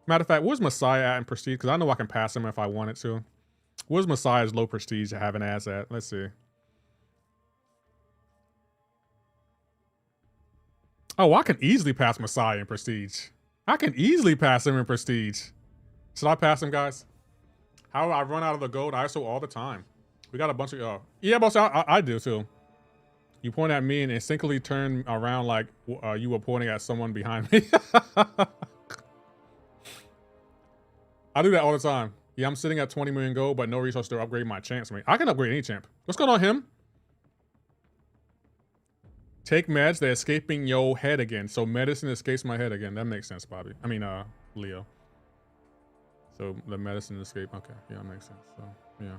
Matter of fact, where's Messiah at in prestige? Because I know I can pass him if I wanted to. Where's Messiah's low prestige have an ass at? Let's see. Oh, I can easily pass Messiah in prestige. I can easily pass him in prestige. Should I pass him, guys? How I run out of the gold ISO all the time. We got a bunch of yeah, boss. I do too. You point at me and instinctively turn around like you were pointing at someone behind me. I do that all the time. Yeah, I'm sitting at 20 million gold, but no resource to upgrade my champs. I can upgrade any champ. What's going on, him? Take meds, they're escaping your head again. So medicine escapes my head again. That makes sense, Bobby. I mean, Leo. So the medicine escape. Okay, yeah, that makes sense. So, yeah.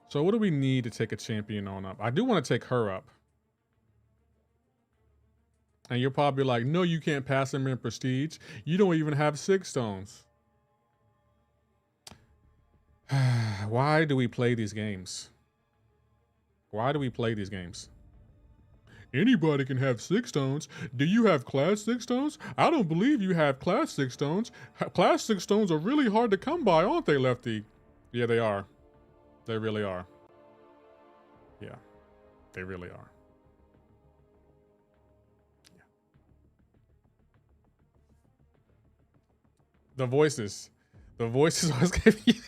So what do we need to take a champion on up? I do want to take her up. And you're probably like, no, you can't pass him in prestige. You don't even have 6 stones. Why do we play these games? Why do we play these games? Anybody can have 6 stones. Do you have class 6 stones? I don't believe you have class 6 stones. Class 6 stones are really hard to come by, aren't they, Lefty? Yeah, they are. They really are. Yeah, they really are. Yeah. The voices. The voices always give me.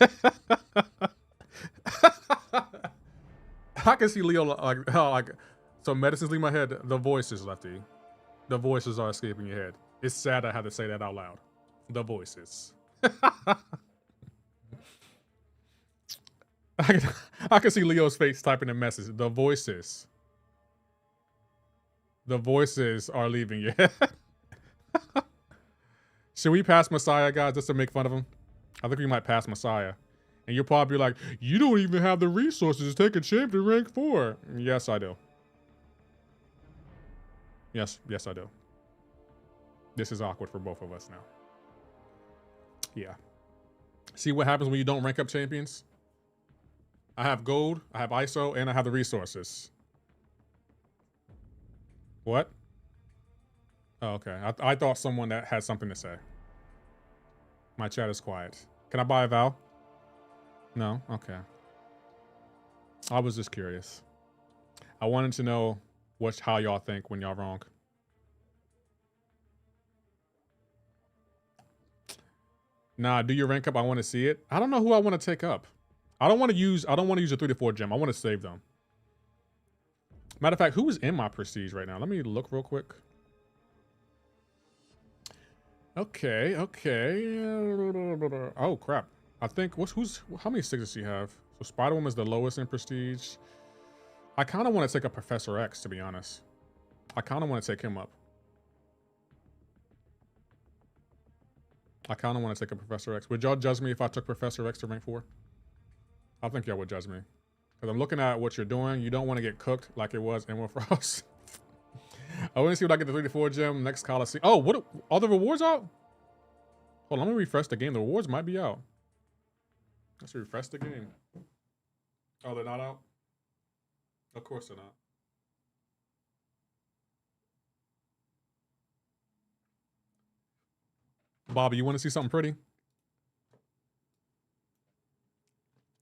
I can see Leo like how like so medicines leave my head. The voices, Lefty. The voices are escaping your head. It's sad I had to say that out loud. The voices. I can see Leo's face typing a message. The voices. The voices are leaving your head. Should we pass Messiah, guys, just to make fun of him? I think we might pass Messiah. And you'll probably be like, you don't even have the resources to take a champ to rank 4. Yes, I do. Yes, I do. This is awkward for both of us now. Yeah. See what happens when you don't rank up champions? I have gold, I have ISO, and I have the resources. What? Oh, okay. I thought someone that had something to say. My chat is quiet. Can I buy a Val? No? Okay. I was just curious. I wanted to know how y'all think when y'all wrong. Nah, do your rank up. I want to see it. I don't know who I want to take up. I don't want to use a 3 to 4 gem. I want to save them. Matter of fact, who is in my prestige right now? Let me look real quick. Okay, okay. Oh crap. I think how many 6s does he have? So Spider-Woman is the lowest in prestige. I kind of want to take a Professor X, to be honest. I kind of want to take him up. I kind of want to take a Professor X. Would y'all judge me if I took Professor X to rank 4? I think y'all would judge me. Because I'm looking at what you're doing. You don't want to get cooked like it was in Frost. I want to see what I get the 3 to 4 gem next Coliseum. Oh, what are the rewards out? Hold on, let me refresh the game. The rewards might be out. Let's refresh the game. Oh, they're not out? Of course they're not. Bobby, you want to see something pretty?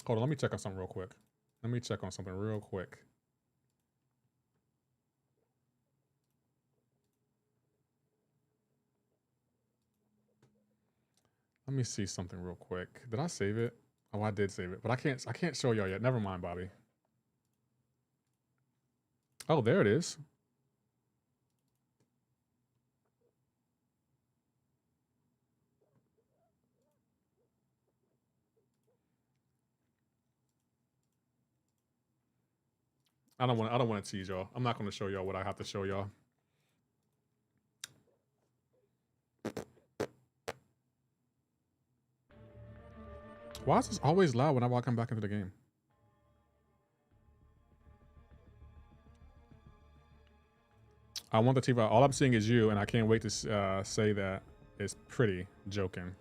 Hold on, let me check on something real quick. Let me check on something real quick. Let me see something real quick. Did I save it? Oh, I did save it, but I can't show y'all yet. Never mind, Bobby. Oh, there it is. I don't want to tease y'all. I'm not going to show y'all what I have to show y'all. Why is this always loud whenever I come back into the game? I want the TV. All I'm seeing is you, and I can't wait to say that it's pretty. Joking.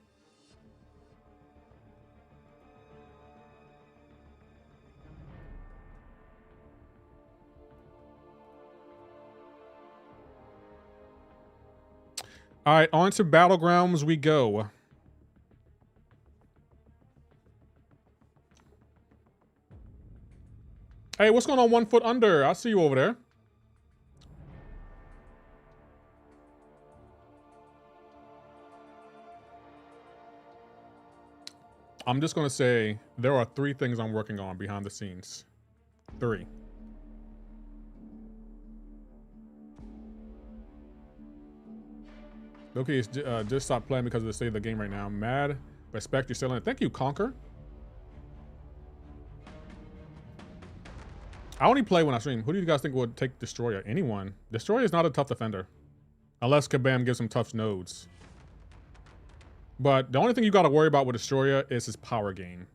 All right, on to Battlegrounds we go. Hey, what's going on 1 foot under? I see you over there. I'm just going to say there are 3 things I'm working on behind the scenes. 3. Okay, just stop playing because of the state of the game right now. Mad. Respect, you're still in it. Thank you, Conquer. I only play when I stream. Who do you guys think would take Destroyer? Anyone. Destroyer is not a tough defender. Unless Kabam gives him tough nodes. But the only thing you got to worry about with Destroyer is his power gain.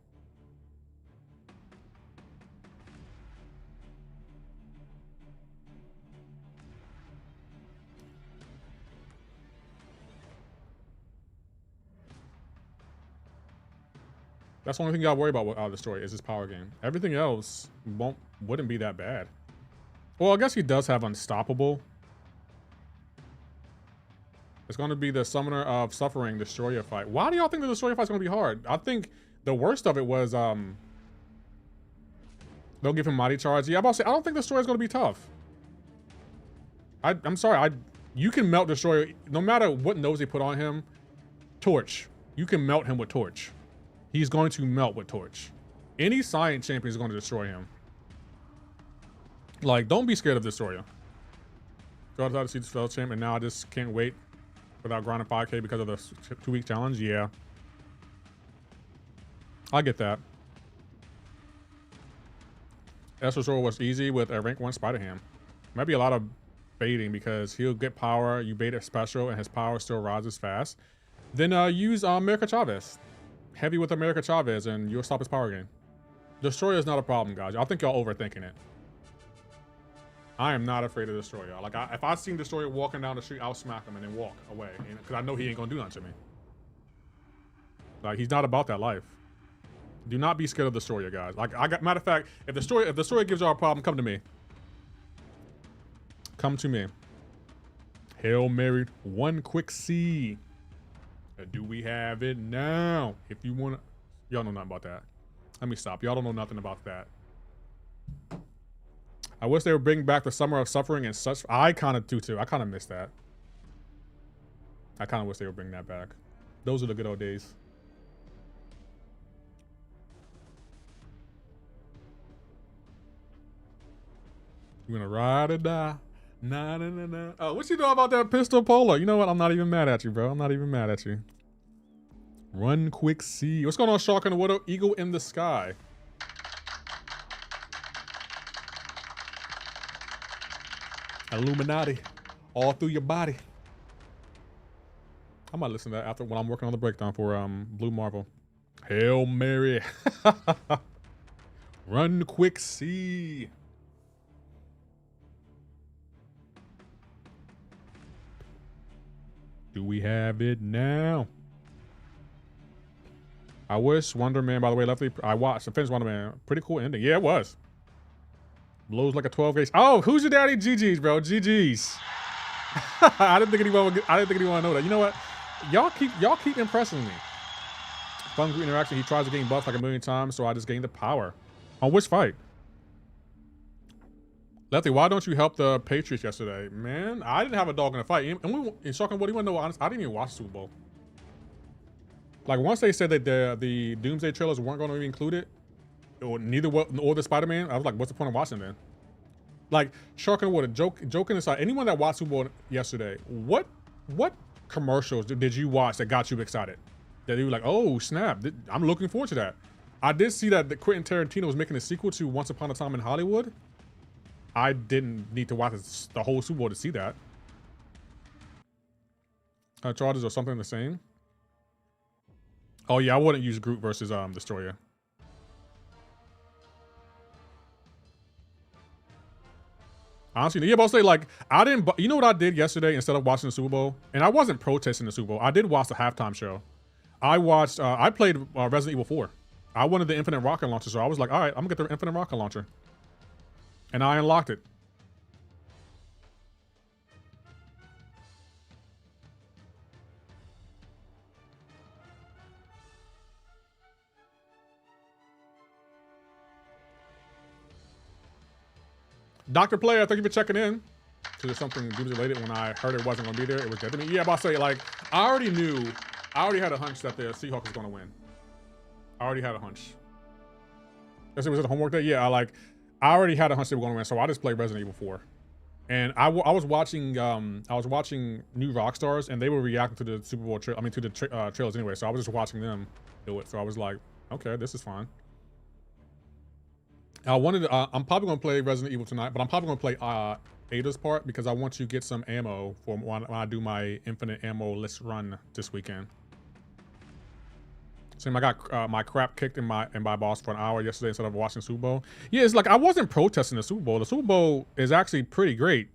That's the only thing you got to worry about with Destroyer is his power gain. Everything else wouldn't be that bad. Well, I guess he does have Unstoppable. It's going to be the Summoner of Suffering Destroyer fight. Why do y'all think the Destroyer fight is going to be hard? I think the worst of it was they'll give him Mighty Charge. Yeah, I'm about to say, I don't think Destroyer is going to be tough. I'm sorry. You can melt Destroyer no matter what nose they put on him. Torch. You can melt him with Torch. He's going to melt with Torch. Any Science Champion is going to destroy him. Like, don't be scared of Destroyer. Got to see the Spell Champ, and now I just can't wait without grinding 5K because of the 2-week challenge. Yeah. I get that. Esper was easy with a rank 1 Spider-Ham. Might be a lot of baiting because he'll get power, you bait it special, and his power still rises fast. Then use America Chavez. Heavy with America Chavez, and you'll stop his power gain. Destroyer is not a problem, guys. I think y'all overthinking it. I am not afraid of Destroyer. Like, if I seen Destroyer walking down the street, I'll smack him and then walk away. Because I know he ain't going to do nothing to me. Like, he's not about that life. Do not be scared of the story, guys. Like, matter of fact, if the story gives y'all a problem, come to me. Come to me. Hail Mary, one quick C. Do we have it now? If you wanna, y'all know nothing about that. Let me stop. Y'all don't know nothing about that. I wish they would bring back the summer of suffering and such. I kind of do too. I kind of miss that. I kind of wish they would bring that back. Those are the good old days. You gonna ride or die? Nah, nah, nah, nah. Oh, what you know about that pistol polo? You know what? I'm not even mad at you, bro. I'm not even mad at you. Run quick C. What's going on, Shark in the Water? Eagle in the sky. Illuminati. All through your body. I might listen to that after when I'm working on the breakdown for Blue Marvel. Hail Mary. Run quick C. Do we have it now? I wish Wonder Man, by the way, Lefty, I finished Wonder Man. Pretty cool ending. Yeah, it was. Blows like a 12 gauge. Oh, who's your daddy? GG's, bro. GG's. I didn't think anyone would know that. You know what? Y'all keep impressing me. Fun group interaction. He tries to gain buff like a million times, so I just gained the power. On which fight? Lefty, why don't you help the Patriots yesterday? Man, I didn't have a dog in the fight. And Shocking, what do you want to know? Honest, I didn't even watch the Super Bowl. Like, once they said that the Doomsday trailers weren't going to be included, or the Spider-Man, I was like, what's the point of watching then? Like, Shocking, joking aside, anyone that watched Super Bowl yesterday, what commercials did you watch that got you excited? That you were like, oh, snap, I'm looking forward to that. I did see that Quentin Tarantino was making a sequel to Once Upon a Time in Hollywood. I didn't need to watch the whole Super Bowl to see that. Charges or something the same. Oh yeah, I wouldn't use Groot versus Destroyer. Honestly, yeah, but I'll say, like, I didn't. You know what I did yesterday instead of watching the Super Bowl? And I wasn't protesting the Super Bowl. I did watch the halftime show. I watched. I played Resident Evil 4. I wanted the infinite rocket launcher, so I was like, all right, I'm gonna get the infinite rocket launcher. And I unlocked it. Dr. Player, thank you for checking in. So there's something related. When I heard it wasn't gonna be there, it was dead to me. Yeah, I'm about to say, like, I already had a hunch that the Seahawks was gonna win. I already had a hunch. Was it a homework day? Yeah, I already had a hunch they were gonna win, so I just played Resident Evil 4. And I was watching New Rockstars, and they were reacting to the Super Bowl to the trailers anyway. So I was just watching them do it. So I was like, okay, this is fine. I'm probably gonna play Resident Evil tonight, but I'm probably gonna play Ada's part because I want to get some ammo for when I do my infinite ammo list run this weekend. So I got my crap kicked in my boss for an hour yesterday instead of watching Super Bowl. Yeah, it's like I wasn't protesting the Super Bowl. The Super Bowl is actually pretty great.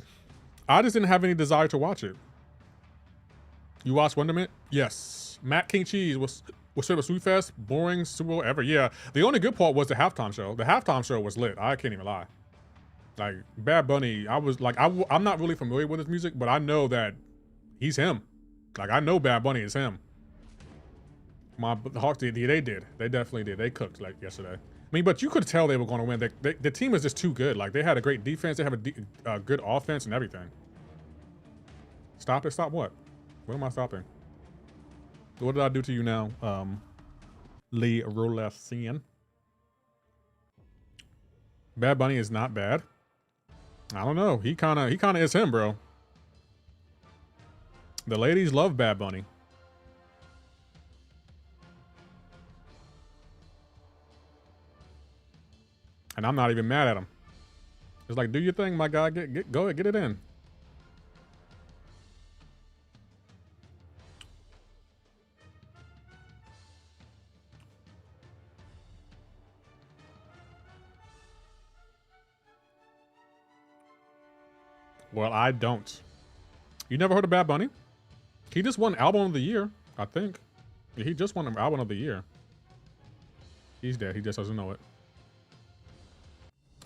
I just didn't have any desire to watch it. You watched Wonderment? Yes. Matt King Cheese was straight up Sweet Fest. Boring Super Bowl ever. Yeah. The only good part was the halftime show. The halftime show was lit. I can't even lie. Like, Bad Bunny, I was like, I'm not really familiar with his music, but I know that he's him. Like, I know Bad Bunny is him. The Hawks did. They did. They definitely did. They cooked like yesterday. I mean, but you could tell they were going to win. The team is just too good. Like, they had a great defense. They have a good offense and everything. Stop it. Stop what? What am I stopping? What did I do to you now? Lee Rolesian. Bad Bunny is not bad. I don't know. He kind of is him, bro. The ladies love Bad Bunny. And I'm not even mad at him. It's like, do your thing, my guy. Go ahead, get it in. Well, I don't. You never heard of Bad Bunny? He just won Album of the Year, I think. He just won the album of the year. He's dead. He just doesn't know it.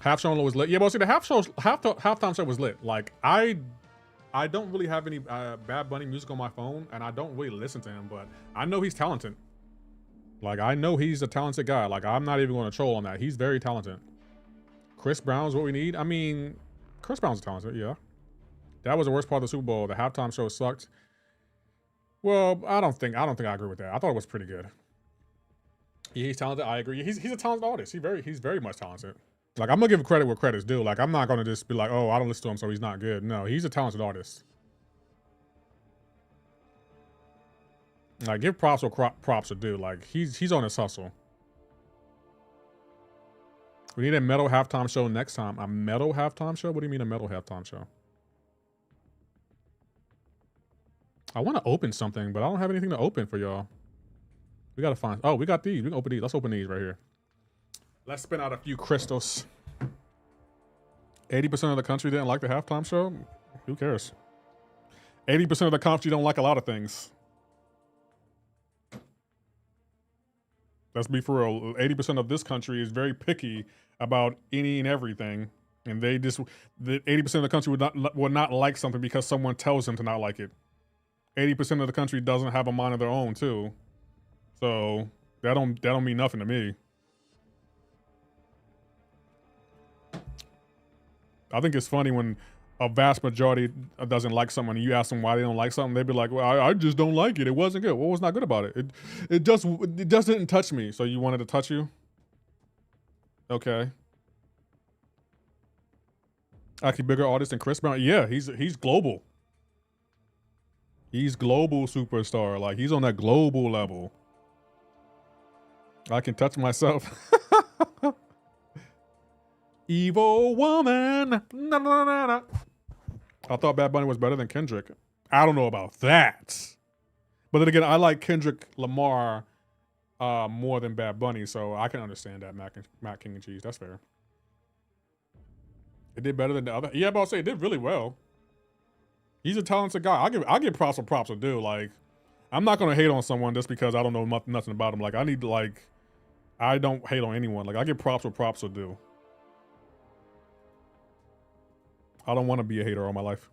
Half show was lit. Yeah, but see, the halftime show was lit. Like I don't really have any Bad Bunny music on my phone, and I don't really listen to him, but I know he's talented. Like I know he's a talented guy. Like I'm not even going to troll on that. He's very talented. Chris Brown's what we need. I mean, Chris Brown's talented. Yeah, that was the worst part of the Super Bowl. The halftime show sucked. Well, I don't think I agree with that. I thought it was pretty good. Yeah, he's talented. I agree. He's a talented artist. He's very much talented. Like I'm gonna give credit where credit's due. Like I'm not gonna just be like, oh, I don't listen to him, so he's not good. No, he's a talented artist. Like give props where props are due. Like he's on his hustle. We need a metal halftime show next time. A metal halftime show? What do you mean a metal halftime show? I want to open something, but I don't have anything to open for y'all. We gotta find. Oh, we got these. We can open these. Let's open these right here. Let's spin out a few crystals. 80% of the country didn't like the halftime show. Who cares? 80% of the country don't like a lot of things. Let's be for real. 80% of this country is very picky about any and everything, and the 80% of the country would not like something because someone tells them to not like it. 80% of the country doesn't have a mind of their own too, so that don't mean nothing to me. I think it's funny when a vast majority doesn't like someone and you ask them why they don't like something, they'd be like, well, I just don't like it. It wasn't good. What was not good about it? It just didn't touch me. So you wanted to touch you? Okay. Actually bigger artist than Chris Brown? Yeah, he's global. He's global superstar. Like he's on that global level. I can touch myself. Evil woman. No, no, no, no. I thought Bad Bunny was better than Kendrick. I don't know about that. But then again, I like Kendrick Lamar more than Bad Bunny, so I can understand that. Mac King and Cheese. That's fair. It did better than the other. Yeah, but I'll say it did really well. He's a talented guy. I'll give props for props to do. Like, I'm not gonna hate on someone just because I don't know nothing about him. Like, I don't hate on anyone. Like, I give props for props to do. I don't want to be a hater all my life.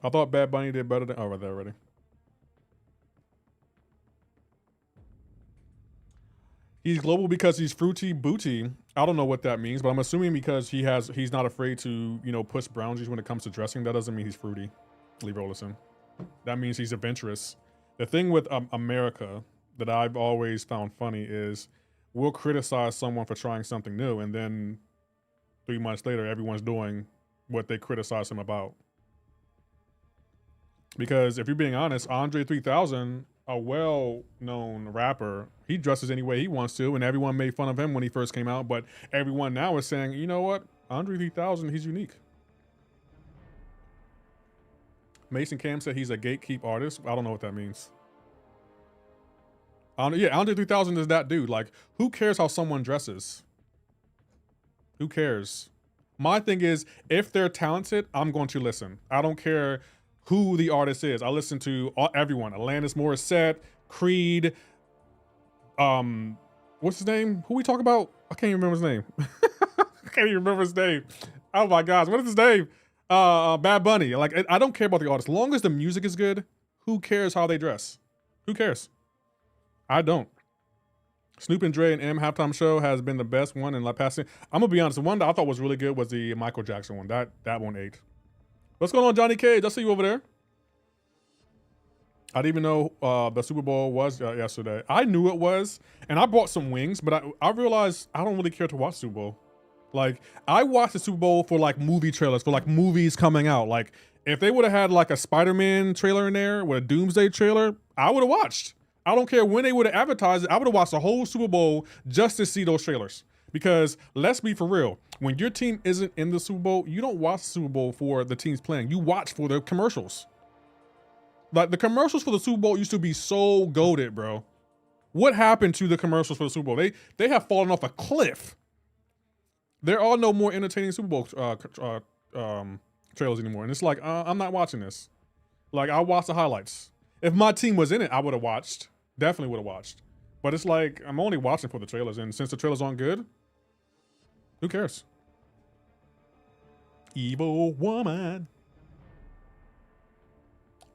I thought Bad Bunny did better than... Oh, right there already. He's global because he's fruity booty. I don't know what that means, but I'm assuming because he's not afraid to, you know, push boundaries when it comes to dressing. That doesn't mean he's fruity. Leave Rollison. That means he's adventurous. The thing with America that I've always found funny is we'll criticize someone for trying something new, and then 3 months later, everyone's doing what they criticize him about. Because if you're being honest, Andre 3000, a well-known rapper, he dresses any way he wants to, and everyone made fun of him when he first came out, but everyone now is saying, you know what? Andre 3000, he's unique. Mason Cam said he's a gatekeep artist. I don't know what that means. Yeah, Andre 3000 is that dude. Like, who cares how someone dresses? Who cares? My thing is, if they're talented, I'm going to listen. I don't care who the artist is. I listen to everyone. Alanis Morissette, Creed, what's his name? Who we talk about? I can't even remember his name. I can't even remember his name. Oh my gosh, what is his name? Bad Bunny. Like, I don't care about the artist. As long as the music is good, who cares how they dress? Who cares? I don't. Snoop and Dre and M halftime show has been the best one in La Paz. I'm gonna be honest, the one that I thought was really good was the Michael Jackson one. That one ate. What's going on, Johnny Cage? I see you over there. I didn't even know the Super Bowl was yesterday. I knew it was, and I bought some wings, but I realized I don't really care to watch Super Bowl. Like, I watched the Super Bowl for like movie trailers, for like movies coming out. Like, if they would have had like a Spider-Man trailer in there with a Doomsday trailer, I would have watched. I don't care when they would have advertised it. I would have watched the whole Super Bowl just to see those trailers. Because let's be for real, when your team isn't in the Super Bowl, you don't watch the Super Bowl for the teams playing. You watch for the commercials. Like, the commercials for the Super Bowl used to be so goated, bro. What happened to the commercials for the Super Bowl? They have fallen off a cliff. There are no more entertaining Super Bowl trailers anymore. And it's like, I'm not watching this. Like, I watch the highlights. If my team was in it, I would have watched. Definitely would have watched. But it's like, I'm only watching for the trailers, and since the trailers aren't good, who cares? Evil woman.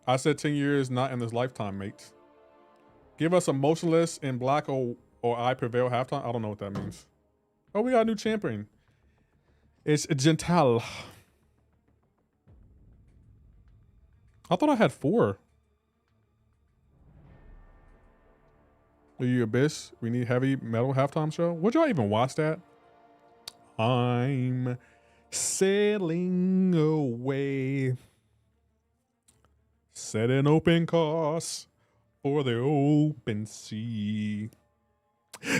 I said 10 years, not in this lifetime, mate. Give us a motionless in black or I prevail halftime. I don't know what that means. Oh, we got a new champion. It's Gental. I thought I had 4. Are you Abyss? We need heavy metal halftime show. Would y'all even watch that? I'm sailing away. Set an open course for the open sea.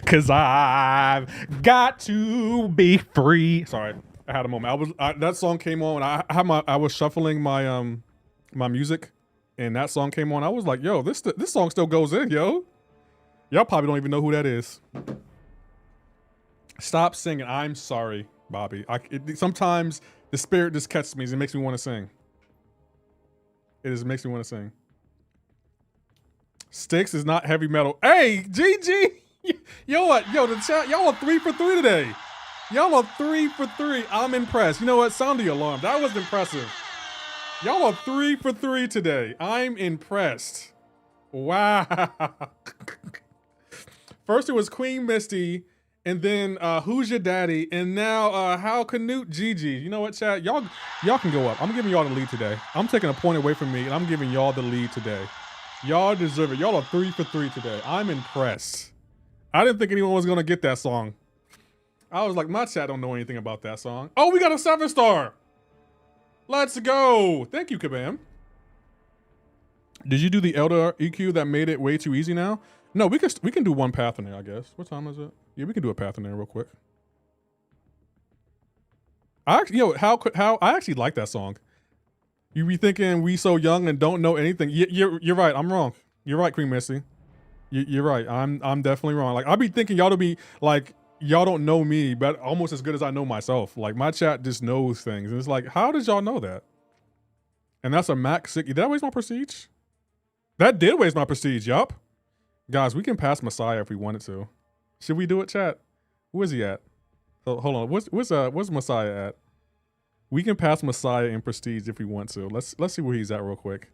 Cause I've got to be free. Sorry, I had a moment. That song came on. I was shuffling my my music, and that song came on. I was like, yo, this song still goes in, yo. Y'all probably don't even know who that is. Stop singing. I'm sorry, Bobby. Sometimes the spirit just catches me and it makes me want to sing. It just makes me want to sing. Sticks is not heavy metal. Hey, GG. Yo, what? Yo, the chat. Y'all are 3 for 3 today. Y'all are 3 for 3. I'm impressed. You know what? Sound the alarm. That was impressive. Y'all are 3 for 3 today. I'm impressed. Wow. First it was Queen Misty, and then Who's Your Daddy, and now How Canute GG. You know what, chat? Y'all can go up. I'm giving y'all the lead today. I'm taking a point away from me, and I'm giving y'all the lead today. Y'all deserve it. Y'all are 3 for 3 today. I'm impressed. I didn't think anyone was gonna get that song. I was like, my chat don't know anything about that song. Oh, we got a 7-star. Let's go. Thank you, Kabam. Did you do the Elder EQ that made it way too easy now? No, we can do one path in there, I guess. What time is it? Yeah, we can do a path in there real quick. I actually like that song. You be thinking we so young and don't know anything. You're right. I'm wrong. You're right, Queen Missy. You're right. I'm definitely wrong. Like, I be thinking y'all to be like, y'all don't know me, but almost as good as I know myself. Like, my chat just knows things. And it's like, how did y'all know that? And that's a Mac 60. Did that waste my prestige? That did waste my prestige, yup. Guys, we can pass Messiah if we wanted to. Should we do it, chat? Where's he at? Oh, hold on. Where's Messiah at? We can pass Messiah in prestige if we want to. Let's see where he's at real quick.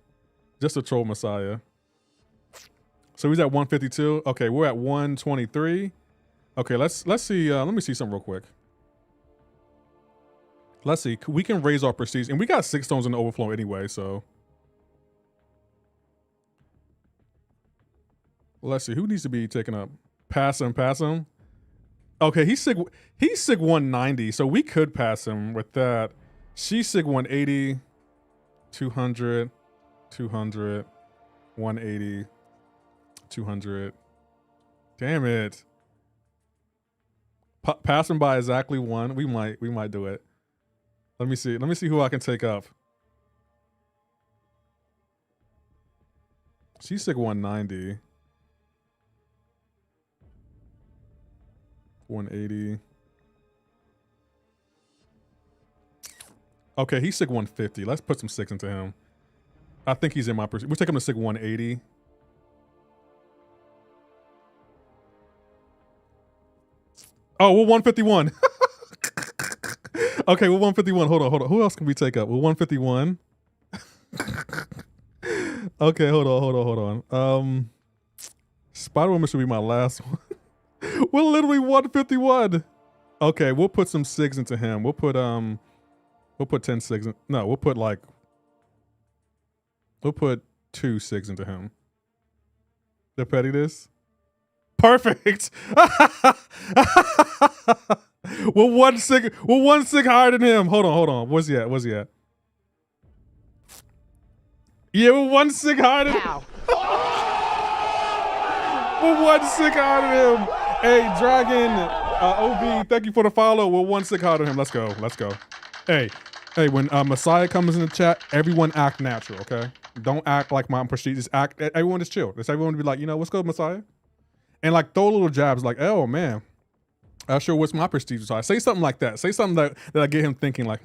Just to troll Messiah. So he's at 152. Okay, we're at 123. Okay, let's see. Let me see something real quick. Let's see. We can raise our prestige, and we got 6 stones in the overflow anyway. So let's see. Who needs to be taken up? Pass him. Pass him. Okay, he's sig 190, so we could pass him with that. She's sig 180, 200, 200, 180, 200. Damn it. Pass him by exactly 1. We might do it. Let me see who I can take up. She's sig 190. 180. Okay, he's sig 150. Let's put some 6 into him. I think he's in my percent. We'll take him to sig 180. Oh, we're 151. Okay, we're 151. Hold on. Who else can we take up? We're 151. Okay, hold on. Spider-Woman should be my last one. We're literally 151. Okay, we'll put some 6 into him. We'll put 10 6 in, no, we'll put 2 6 into him. The pettiness. Perfect. We're 1 sig higher than him. Hold on. Where's he at? Yeah, we're 1 sig higher than him. We're 1 sig higher than him. Hey, Dragon, OV, thank you for the follow. We're 1 sig higher than him. Let's go. Hey, when Messiah comes in the chat, everyone act natural, okay? Don't act like my prestige. Just act. Everyone just chill. Just everyone to be like, you know, what's good, Messiah? And like throw little jabs, like, oh man, I sure what's my prestige. Messiah? Say something like that. Say something that I get him thinking, like,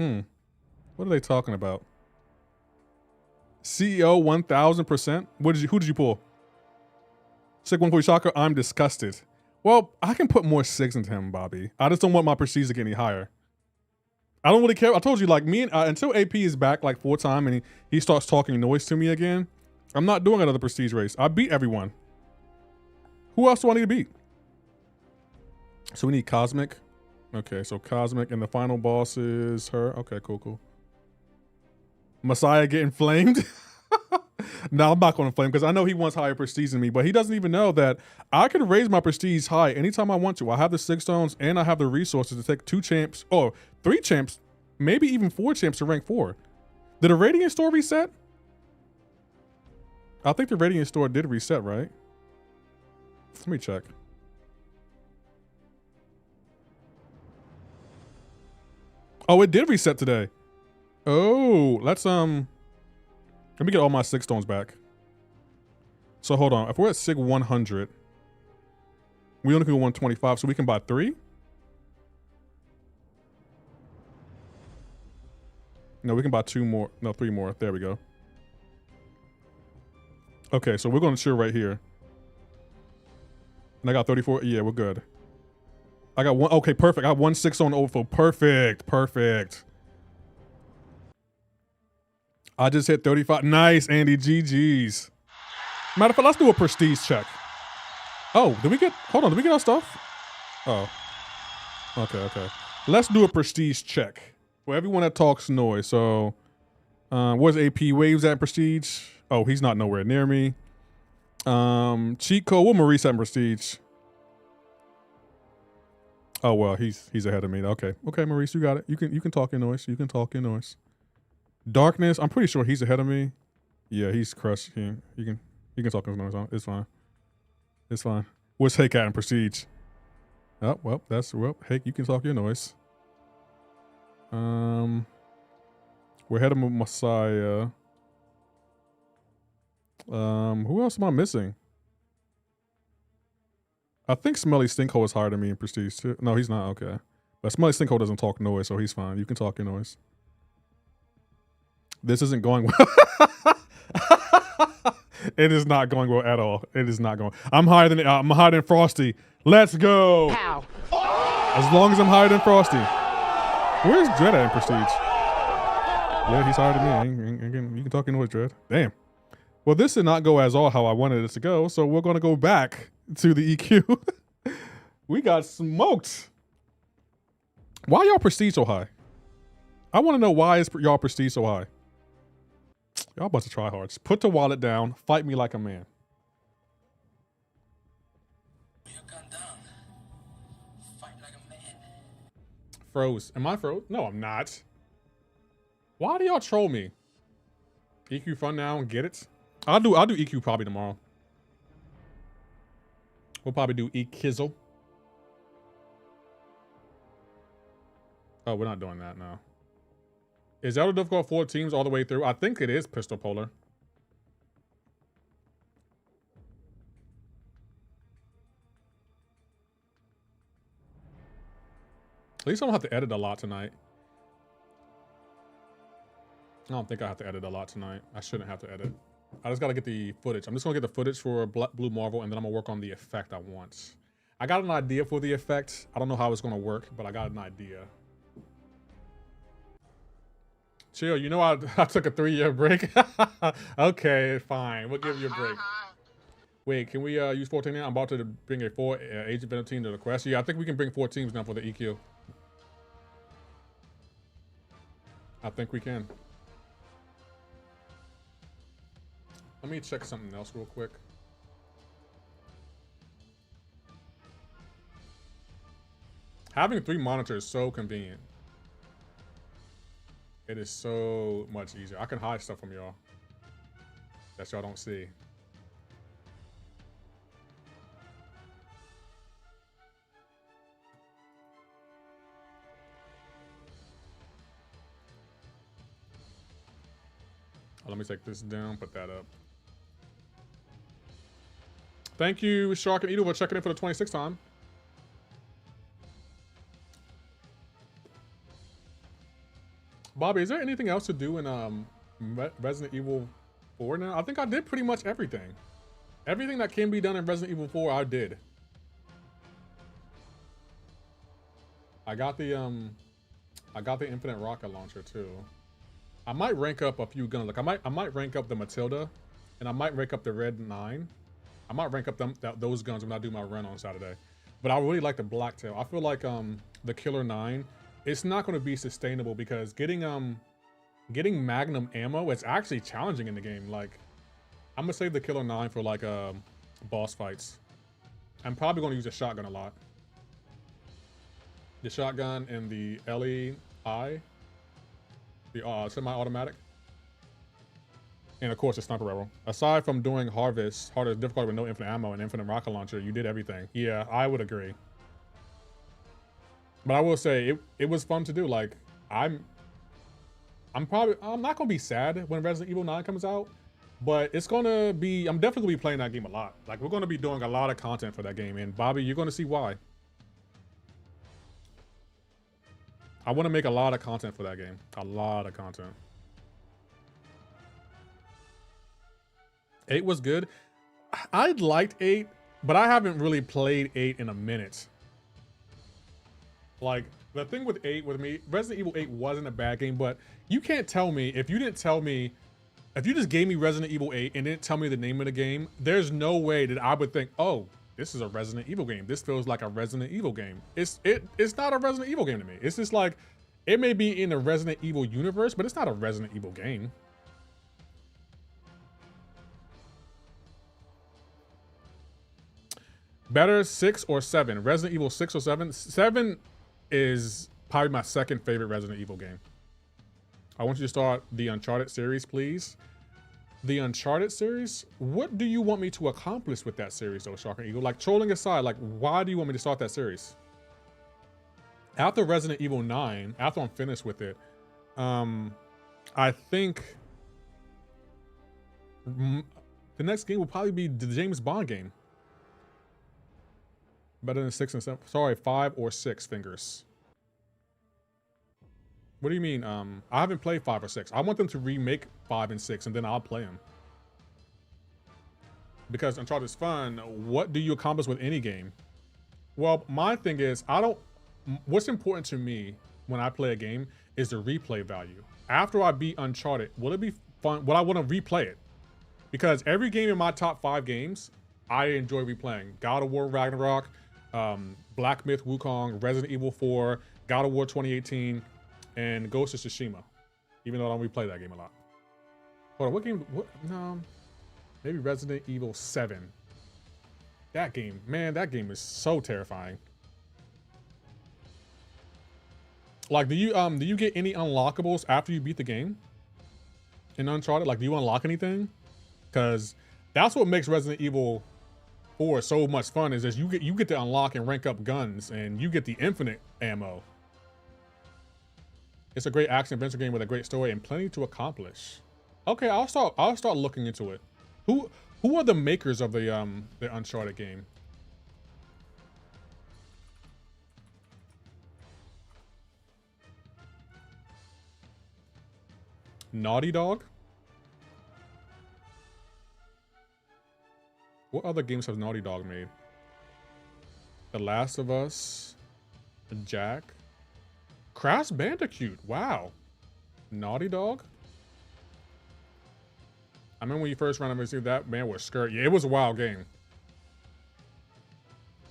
what are they talking about? CEO 1000%. Who did you pull? Sig 1 for Shaka, I'm disgusted. Well, I can put more SIGs into him, Bobby. I just don't want my prestige to get any higher. I don't really care. I told you, like, me and until AP is back like full time and he starts talking noise to me again, I'm not doing another prestige race. I beat everyone. Who else do I need to beat? So we need Cosmic. Okay, so Cosmic and the final boss is her. Okay, cool. Messiah getting flamed. No, I'm not going to flame because I know he wants higher prestige than me, but he doesn't even know that I can raise my prestige high anytime I want to. I have the 6 stones and I have the resources to take 2 champs, or 3 champs, maybe even 4 champs to rank 4. Did the Radiant store reset? I think the Radiant store did reset, right? Let me check. Oh, it did reset today. Oh, let's let me get all my 6 stones back. So hold on. If we're at SIG 100, we only can go 125, so we can buy 3? No, we can buy 2 more. No, 3 more. There we go. Okay, so we're going to chill right here. And I got 34. Yeah, we're good. I got 1. Okay, perfect. I got 1 6 on overflow. Perfect. I just hit 35. Nice, Andy. GG's. Matter of fact, let's do a prestige check. Oh, did we get... Hold on. Did we get our stuff? Oh. Okay. Let's do a prestige check. For everyone that talks noise. So, where's AP Waves at prestige? Oh, he's not nowhere near me. Cheat code. What Maurice at prestige? Oh, well, he's ahead of me. Okay, Maurice, you got it. You can talk in noise. Darkness, I'm pretty sure he's ahead of me. Yeah, he's crushed. He can talk in noise. It's fine. Where's Hake at in prestige? Oh, well, Hake, you can talk your noise. We're ahead of Messiah. Who else am I missing? I think Smelly Stinkhole is higher than me in prestige too. No, he's not. Okay. But Smelly Stinkhole doesn't talk noise, so he's fine. You can talk your noise. This isn't going well. It is not going well at all. It is not going. I'm higher than Frosty. Let's go. How? As long as I'm higher than Frosty. Where's Dread at in prestige? Yeah, he's higher than me. You can talk your noise, Dread. Damn. Well, this did not go as all how I wanted it to go, so we're going to go back to the EQ. We got smoked. Why y'all prestige so high? I want to know why is y'all prestige so high. Y'all a bunch of tryhards. Put the wallet down. Fight me like a man. Fight like a man. Froze. Am I froze? No, I'm not. Why do y'all troll me? EQ fun now and get it? I'll do EQ probably tomorrow. We'll probably do E-Kizzle. Oh, we're not doing that now. Is Elder difficult 4 teams all the way through? I think it is Pistol Polar. At least I don't have to edit a lot tonight. I don't think I have to edit a lot tonight. I shouldn't have to edit. I just got to get the footage. I'm just going to get the footage for Blue Marvel, and then I'm going to work on the effect I want. I got an idea for the effect. I don't know how it's going to work, but I got an idea. Chill, you know I took a 3-year break. Okay, fine. We'll give you a break. Wait, can we use 14 now? I'm about to bring a 4 Agent Venom team to the quest. Yeah, I think we can bring 4 teams now for the EQ. I think we can. Let me check something else real quick. Having 3 monitors is so convenient. It is so much easier. I can hide stuff from y'all that y'all don't see. Oh, let me take this down, put that up. Thank you, Shark and Edo, for checking in for the 26th time. Bobby, is there anything else to do in Resident Evil 4 now? I think I did pretty much everything. Everything that can be done in Resident Evil 4, I did. I got the infinite rocket launcher too. I might rank up a few guns. Like I might rank up the Matilda, and I might rank up the Red 9. I might rank up those guns when I do my run on Saturday. But I really like the Blacktail. I feel like the Killer 9, it's not going to be sustainable because getting Magnum ammo, it's actually challenging in the game. Like I'm gonna save the Killer 9 for like boss fights. I'm probably going to use a shotgun a lot. The shotgun and the LEI, the semi-automatic, and of course the sniper rifle. Aside from doing harvest difficulty with no infinite ammo and infinite rocket launcher, you did everything. Yeah, I would agree. But I will say it was fun to do. Like I'm not gonna be sad when Resident Evil 9 comes out, but it's gonna be. I'm definitely gonna be playing that game a lot. Like we're gonna be doing a lot of content for that game, and Bobby, you're gonna see why. I want to make a lot of content for that game. A lot of content. 8 was good. I liked 8, but I haven't really played 8 in a minute. Like, the thing with 8 with me, Resident Evil 8 wasn't a bad game, but you can't tell me, if you just gave me Resident Evil 8 and didn't tell me the name of the game, there's no way that I would think, oh, this is a Resident Evil game. This feels like a Resident Evil game. It's not a Resident Evil game to me. It's just like, it may be in the Resident Evil universe, but it's not a Resident Evil game. Better 6 or 7? Resident Evil 6 or 7? 7 is probably my second favorite Resident Evil game. I want you to start the Uncharted series, please. The Uncharted series? What do you want me to accomplish with that series, though, Shark and Eagle? Like, trolling aside, like, why do you want me to start that series? After Resident Evil 9, after I'm finished with it, I think the next game will probably be the James Bond game. Better than 6 and 7. Sorry, 5 or 6 fingers. What do you mean? I haven't played 5 or 6. I want them to remake 5 and 6, and then I'll play them. Because Uncharted is fun. What do you accomplish with any game? Well, my thing is, what's important to me when I play a game is the replay value. After I beat Uncharted, will it be fun? Will I want to replay it? Because every game in my top 5 games, I enjoy replaying. God of War Ragnarok, Black Myth Wukong, Resident Evil 4, God of War 2018, and Ghost of Tsushima. Even though I don't replay that game a lot. Hold on, what game? No, maybe Resident Evil 7. That game, man, that game is so terrifying. Like, do you get any unlockables after you beat the game in Uncharted? Like, do you unlock anything? Because that's what makes Resident Evil 4 so much fun, is that you get to unlock and rank up guns, and you get the infinite ammo. It's a great action adventure game with a great story and plenty to accomplish. Okay, I'll start looking into it. Who are the makers of the Uncharted game? Naughty Dog? What other games has Naughty Dog made? The Last of Us, Jack, Crash Bandicoot. Wow. Naughty Dog? I remember when you first ran and received that, man, was skirt. Yeah, it was a wild game.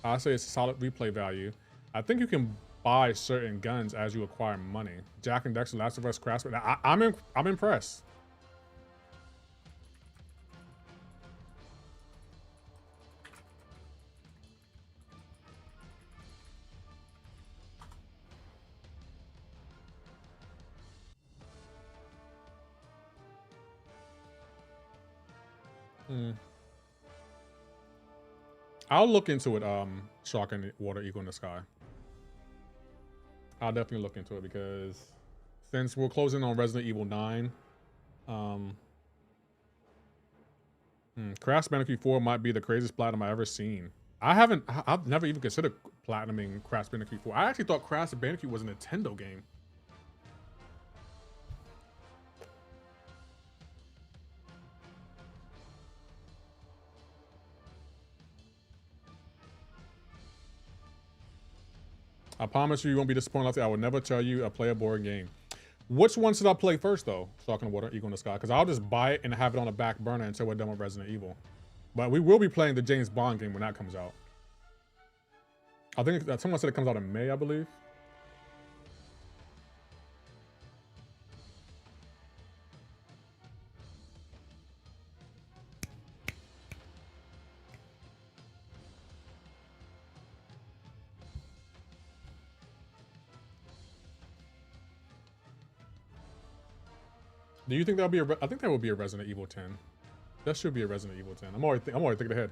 I say it's a solid replay value. I think you can buy certain guns as you acquire money. Jack and Dexter, Last of Us, Crash. I'm impressed. I'll look into it, Shark in the Water, Eagle in the Sky. I'll definitely look into it, because since we're closing on Resident Evil 9, Crash Bandicoot 4 might be the craziest platinum I've ever seen. I've never even considered platinuming Crash Bandicoot 4. I actually thought Crash Bandicoot was a Nintendo game. I promise you won't be disappointed. Lefty. I will never tell you a play a boring game. Which one should I play first, though? Stalking Water, Eagle in the Sky. Because I'll just buy it and have it on the back burner until we're done with Resident Evil. But we will be playing the James Bond game when that comes out. I think someone said it comes out in May, I believe. Do you think that'll be a? I think that will be a Resident Evil 10. That should be a Resident Evil 10. I'm already thinking ahead.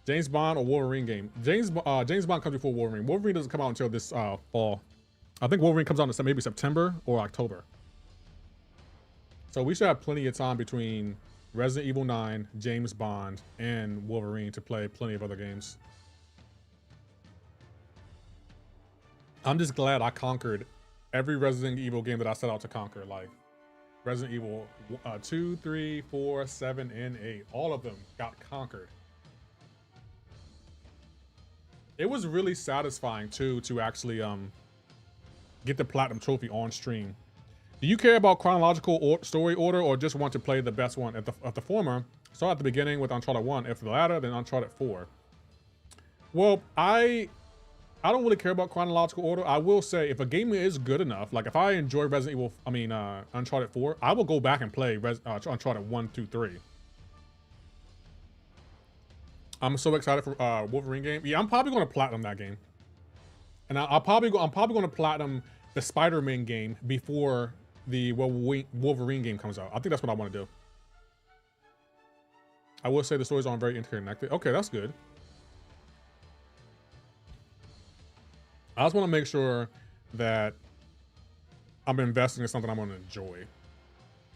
James Bond or Wolverine game. James Bond comes before Wolverine. Wolverine doesn't come out until this fall. I think Wolverine comes out in maybe September or October. So we should have plenty of time between Resident Evil 9, James Bond, and Wolverine to play plenty of other games. I'm just glad I conquered every Resident Evil game that I set out to conquer. Like Resident Evil 2, 3, 4, 7, and 8. All of them got conquered. It was really satisfying too to actually get the platinum trophy on stream. Do you care about chronological story order or just want to play the best one? At the former, start at the beginning with Uncharted 1. If the latter, then Uncharted 4. Well, I don't really care about chronological order. I will say if a game is good enough, like if I enjoy Resident Evil, Uncharted 4, I will go back and play Uncharted 1, 2, 3. I'm so excited for Wolverine game. Yeah, I'm probably going to platinum that game, and I'm probably going to platinum the Spider-Man game before the Wolverine game comes out. I think that's what I want to do. I will say the stories aren't very interconnected. Okay, that's good. I just want to make sure that I'm investing in something I'm going to enjoy.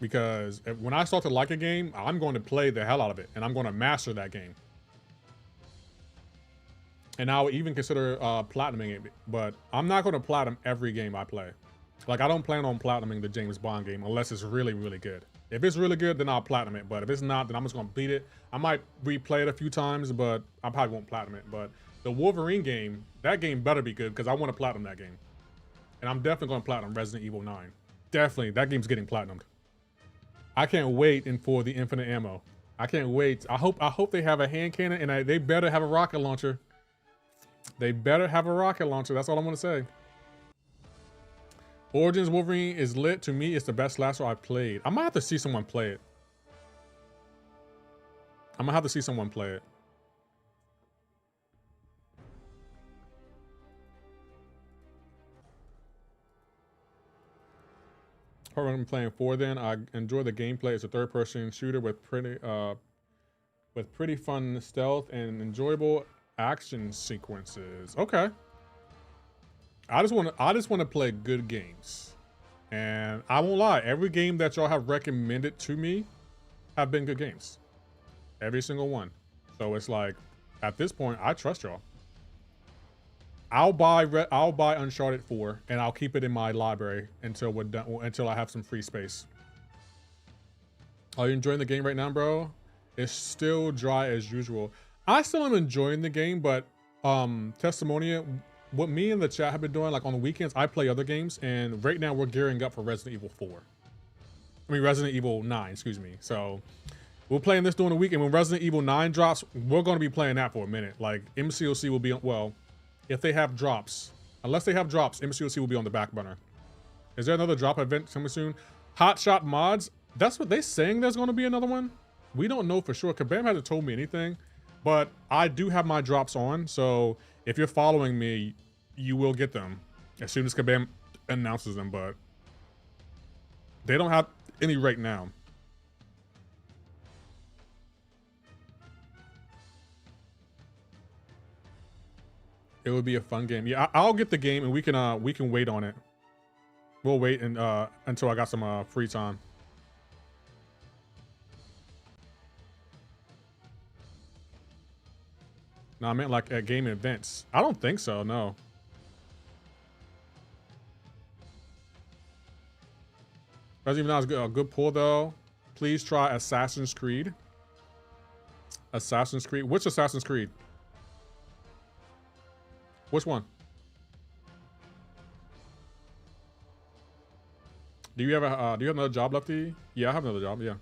Because when I start to like a game, I'm going to play the hell out of it. And I'm going to master that game. And I would even consider platinuming it. But I'm not going to platinum every game I play. Like, I don't plan on platinuming the James Bond game unless it's really, really good. If it's really good, then I'll platinum it. But if it's not, then I'm just going to beat it. I might replay it a few times, but I probably won't platinum it. But the Wolverine game, that game better be good because I want to platinum that game. And I'm definitely going to platinum Resident Evil 9. Definitely, that game's getting platinumed. I can't wait for the infinite ammo. I can't wait. I hope they have a hand cannon and they better have a rocket launcher. They better have a rocket launcher. That's all I'm going to say. Origins Wolverine is lit. To me, it's the best slasher I've played. I might have to see someone play it. I'm going to have to see someone play it. What I'm playing for then, I enjoy the gameplay. It's a third-person shooter with pretty fun stealth and enjoyable action sequences. Okay. I just want to play good games. And I won't lie, every game that y'all have recommended to me have been good games. Every single one. So it's like, at this point, I trust y'all. I'll buy Uncharted 4 and I'll keep it in my library until we're done, until I have some free space. Are you enjoying the game right now, bro? It's still dry as usual. I still am enjoying the game, but Testimonia, what me and the chat have been doing, like on the weekends, I play other games, and right now we're gearing up for Resident Evil 4. I mean, Resident Evil 9, excuse me. So we're playing this during the week, and when Resident Evil 9 drops, we're going to be playing that for a minute. Like, MCoC will be, well, if they have drops, unless they have drops, MCoC will be on the back burner. Is there another drop event coming soon? Hotshot mods, that's what they're saying there's going to be another one. We don't know for sure. Kabam hasn't told me anything, but I do have my drops on. So if you're following me, you will get them as soon as Kabam announces them, but they don't have any right now. It would be a fun game. Yeah, I'll get the game and we can wait on it. We'll wait and until I got some free time. No, I meant like at game events. I don't think so, no. Resident Evil 9 is a good pull though. Please try Assassin's Creed. Assassin's Creed. Which Assassin's Creed? Which one? Do you have another job, Lefty? Yeah, I have another job. Yeah.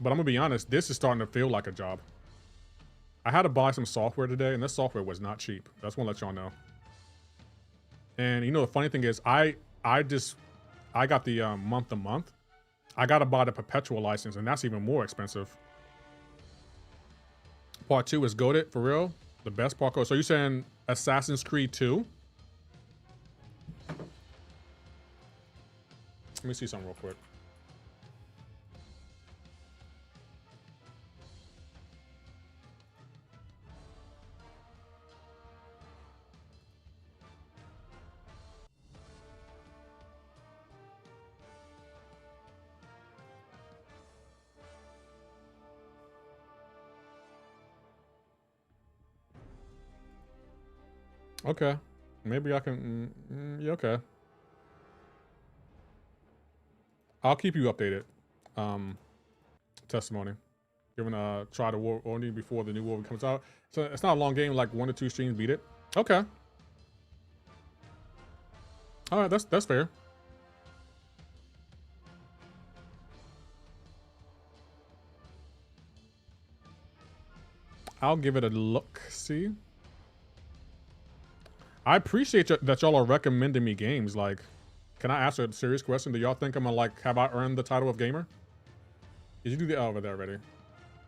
But I'm gonna be honest. This is starting to feel like a job. I had to buy some software today, and this software was not cheap. I just want to let y'all know. And you know, the funny thing is, I got the month to month. I got to buy the perpetual license, and that's even more expensive. Part 2 is goated for real. The best part. So you're saying Assassin's Creed 2? Let me see something real quick. Okay. Maybe I can... yeah, okay. I'll keep you updated. Testimony. Given try the war only before the new war comes out. So it's not a long game, like 1 to 2 streams beat it. Okay. All right, that's fair. I'll give it a look. See. I appreciate that y'all are recommending me games. Like, can I ask a serious question? Do y'all think I'm gonna like, have I earned the title of gamer? Did you do the over there already?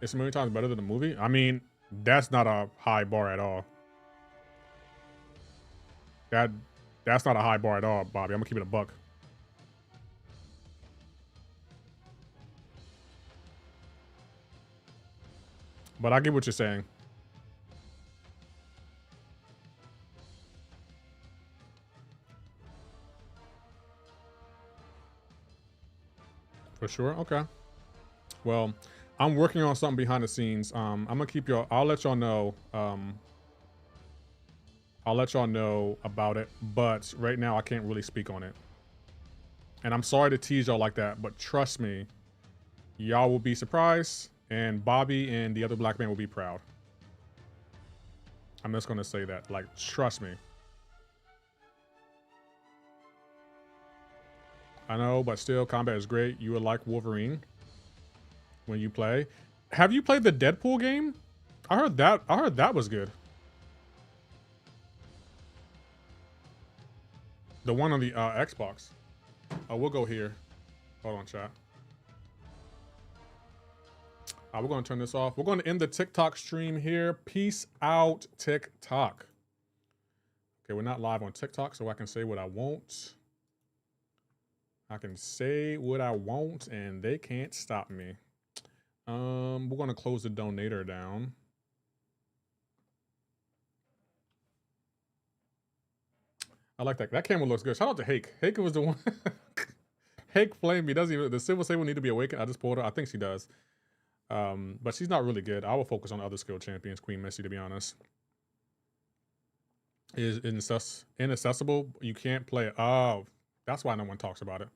It's a million times better than the movie. I mean, that's not a high bar at all. That's not a high bar at all, Bobby. I'm gonna keep it a buck. But I get what you're saying. For sure. Okay. Well, I'm working on something behind the scenes. I'm gonna keep y'all. I'll let y'all know. I'll let y'all know about it. But right now, I can't really speak on it. And I'm sorry to tease y'all like that, but trust me, y'all will be surprised, and Bobby and the other black man will be proud. I'm just gonna say that. Like, trust me. I know, but still, combat is great. You would like Wolverine when you play. Have you played the Deadpool game? I heard that was good. The one on the Xbox. Oh, we'll go here. Hold on, chat. We're going to turn this off. We're going to end the TikTok stream here. Peace out, TikTok. Okay, we're not live on TikTok, so I can say what I want. I can say what I want, and they can't stop me. We're going to close the donator down. I like that. That camera looks good. Shout out to Hake. Hake was the one. Hake flamed me. Doesn't even the Silver Sable need to be awakened? I just pulled her. I think she does. But she's not really good. I will focus on other skill champions. Queen Missy, to be honest, is inaccessible. You can't play it. Oh, that's why no one talks about it.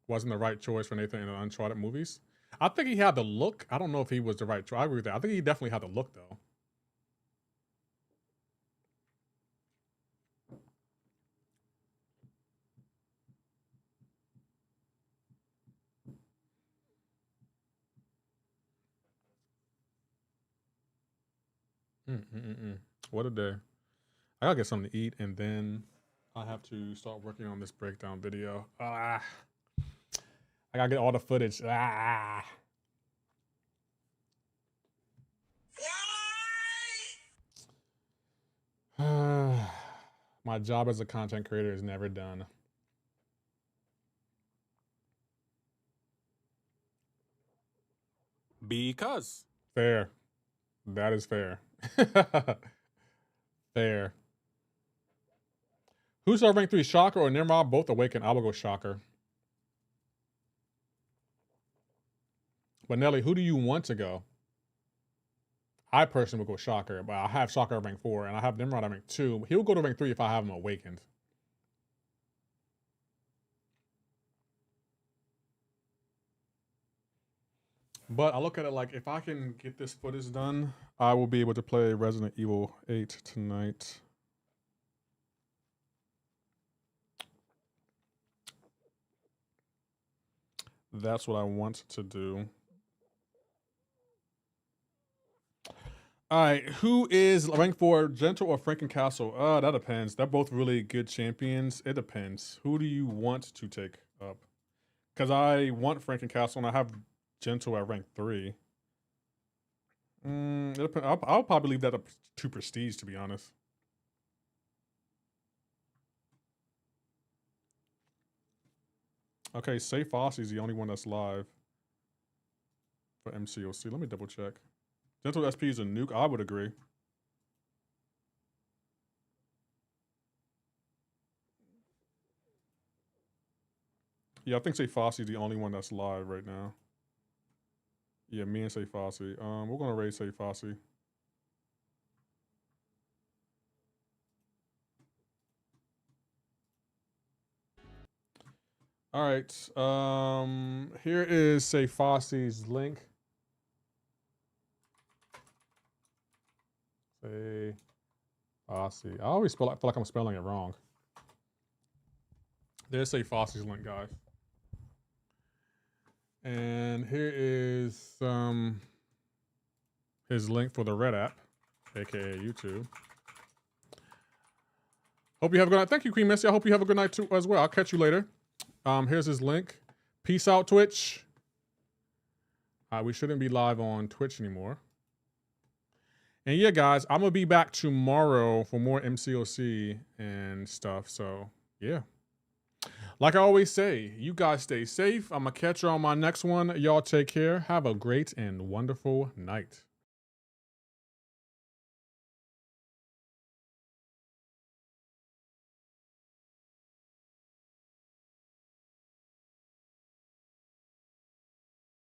Wasn't the right choice for Nathan in the Uncharted movies. I think he had the look. I don't know if he was the right choice. I agree with that. I think he definitely had the look, though. What a day. I gotta get something to eat, and then I have to start working on this breakdown video. I gotta get all the footage. My job as a content creator is never done. Because. Fair. That is fair. Fair. Who's our rank 3? Shocker or Nimrod? Both awaken. I will go Shocker. But Nelly, who do you want to go? I personally will go Shocker, but I have Shocker at rank 4, and I have Nimrod at rank 2. He'll go to rank 3 if I have him awakened. But I look at it like, if I can get this footage done, I will be able to play Resident Evil 8 tonight. That's what I want to do. All right, who is ranked for Gentle or Frankencastle? That depends. They're both really good champions. It depends. Who do you want to take up? Because I want Frankencastle and I have Gentle at rank 3. It depends. I'll probably leave that up to Prestige, to be honest. Okay, Say Fossey is the only one that's live for MCoC. Let me double check. Gentle SP is a nuke. I would agree. Yeah, I think Say Fossey is the only one that's live right now. Yeah, me and Say Fossey. We're gonna raid Say Fossey. All right. Here is Say Fossey's link. Say Fossey. I always feel like I'm spelling it wrong. There's Say Fossey's link, guys. And here is his link for the Red app, aka YouTube. Hope you have a good night. Thank you, Queen Missy. I hope you have a good night too as well. I'll catch you later. Here's his link. Peace out, Twitch. We shouldn't be live on Twitch anymore. And yeah, guys, I'm gonna be back tomorrow for more MCoC and stuff. So yeah. Like I always say, you guys stay safe. I'm gonna catch you on my next one. Y'all take care. Have a great and wonderful night.